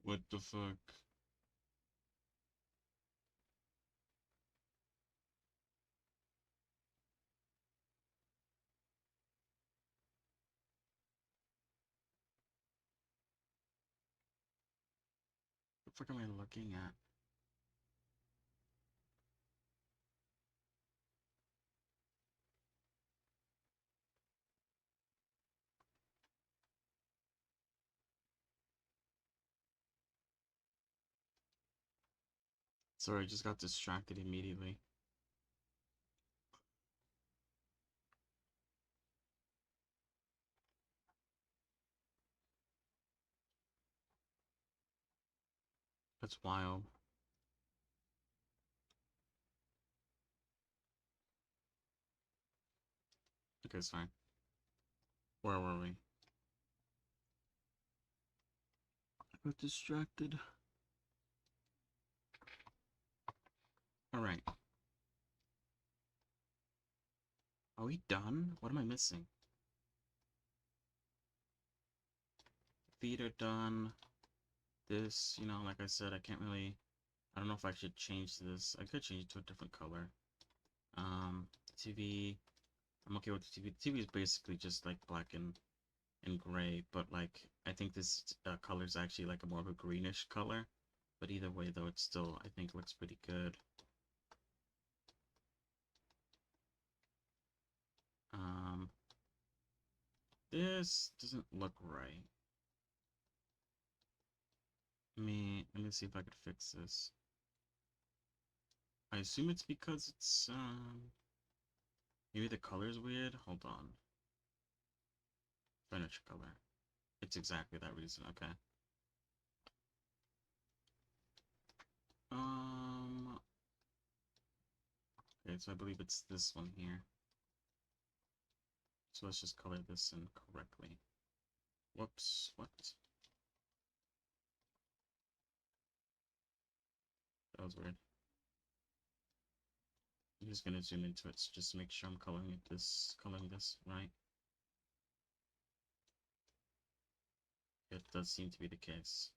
What the fuck? The fuck am I looking at? Sorry, I just got distracted immediately. That's wild. Okay, sorry. Where were we? I got distracted. Alright. Are we done? What am I missing? Feet are done. This, you know, like I said, I can't really... I don't know if I should change this. I could change it to a different color. TV... I'm okay with the TV. The TV is basically just like black and gray, but like, I think this color is actually like a more of a greenish color. But either way, though, it still, I think, looks pretty good. This doesn't look right. Let me see if I could fix this. I assume it's because it's, maybe the color's weird. Hold on. Furniture color. It's exactly that reason. Okay. Okay, so I believe it's this one here. So let's just color this in correctly. Whoops, what? That was weird. I'm just gonna zoom into it just to make sure I'm coloring this right. It does seem to be the case.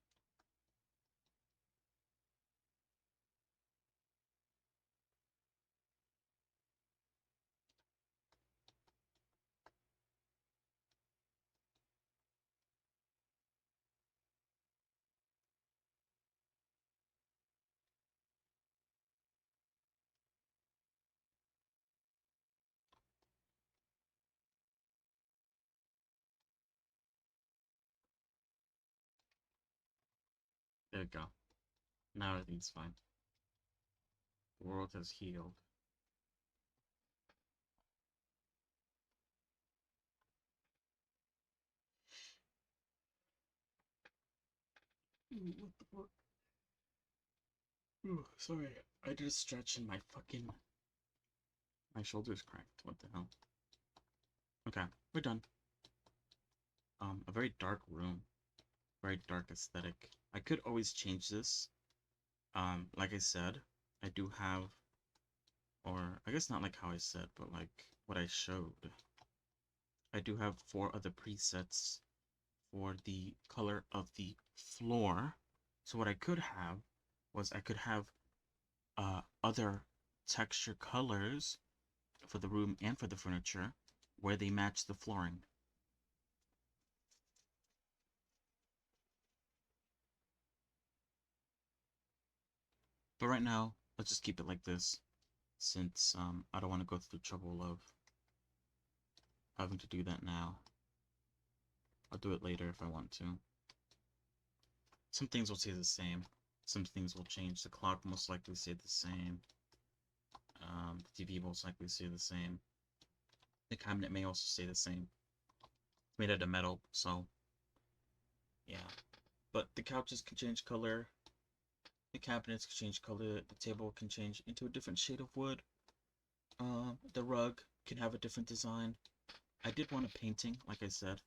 There we go. Now everything's fine. The world has healed. What the fuck? Ooh, sorry, I did a stretch and my shoulder's cracked. What the hell? Okay, we're done. A very dark room. Very dark aesthetic. I could always change this. Like I said, I do have, or I guess not like how I said, but like what I showed. I do have 4 other presets for the color of the floor. So what I could have was I could have other texture colors for the room and for the furniture where they match the flooring. But right now, let's just keep it like this, since I don't want to go through the trouble of having to do that now. I'll do it later if I want to. Some things will stay the same. Some things will change. The clock most likely stay the same. The TV most likely stay the same. The cabinet may also stay the same. It's made out of metal, so yeah. But the couches can change color. The cabinets can change color. The table can change into a different shade of wood. The rug can have a different design. I did want a painting, like I said.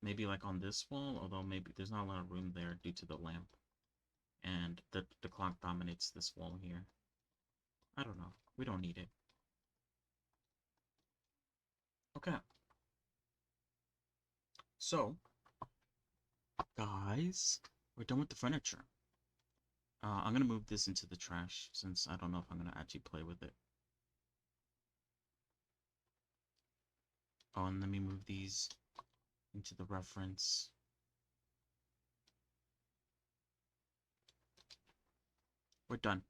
Maybe like on this wall, although maybe there's not a lot of room there due to the lamp. And the clock dominates this wall here. I don't know. We don't need it. Okay. So, guys, we're done with the furniture. I'm gonna move this into the trash since I don't know if I'm gonna actually play with it. Oh, and let me move these into the reference. We're done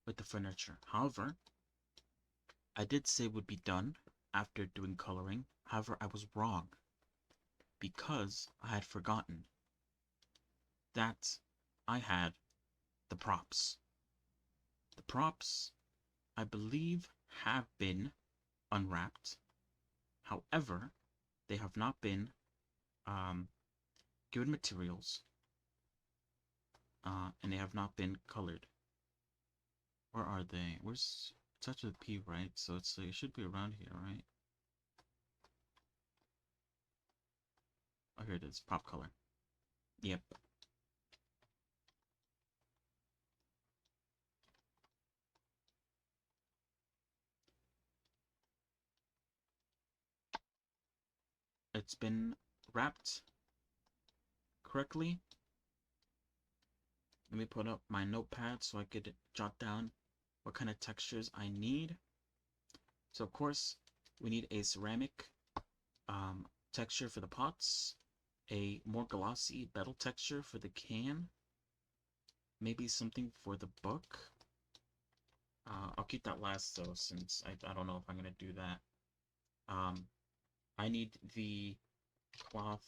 with the furniture. However, I did say would be done after doing coloring. However, I was wrong because I had forgotten that I had the props. The props, I believe, have been unwrapped. However, they have not been given materials, and they have not been colored. Where are they? Where's it starts with P, right? So it should be around here, right? Oh, here it is. Prop color. Yep. It's been wrapped correctly. Let me put up my notepad so I could jot down what kind of textures I need. So of course, we need a ceramic texture for the pots, a more glossy metal texture for the can, maybe something for the book. I'll keep that last though, since I don't know if I'm gonna do that. I need the cloth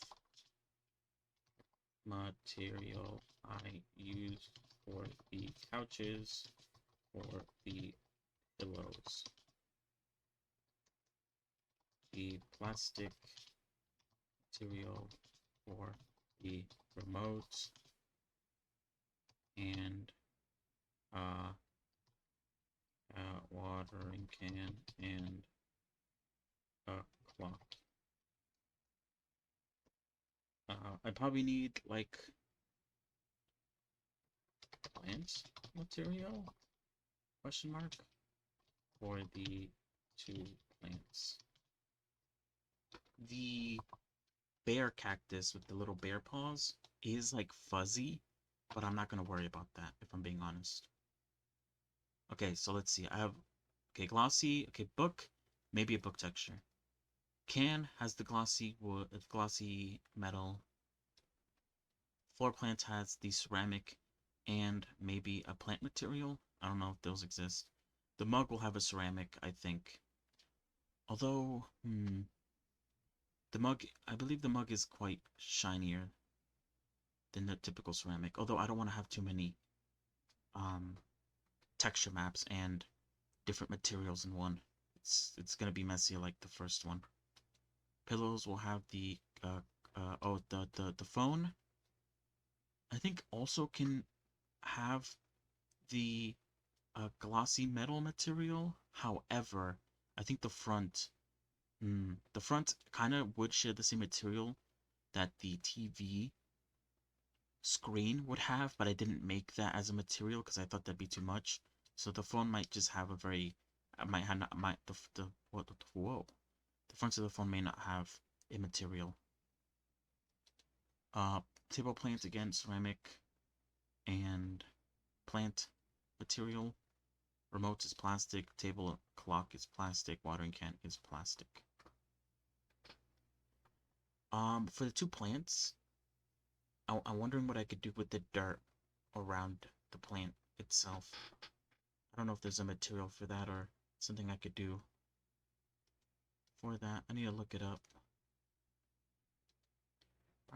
material I use for the couches, for the pillows, the plastic material for the remote, and watering can and a clock. I probably need like plant material question mark for the 2 plants. The bear cactus with the little bear paws is like fuzzy, but I'm not gonna worry about that if I'm being honest. Okay, so let's see. I have glossy. Okay, book, maybe a book texture. Can has the glossy wood, glossy metal. Floor plant has the ceramic and maybe a plant material. I don't know if those exist. The mug will have a ceramic, I think. Although, the mug, I believe the mug is quite shinier than the typical ceramic. Although I don't want to have too many texture maps and different materials in one. It's gonna be messy like the first one. Pillows will have the the phone. I think also can have the glossy metal material. However, I think the front kind of would share the same material that the TV screen would have, but I didn't make that as a material because I thought that'd be too much. So the phone might just have a very, might have not, might the what whoa, the front of the phone may not have a material. Table plants again, ceramic and plant material. Remote is plastic. Table clock is plastic. Watering can is plastic. For the 2 plants, I'm wondering what I could do with the dirt around the plant itself. I don't know if there's a material for that or something I could do for that. I need to look it up. I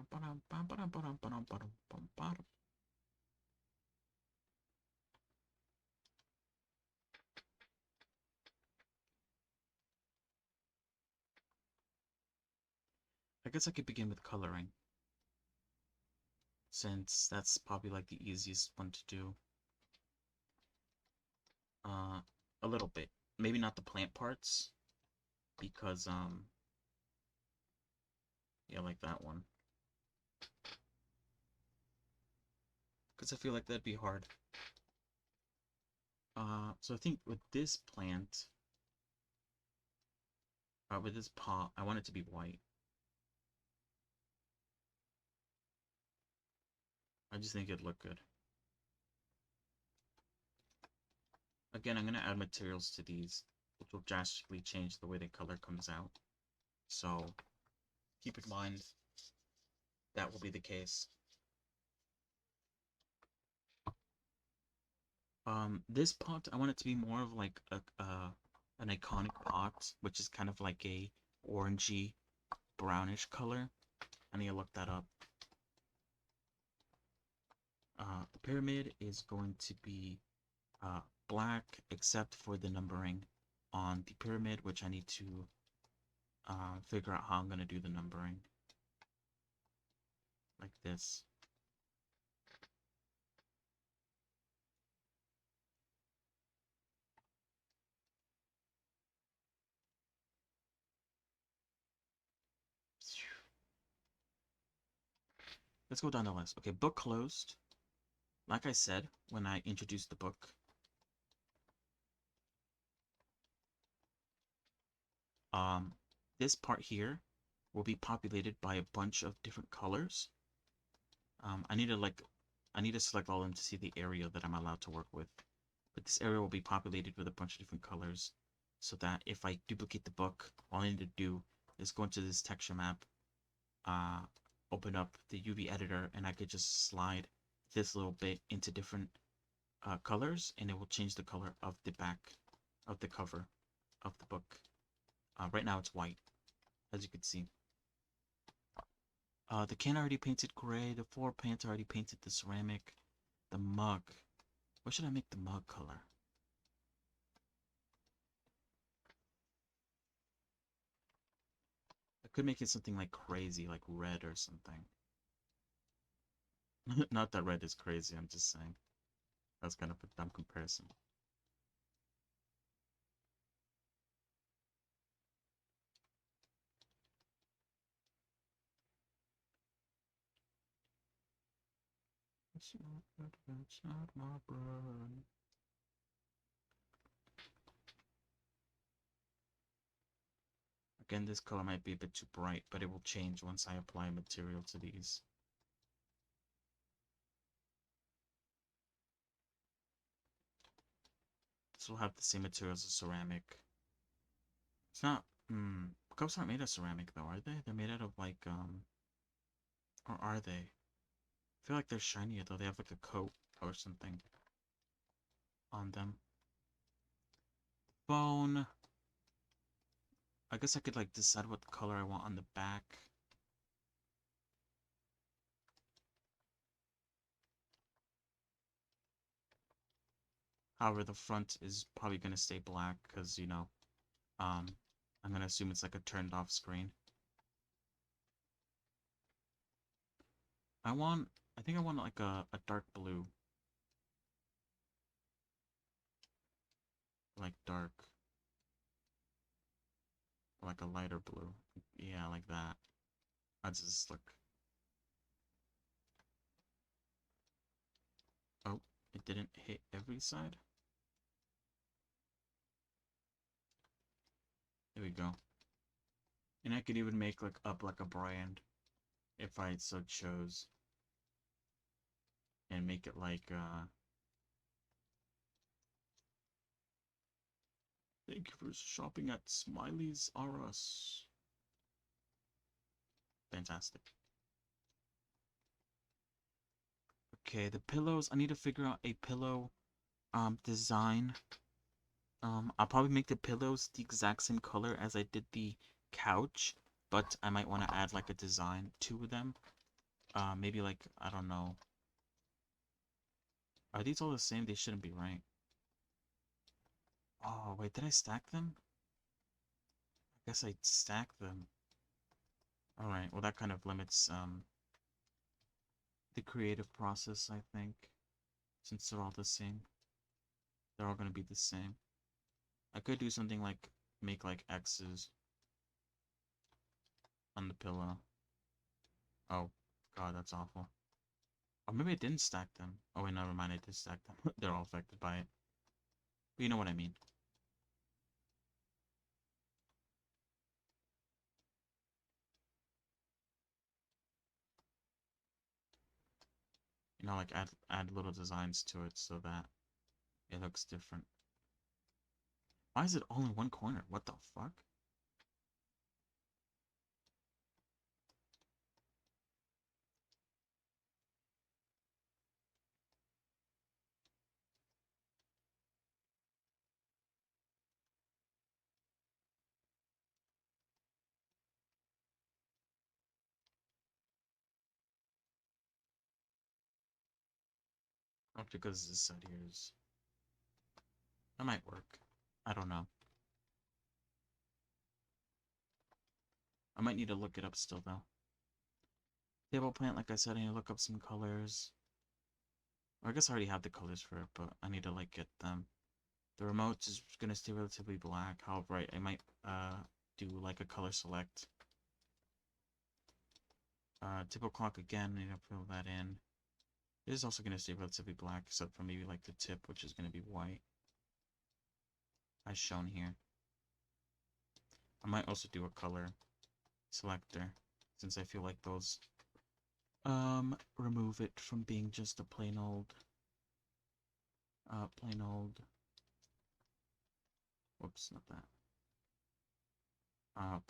guess I could begin with coloring, since that's probably like the easiest one to do. A little bit. Maybe not the plant parts, because, yeah, like that one. Because I feel like that'd be hard. So I think with this plant, with this pot, I want it to be white. I just think it'd look good. Again, I'm going to add materials to these, which will drastically change the way the color comes out. So keep in mind that will be the case. This pot, I want it to be more of like an iconic pot, which is kind of like a orangey, brownish color. I need to look that up. The pyramid is going to be black, except for the numbering on the pyramid, which I need to figure out how I'm going to do the numbering. like this. Let's go down the list. Okay, book closed. Like I said when I introduced the book, um, this part here will be populated by a bunch of different colors. I need to select all of them to see the area that I'm allowed to work with. But this area will be populated with a bunch of different colors, so that if I duplicate the book, all I need to do is go into this texture map, uh, open up the UV editor, and I could just slide this little bit into different colors, and it will change the color of the back of the cover of the book. Right now it's white, as you can see. The can already painted gray, the floor paint already painted the ceramic, the mug. What should I make the mug color? I could make it something like crazy, like red or something. Not that red is crazy, I'm just saying. That's kind of a dumb comparison. It's not my blood. Again, this color might be a bit too bright, but it will change once I apply material to these. This will have the same material as a ceramic. It's not, cups aren't made of ceramic though, are they? They're made out of like, or are they? I feel like they're shinier though, they have like a coat or something on them. Bone. I guess I could like decide what color I want on the back. However, the front is probably gonna stay black because, you know, um, I'm gonna assume it's like a turned off screen. I think I want like a dark blue. Like dark. Like a lighter blue. Yeah, like that. I just look. Oh, it didn't hit every side? There we go. And I could even make like up like a brand if I so chose. And make it like thank you for shopping at Smiley's R Us. Fantastic. Okay, the pillows. I need to figure out a pillow design. I'll probably make the pillows the exact same color as I did the couch, but I might want to add like a design to them. Maybe like, I don't know. Are these all the same? They shouldn't be, right? Oh, wait, did I stack them? I guess I stacked them. Alright, well that kind of limits the creative process, I think. Since they're all the same. They're all gonna be the same. I could do something like make like X's on the pillow. Oh, God, that's awful. Or maybe I didn't stack them. Oh wait, never mind, I did stack them. They're all affected by it. But you know what I mean. You know, like add little designs to it so that it looks different. Why is it all in one corner? What the fuck? Not because this side here is... That might work. I don't know. I might need to look it up still, though. Table plant, like I said, I need to look up some colors. Or I guess I already have the colors for it, but I need to like get them. The remote is gonna stay relatively black. However, I might do like a color select. Table clock again, I need to fill that in. It is also gonna stay relatively black, except for maybe like the tip, which is gonna be white. As shown here. I might also do a color selector, since I feel like those remove it from being just a plain old whoops, not that.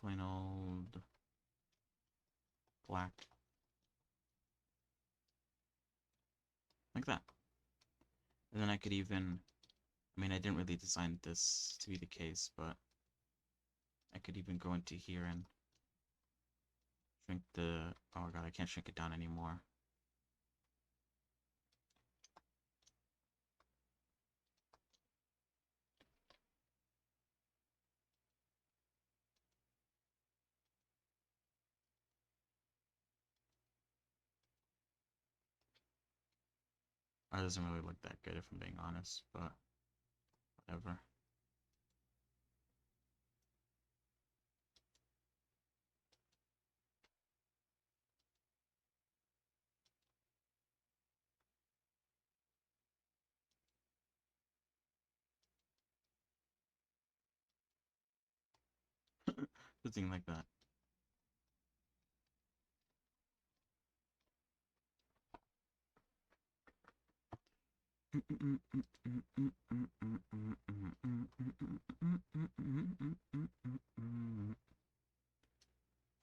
Plain old black. Like that. And then I could even, I mean, I didn't really design this to be the case, but I could even go into here and shrink the, oh god, I can't shrink it down anymore. It doesn't really look that good if I'm being honest, but whatever. Something like that.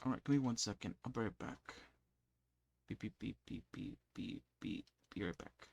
Alright, give me 1 second. I'll be right back. Beep, beep, beep, beep, beep, beep, beep. Be right back.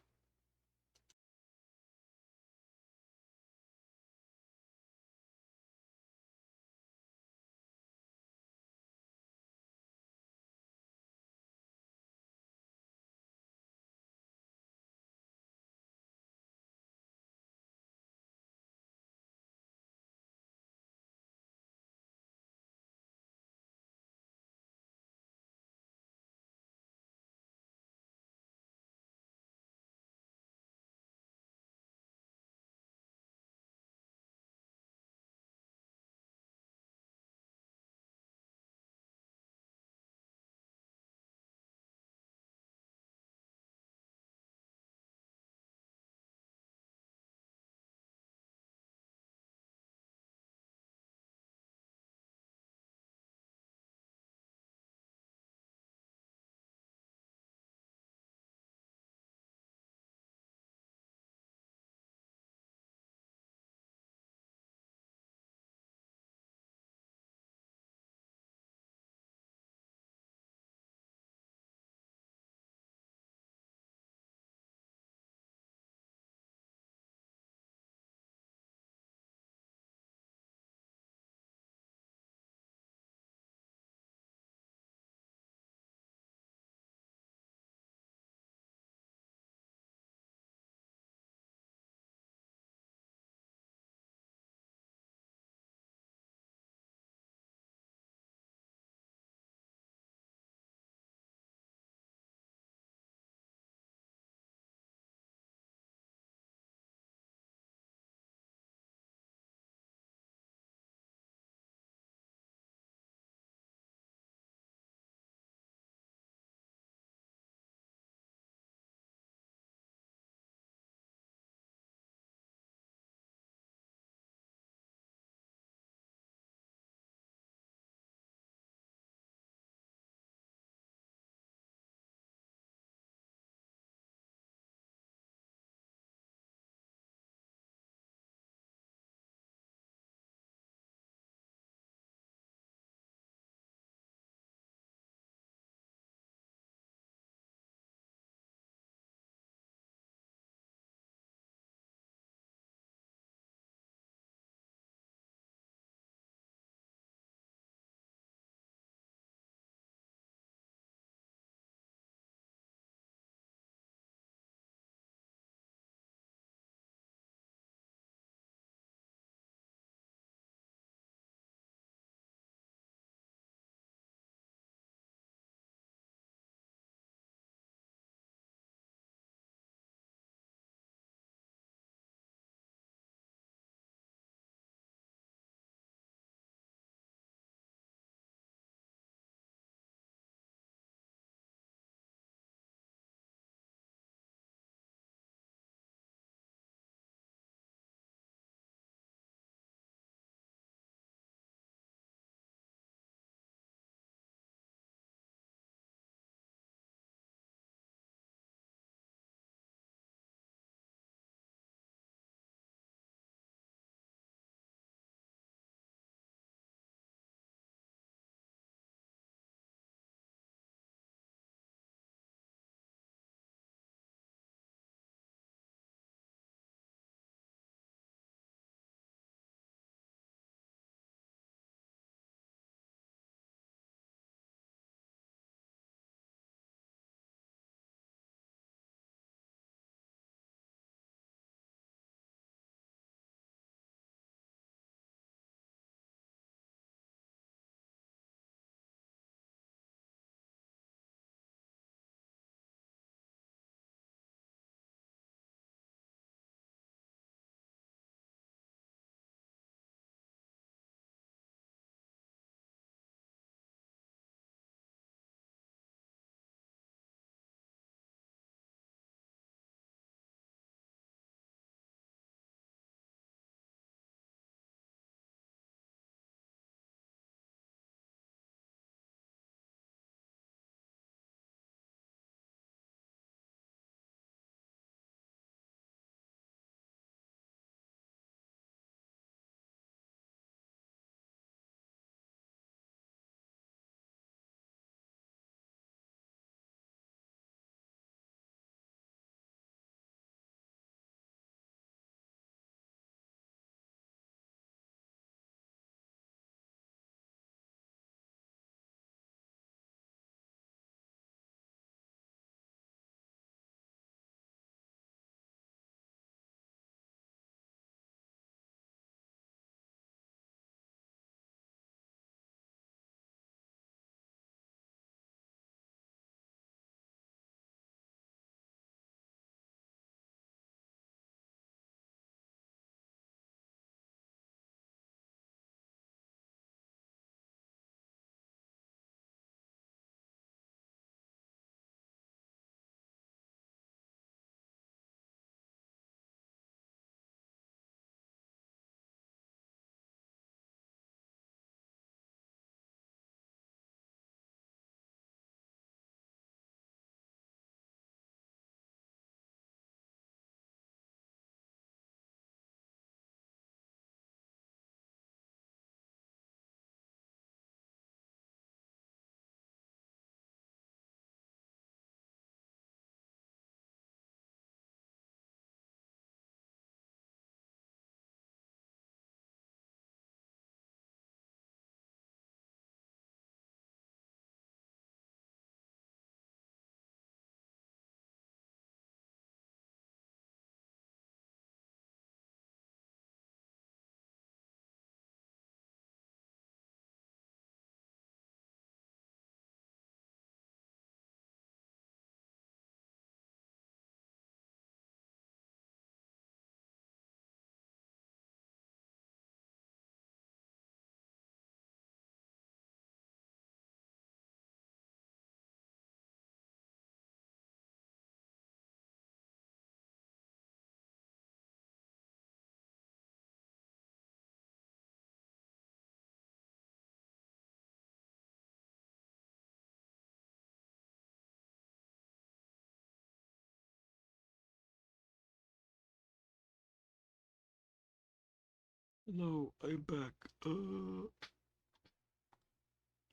Hello, I'm back.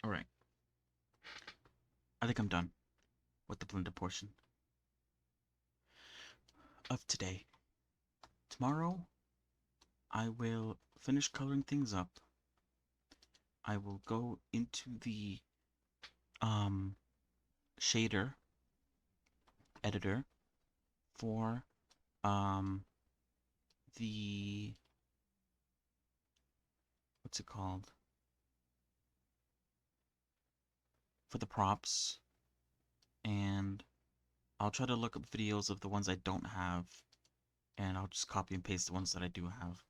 Alright. I think I'm done with the blender portion of today. Tomorrow, I will finish coloring things up. I will go into the shader editor for the what's it called? For the props, and I'll try to look up videos of the ones I don't have, and I'll just copy and paste the ones that I do have.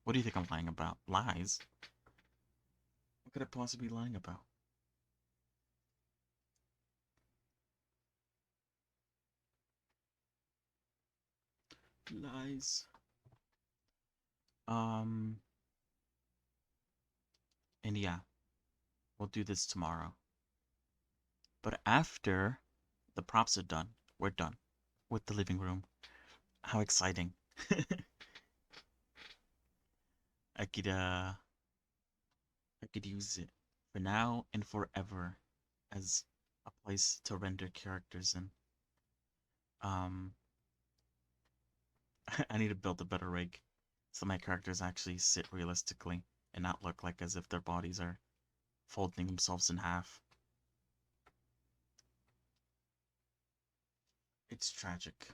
What do you think I'm lying about? Lies? What could I possibly be lying about? Lies. And yeah, we'll do this tomorrow. But after the props are done, we're done with the living room. How exciting. I could use it for now and forever as a place to render characters in. I need to build a better rig so my characters actually sit realistically and not look like as if their bodies are folding themselves in half. It's tragic.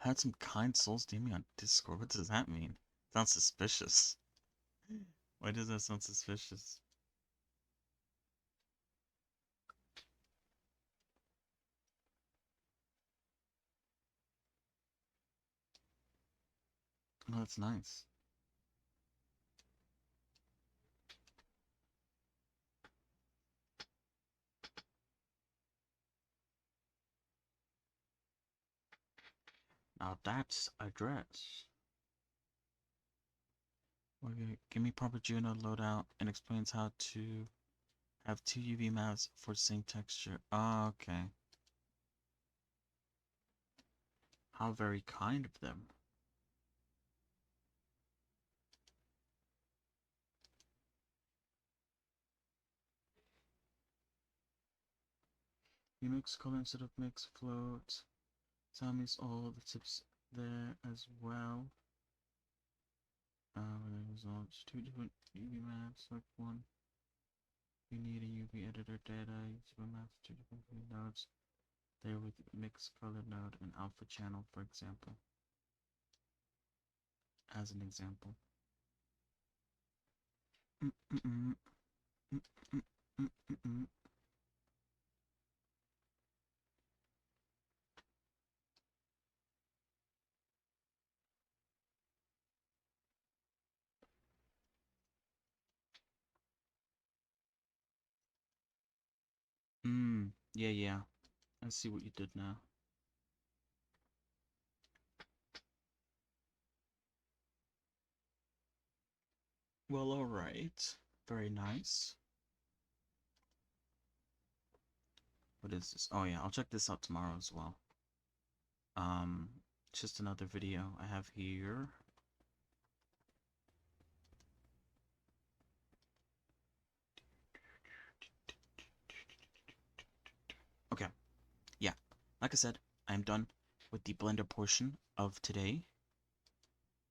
Had some kind souls DM me on Discord. What does that mean? Sounds suspicious. Why does that sound suspicious? Oh, that's nice. Now that's a dress. Okay, give me proper Juno loadout and explains how to have two UV maps for the same texture. Okay. How very kind of them. You mix color instead of mix float. Tell me all the tips there as well. Results. Two different UV maps, select one. You need a UV editor data, UV maps, two different UV nodes. There with mixed color node and alpha channel, for example. As an example. Yeah, yeah. I see what you did now. Well, alright. Very nice. What is this? Oh yeah, I'll check this out tomorrow as well. Just another video I have here. Okay, yeah. Like I said, I'm done with the Blender portion of today.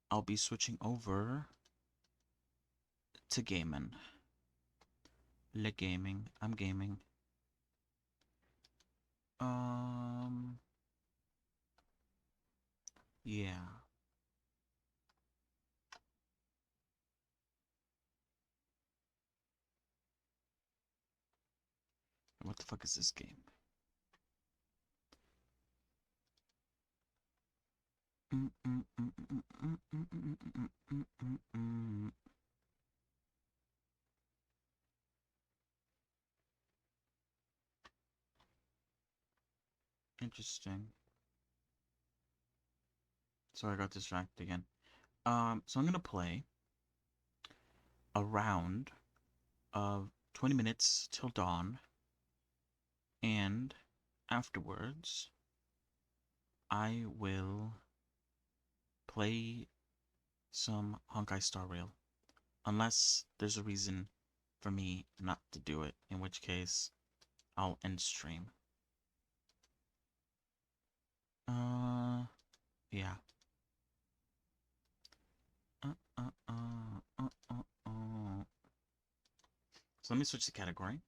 I'll be switching over to gaming. Le gaming. I'm gaming. Yeah. What the fuck is this game? Interesting. Sorry, I got distracted again. So I'm gonna play a round of 20 minutes till dawn, and afterwards, I will play some Honkai Star Rail. Unless there's a reason for me not to do it, in which case I'll end stream. Yeah. Uh, uh, uh, uh, uh, uh. So let me switch the category.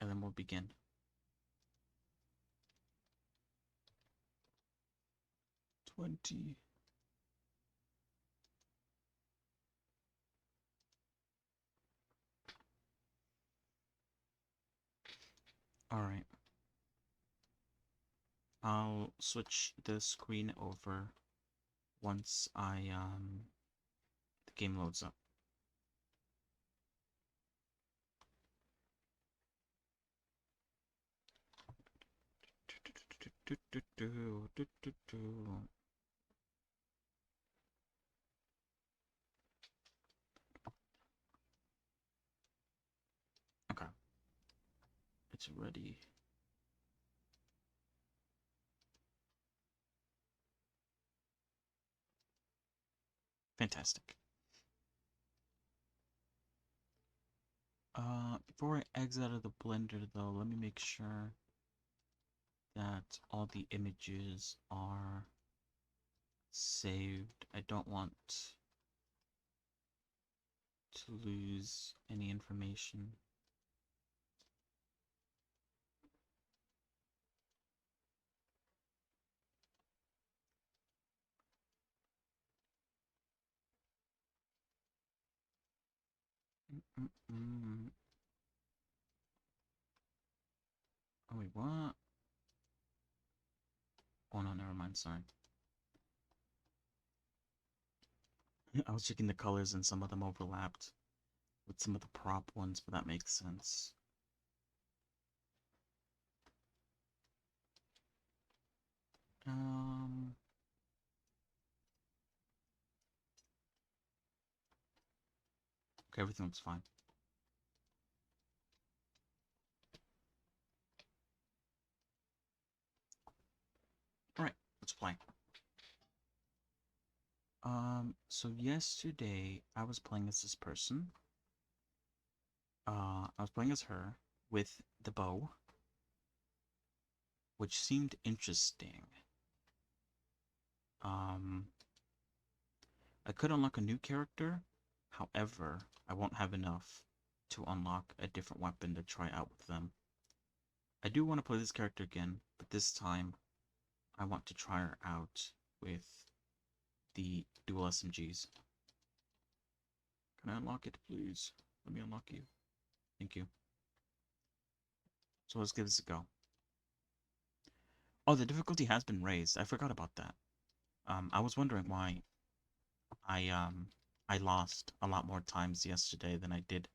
And then we'll begin. $20. Alright. I'll switch the screen over once the game loads up. Okay. It's ready. Fantastic. Before I exit out of the Blender though, let me make sure that all the images are saved. I don't want to lose any information. Oh wait, what? Oh no, never mind, sorry. I was checking the colors and some of them overlapped with some of the prop ones, but that makes sense. Okay, everything looks fine. Alright, let's play. So yesterday I was playing as this person. I was playing as her with the bow, which seemed interesting. I could unlock a new character, however, I won't have enough to unlock a different weapon to try out with them. I do want to play this character again, but this time I want to try her out with the dual SMGs. Can I unlock it, please? Let me unlock you. Thank you. So let's give this a go. Oh, the difficulty has been raised. I forgot about that. I was wondering why I lost a lot more times yesterday than I did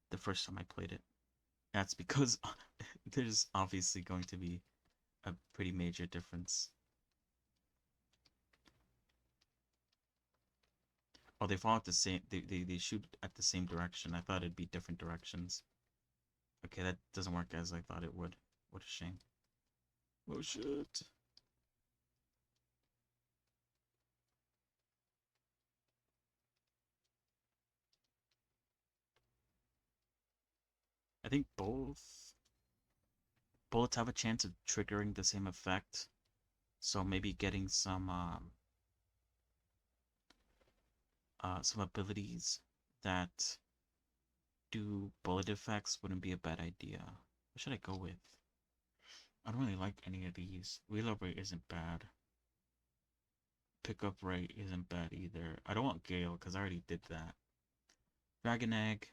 the first time I played it. That's because there's obviously going to be a pretty major difference. Oh, they fall at the same. They shoot at the same direction. I thought it'd be different directions. Okay, that doesn't work as I thought it would. What a shame. Oh shit. I think both bullets have a chance of triggering the same effect. So maybe getting some abilities that do bullet effects wouldn't be a bad idea. What should I go with? I don't really like any of these. Reload rate isn't bad. Pickup rate isn't bad either. I don't want Gale because I already did that. Dragon Egg.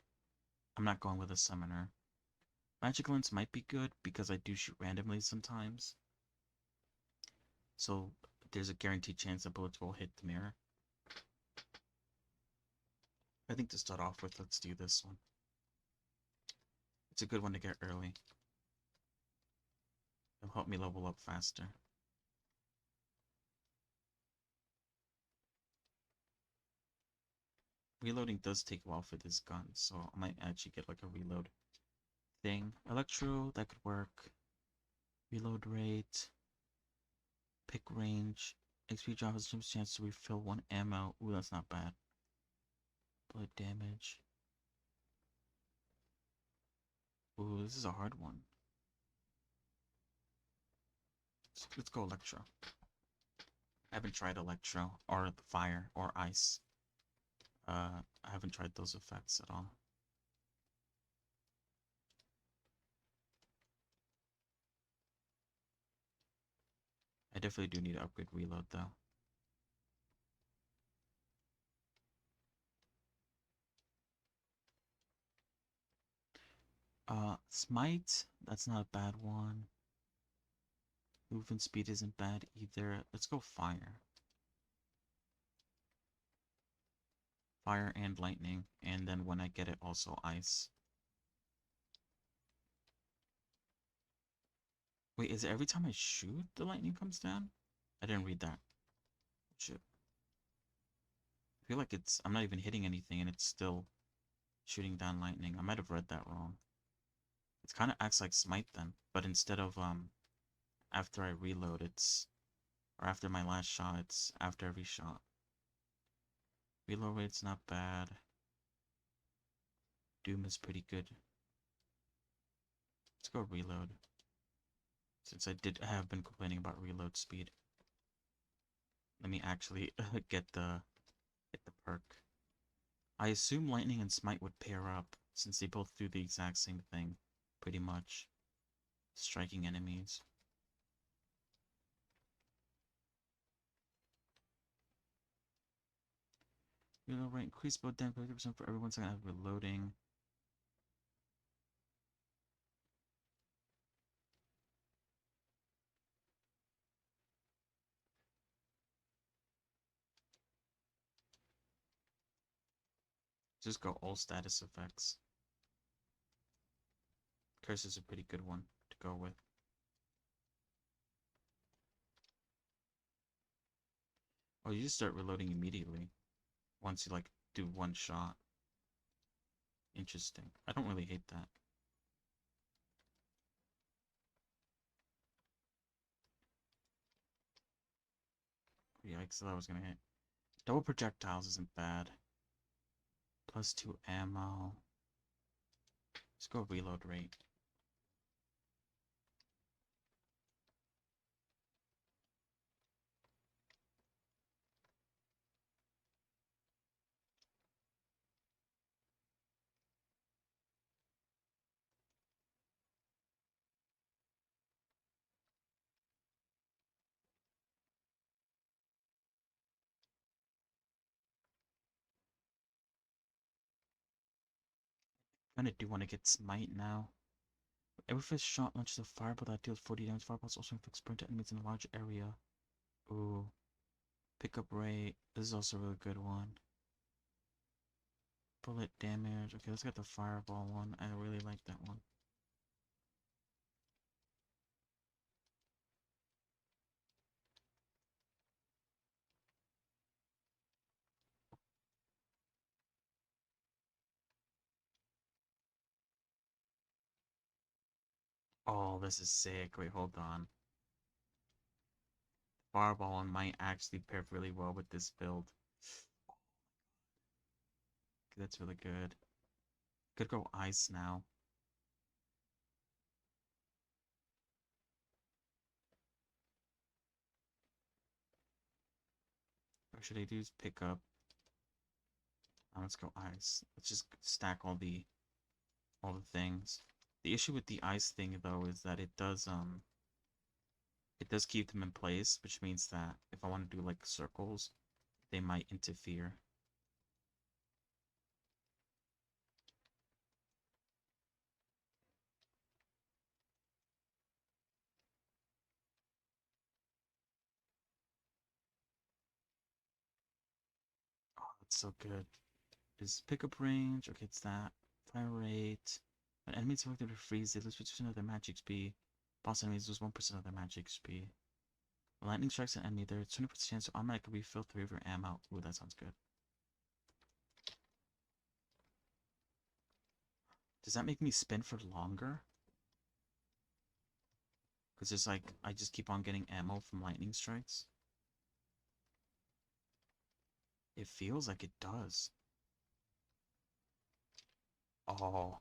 I'm not going with a summoner. Magic Lens might be good because I do shoot randomly sometimes. So there's a guaranteed chance that bullets will hit the mirror. I think to start off with, let's do this one. It's a good one to get early. It'll help me level up faster. Reloading does take a while for this gun, so I might actually get like a reload thing. Electro, that could work. Reload rate. Pick range. XP drop has a chance to refill 1 ammo. Ooh, that's not bad. Bullet damage. Ooh, this is a hard one. Let's go Electro. I haven't tried Electro, or Fire, or Ice. I haven't tried those effects at all. I definitely do need to upgrade reload though. Smite, that's not a bad one. Movement speed isn't bad either. Let's go Fire. Fire and Lightning, and then when I get it, also Ice. Wait, is it every time I shoot, the lightning comes down? I didn't read that. Shit. I feel like I'm not even hitting anything and it's still shooting down lightning. I might have read that wrong. It kind of acts like Smite then, but instead of, after I reload, or after my last shot, it's after every shot. Reload rate's not bad. Doom is pretty good. Let's go reload. Since I have been complaining about reload speed. Let me actually get the perk. I assume Lightning and Smite would pair up, since they both do the exact same thing, pretty much. Striking enemies. Reload rate increase both damage 50% for every 1 second after reloading. Just go all status effects. Curse is a pretty good one to go with. Oh, you just start reloading immediately. Once you, like, do one shot. Interesting. I don't really hate that. Yikes, I thought I was gonna hit. Double projectiles isn't bad. +2 ammo. Let's go reload rate. I kinda do want to get Smite now. Every first shot launches a fireball that deals 40 damage. Fireballs also inflict sprint to enemies in a large area. Ooh. Pickup rate. This is also a really good one. Bullet damage. Okay, let's get the fireball one. I really like that one. Oh, this is sick. Wait, hold on. Fireball one might actually pair really well with this build. Okay, that's really good. Could go ice now. Or should I do is pick up? Let's go ice. Let's just stack all the things. The issue with the ice thing though is that it does keep them in place, which means that if I want to do like circles, they might interfere. Oh, that's so good. Is pickup range? Okay, it's that. Fire rate. When enemies selected to freeze, they lose 50% of their magic XP. Boss enemies lose 1% of their magic XP. When lightning strikes an enemy, there's 20% chance to automatically refill 3 of your ammo. Ooh, that sounds good. Does that make me spin for longer? Because it's like, I just keep on getting ammo from lightning strikes. It feels like it does. Oh.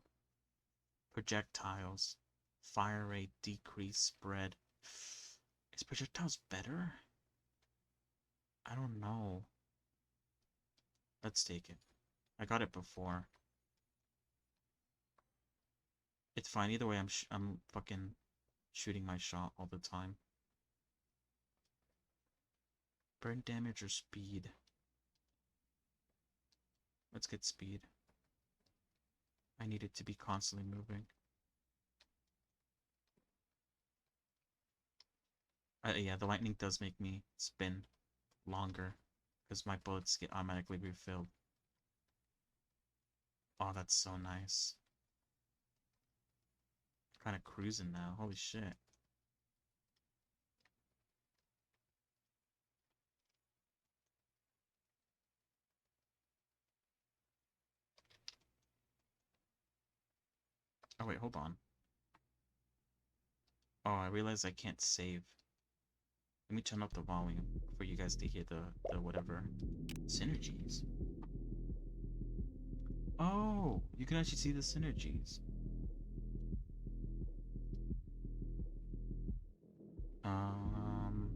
Projectiles. Fire rate, decrease, spread. Is projectiles better? I don't know. Let's take it. I got it before. It's fine. Either way, I'm fucking shooting my shot all the time. Burn damage or speed? Let's get speed. I need it to be constantly moving. Yeah, the lightning does make me spin longer because my bullets get automatically refilled. Oh, that's so nice. Kind of cruising now. Holy shit. Oh wait, hold on. Oh, I realized I can't save. Let me turn up the volume for you guys to hear the whatever synergies. Oh, you can actually see the synergies. Um.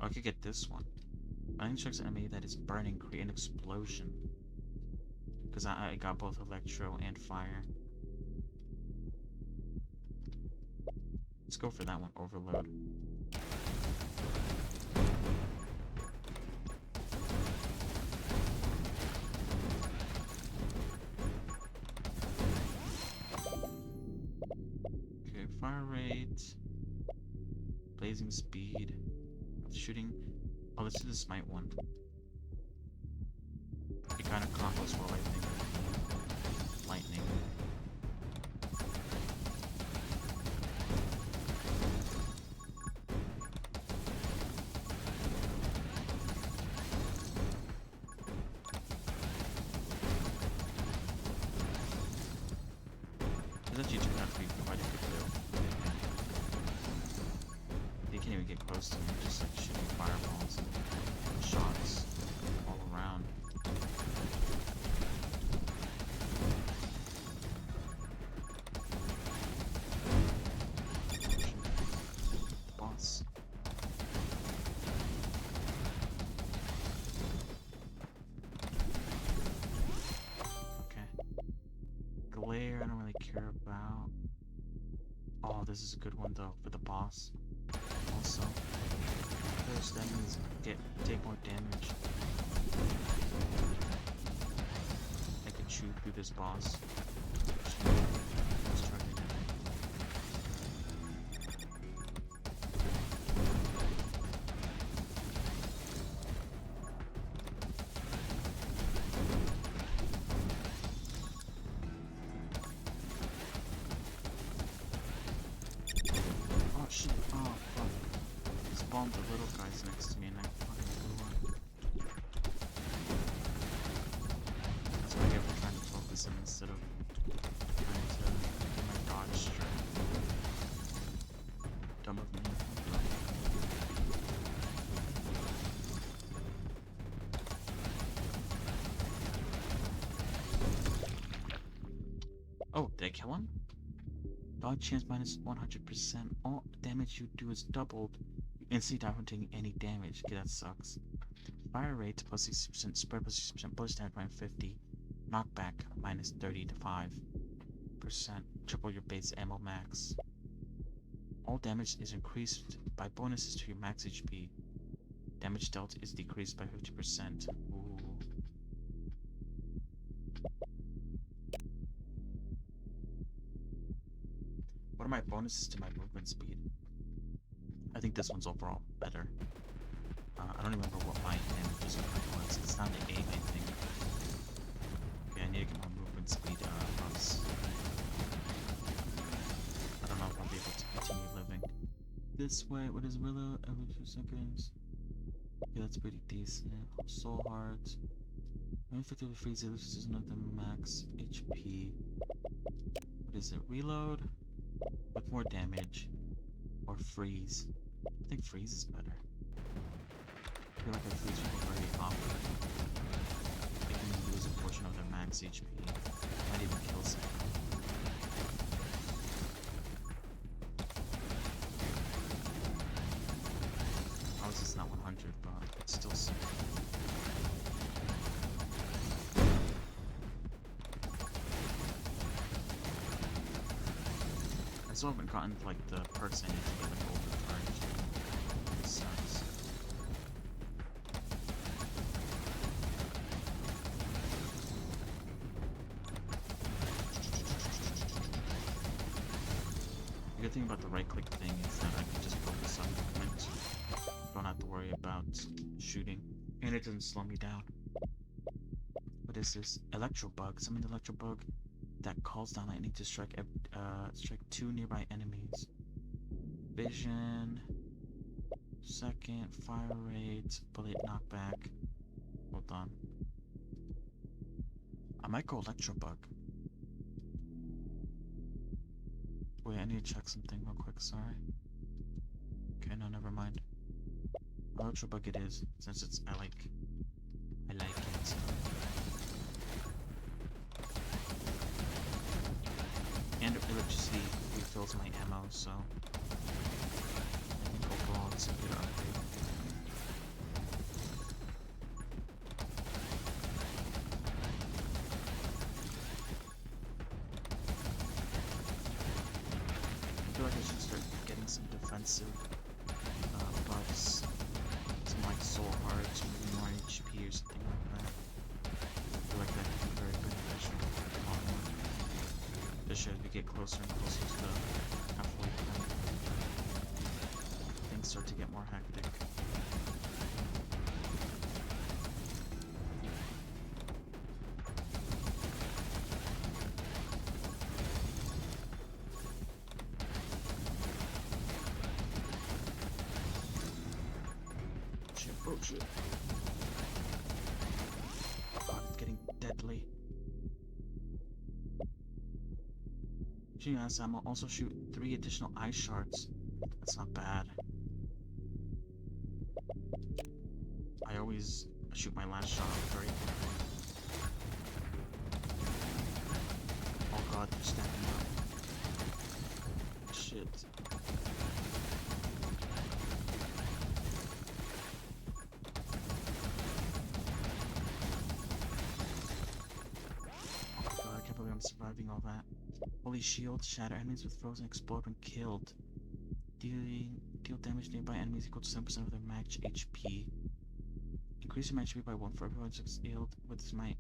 Oh, I could get this one. Lightning strikes an enemy that is burning, create an explosion. Because I got both electro and fire. Let's go for that one, overload. Okay, fire rate. Blazing speed. Shooting. Oh, let's do the smite one. It kind of combos well, I think. Lightning. It actually turned out to be quite a good build. They can't even get close to me, just like shooting fireballs and shots all around. The boss. Okay. Glare, I don't really care about. Oh, this is a good one though for the boss. Also, those enemies take more damage. I could shoot through this boss. Let's try it again. Oh shit, oh fuck. Spawned the little guys next to me and I fucking blew up. That's why I kept trying to focus him instead of trying to do my dodge strat. Dumb of me. Oh, did I kill him? Dodge chance minus 100%. All damage you do is doubled. You instantly die from taking any damage. Okay, that sucks. Fire rate plus 60%, spread plus 60%, bullet damage minus 50, knockback minus 30 to 5%. Triple your base ammo max. All damage is increased by bonuses to your max HP. Damage dealt is decreased by 50%. Ooh. What are my bonuses to my movement speed? I think this one's overall better. I don't remember what my damage was. It's down to 8, I think. Okay, I need to get my movement speed ups. I don't know if I'll be able to continue living. This way, what is Willow? Every 2 seconds. Okay, that's pretty decent. Soul Heart. When inflicted with freeze, it loses another max HP. What is it? Reload with more damage, or freeze? I think freeze is better. I feel like I freeze people very awkward. Making them lose a portion of their max HP. Might even kill someone. Obviously it's not 100, but it's still sick. I still haven't gotten like the perks I need to get like overcharged. This sucks. The good thing about the right click thing is that I can just focus on movement. Don't have to worry about shooting. And it doesn't slow me down. What is this? Electro Bug. Summon the Electro Bug that calls down lightning to strike 2 nearby enemies. Vision. Second. Fire rate. Bullet knockback. Hold on. I might go Electro Bug. Wait, I need to check something real quick, sorry. Okay, no, never mind. Electro Bug it is, since it's, I like it. And electricity refills my ammo, so I think overall it's a good upgrade. I feel like I should start getting some defensive buffs. Some like soul hearts, maybe more HP or something like that. I feel like that could be very beneficial in the long run. Especially as we get closer and closer to the halfway point. Things start to get more hectic. Shit, oh shit. God, it's getting deadly. Shooting ice ammo, also shoot 3 additional ice shards. That's not bad. I always shoot my last shot very quickly. Oh god, they're stacking up. Shit. Oh god, I can't believe I'm surviving all that. Holy shield, shatter enemies with frozen, explode when killed. Deal damage to nearby enemies equal to 7% of their max HP. Increase your max HP by 1 for everyone succeeded with his might.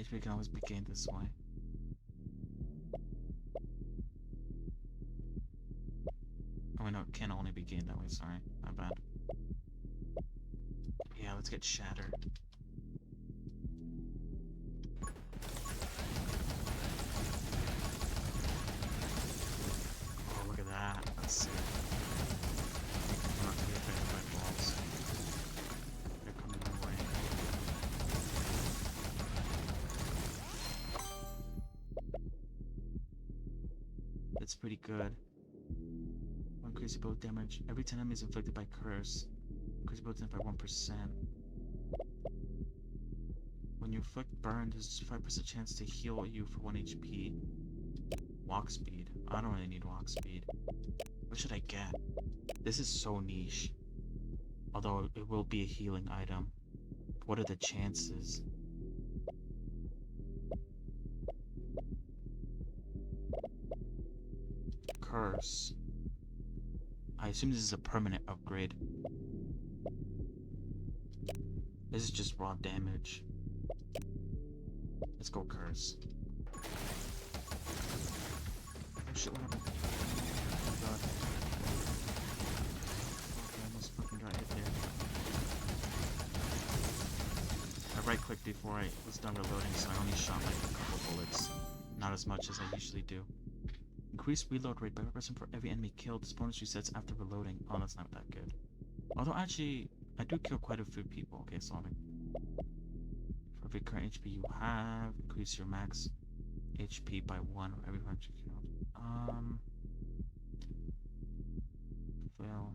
HP can always be gained this way. Oh wait, no, it can only be gained that way, sorry. My bad. Yeah, let's get shattered. Oh, look at that. That's sick. I'm not gonna get hit by balls. They're coming my way. That's pretty good. Increase your bolt damage. Every 10 enemies inflicted by curse. Increase your bolt damage by 1%. When you inflict burn, there's a 5% chance to heal you for 1 HP. Walk speed. I don't really need walk speed. What should I get? This is so niche. Although it will be a healing item. What are the chances? Curse. I assume this is a permanent upgrade. This is just raw damage. Let's go curse. Oh shit, what happened? Oh god. Okay, I almost fucking got hit there. I right clicked before I was done reloading, so I only shot like a couple bullets. Not as much as I usually do. Increase reload rate by 1% for every enemy killed. This bonus resets after reloading. Oh, that's not that good. Although actually, I do kill quite a few people. Okay, so every current HP you have. Increase your max HP by 1 every 100 killed. Fail.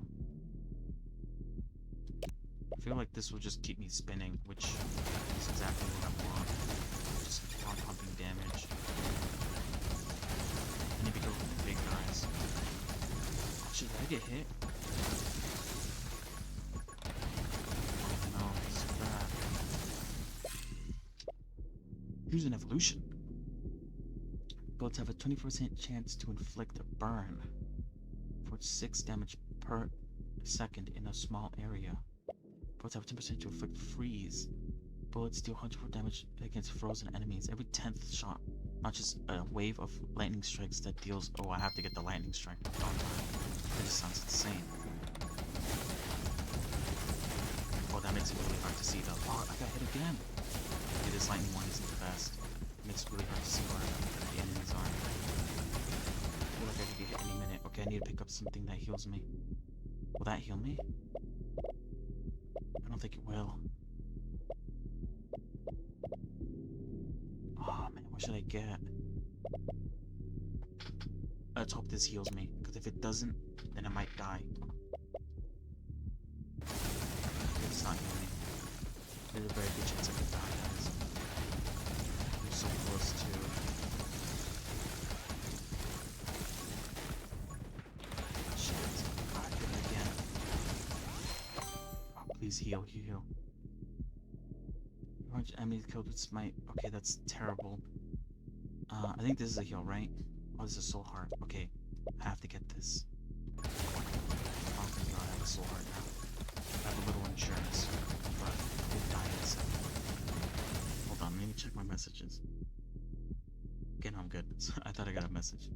I feel like this will just keep me spinning, which is exactly what I want. Just keep on pumping damage. I need to go with the big guys. Oh, shit, did I get hit? Oh no, this is bad. Use an evolution. Bullets have a 24% chance to inflict a burn for 6 damage per second in a small area. Bullets have a 10% to inflict freeze. Bullets deal 104 damage against frozen enemies. Every 10th shot launches a wave of lightning strikes that deals... Oh, I have to get the lightning strike. Oh, this sounds insane. Oh, that makes it really hard to see though. Oh, I got hit again. Okay, this lightning one isn't the best. It makes it really hard to see where the enemies are. I feel like I could get hit any minute. Okay, I need to pick up something that heals me. Will that heal me? I don't think it will. Oh man, what should I get? Let's hope this heals me, because if it doesn't, then I might die. If it's not healing me, there's a very good chance I could die, guys. I'm so close to... Shit. I did it again. Oh, please heal, heal. Enemies killed with smite. Okay, that's terrible. I think this is a heal, right? Oh, this is so hard. Okay, I have to get this. Oh, thank God, I have a soul heart now. I have a little insurance, but I did die in a second. Hold on, let me check my messages. Okay, no, I'm good. I thought I got a message.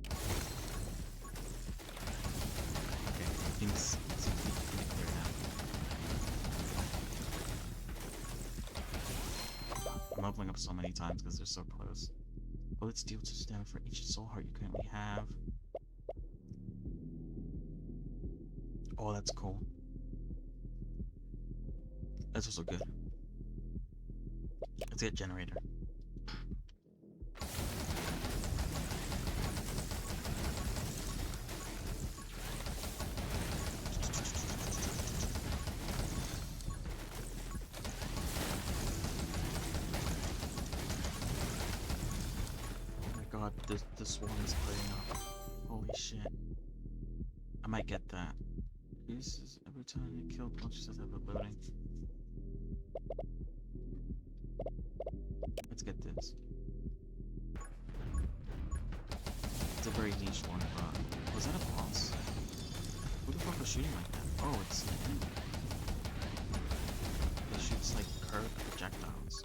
Okay, things seem to be pretty clear now. I'm leveling up so many times because they're so close. Bullets deal 2 damage for each soul heart you currently have. Oh, that's cool. That's also good. Let's get generator. God, the swarm is playing up. Holy shit. I might get that. Uses every time you kill punches that have a loading. Let's get this. It's a very niche one, but was that a boss? Who the fuck was shooting like that? Oh, it's an enemy. It shoots like curved projectiles.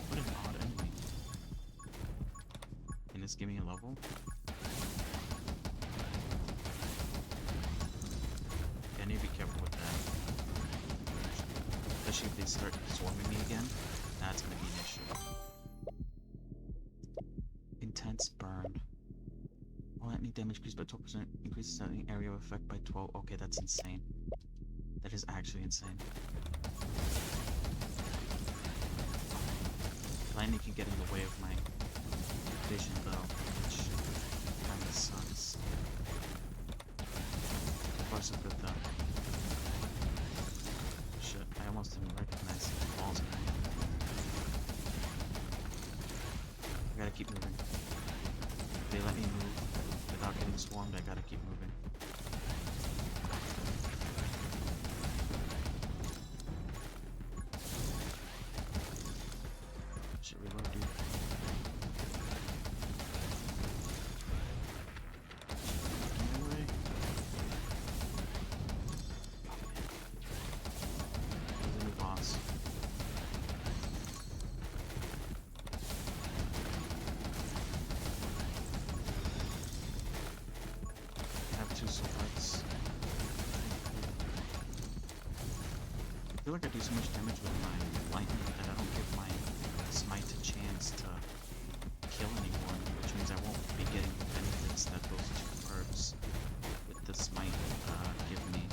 What an odd enemy. And it's giving me a level? Yeah, I need to be careful with that. Especially if they start swarming me again, that's gonna be an issue. Intense burn. All enemy damage increased by 12%, increases the area of effect by 12. Okay, that's insane. That is actually insane. Lightning can get in the way of my vision though, which kinda sucks. So far so good though. Shit, I almost didn't recognize the walls, man. I gotta keep moving. If they let me move without getting swarmed, I gotta keep moving. Shit, reload, dude. No way. There's a new boss. I have 2 swords. I feel like I do so much damage with my lightning that I don't give my smite a chance to kill anyone, which means I won't be getting the benefits that those 2 perks with the smite give me.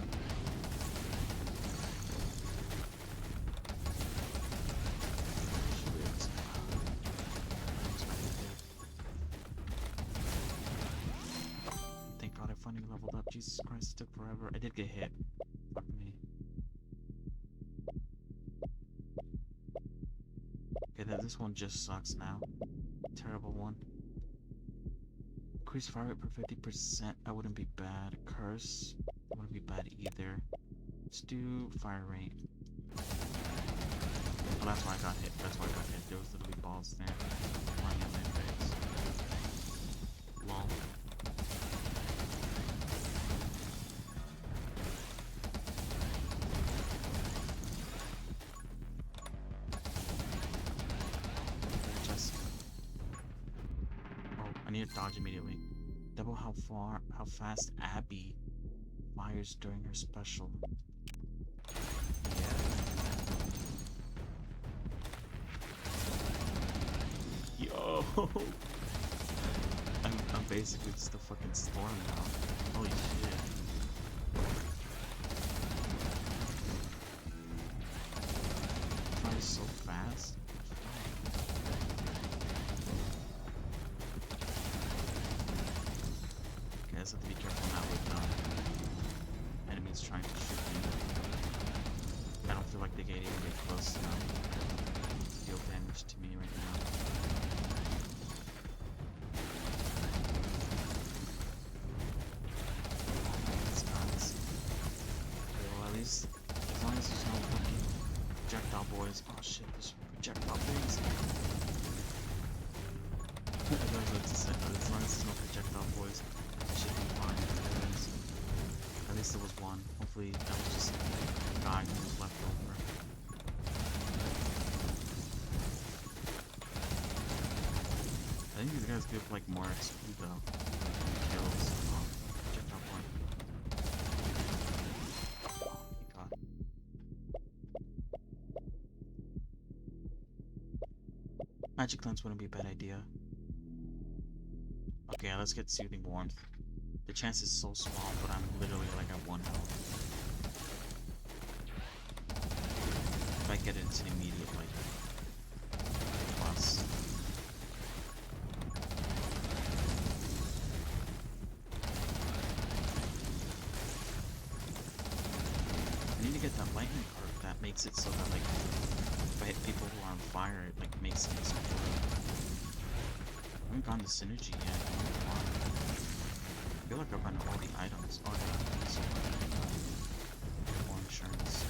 Jesus Christ, it took forever. I did get hit. Fuck me. Okay, this one just sucks now. Terrible one. Increase fire rate per 50%. That wouldn't be bad. Curse. That wouldn't be bad either. Let's do fire rate. Oh, that's why I got hit. That's why I got hit. There was literally balls there. Flying at my face. Lol. I need to dodge immediately. Double how fast Abby fires during her special. Yeah. Yo! I'm basically just a fucking storm now. Holy shit. Fires so fast. I just have to be careful now with enemies trying to shoot me. I don't feel like they get even close enough to deal damage to me right now. These guys. Okay, well, at least as long as there's no fucking projectile boys. Oh shit, there's projectile things. I don't know what to say, but as long as there's no projectile boys. Should be fine. At least there was one. Hopefully that was just a guy who was left over. I think these guys give like more XP though. Kills. Oh, check that one. God. Magic lens wouldn't be a bad idea. Okay, let's get Soothing Warmth. The chance is so small, but I'm literally like at 1 health. If I get it, it's an immediate like plus. I need to get that lightning card that makes it so that like if I hit people who are on fire, it like makes it explode. I haven't gotten the synergy yet. I feel like I've gotten all the items. Oh yeah, so more insurance.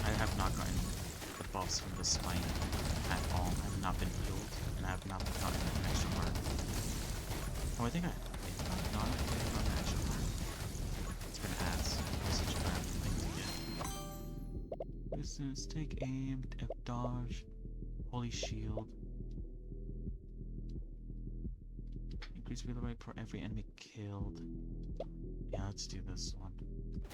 I have not gotten the buffs from the spine at all. I have not been healed, and I have not gotten an extra mark. Oh, I think I have not gotten an extra mark. It's been ads. It's such a bad thing to get. Distance, take aim, F dodge. Holy shield. Increase reload rate for every enemy killed. Yeah, let's do this one. I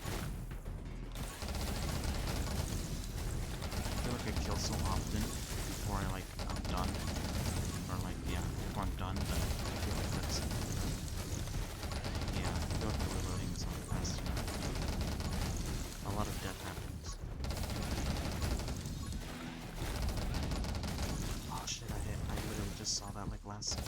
feel like I kill so often before I'm done. Or yeah, before I'm done, that I feel like that's... Yeah, I feel like the reloading is not fast enough. A lot of death happens. Oh shit, I literally just saw that like last second.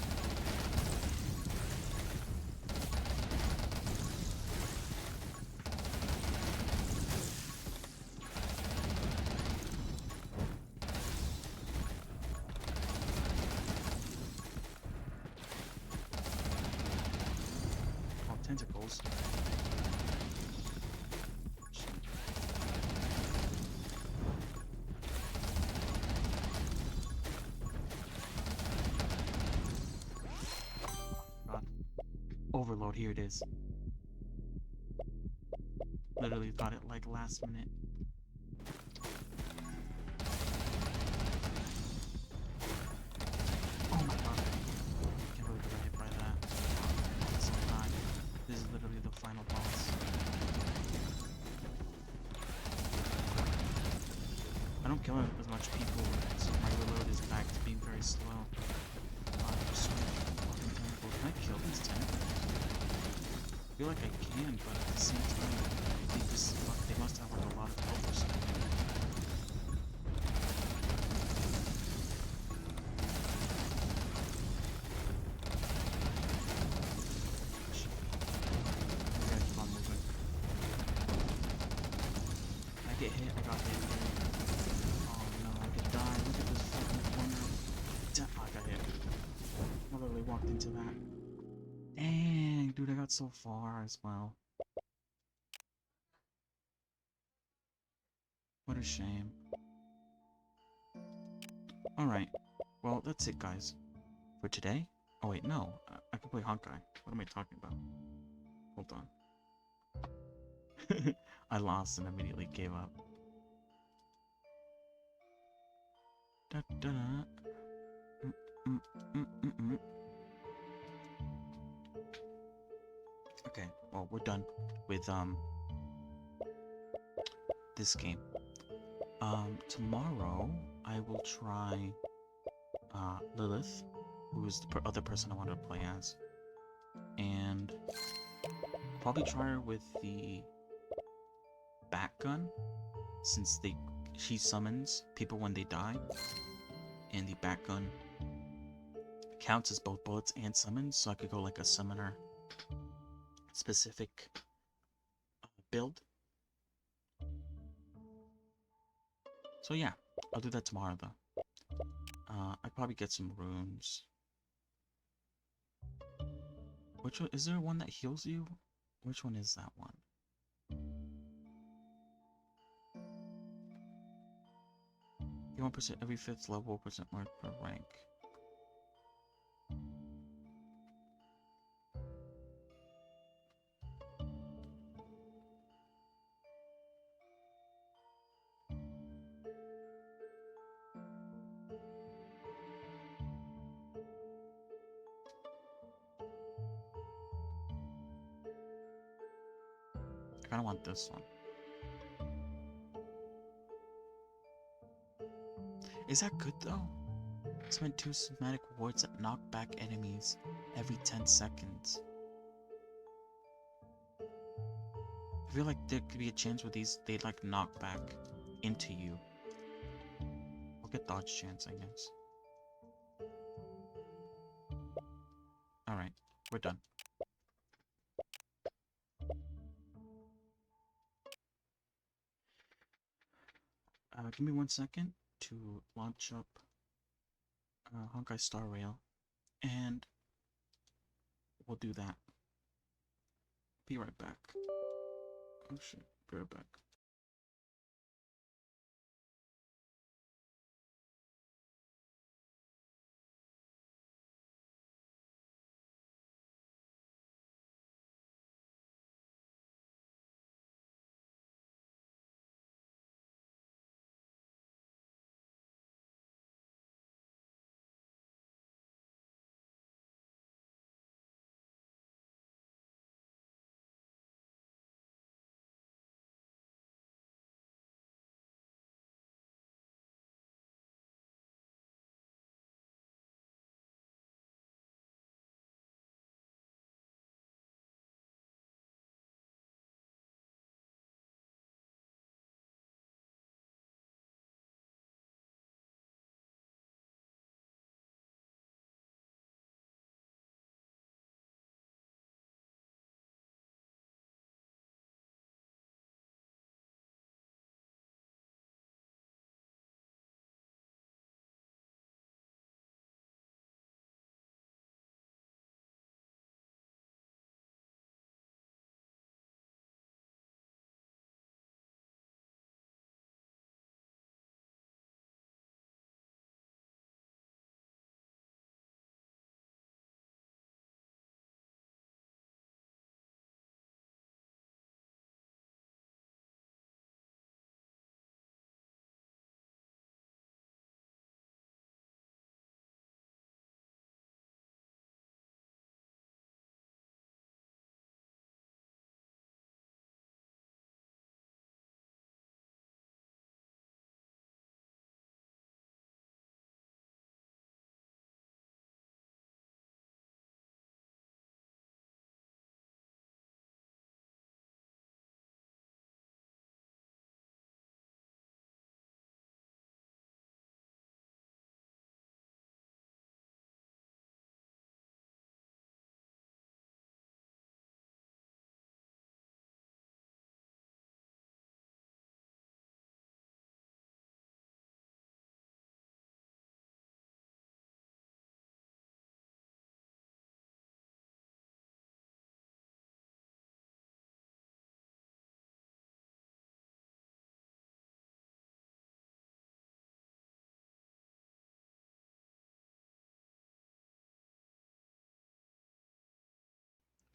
Oh, tentacles. Overload, here it is. Literally got it like last minute. Oh my god. I can't believe I got hit by that. So high. This is literally the final boss. I don't kill as much people, so my reload is back to being very slow. Can I kill these tentacles? I feel like I can, but at the same time, they must have like a lot of health or something. barely walked into that. Dang, dude, I got so far as well. What a shame. Alright, well, that's it, guys. For today? Oh, wait, no. I can play Honkai. What am I talking about? Hold on. I lost and immediately gave up. Da, da, da. Mm, mm, mm, mm. Okay, well, we're done with this game. Tomorrow I will try Lilith, who is the other person I wanted to play as, and I'll probably try her with the bat gun, since she summons people when they die, and the bat gun counts as both bullets and summons, so I could go like a summoner specific build. So yeah, I'll do that tomorrow though. I'd probably get some runes. Which one is there one that heals you? Which one is that one? You 1% every 5th level, percent more per rank. I kinda want this one. Is that good though? Summon 2 somatic wards that knock back enemies every 10 seconds. I feel like there could be a chance with these, they like knock back into you. We'll get dodge chance, I guess. Alright, we're done. Give me 1 second to launch up Honkai Star Rail, and we'll do that. Be right back. Oh shit, be right back.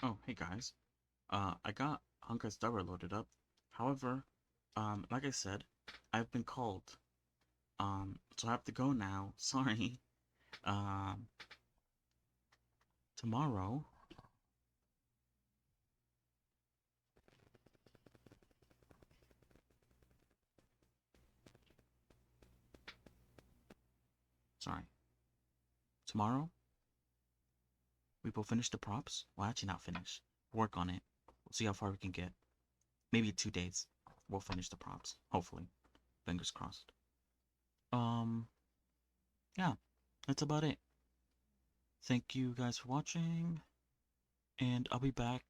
Oh, hey guys. I got Honkai Star Rail loaded up. However, like I said, I've been called. So I have to go now. Sorry. Um, tomorrow. Sorry. Tomorrow, we will finish the props. Well, actually, not finish. Work on it. We'll see how far we can get. Maybe 2 days. We'll finish the props. Hopefully. Fingers crossed. Yeah, that's about it. Thank you guys for watching. And I'll be back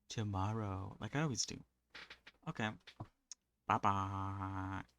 tomorrow, like I always do. Okay. Bye bye.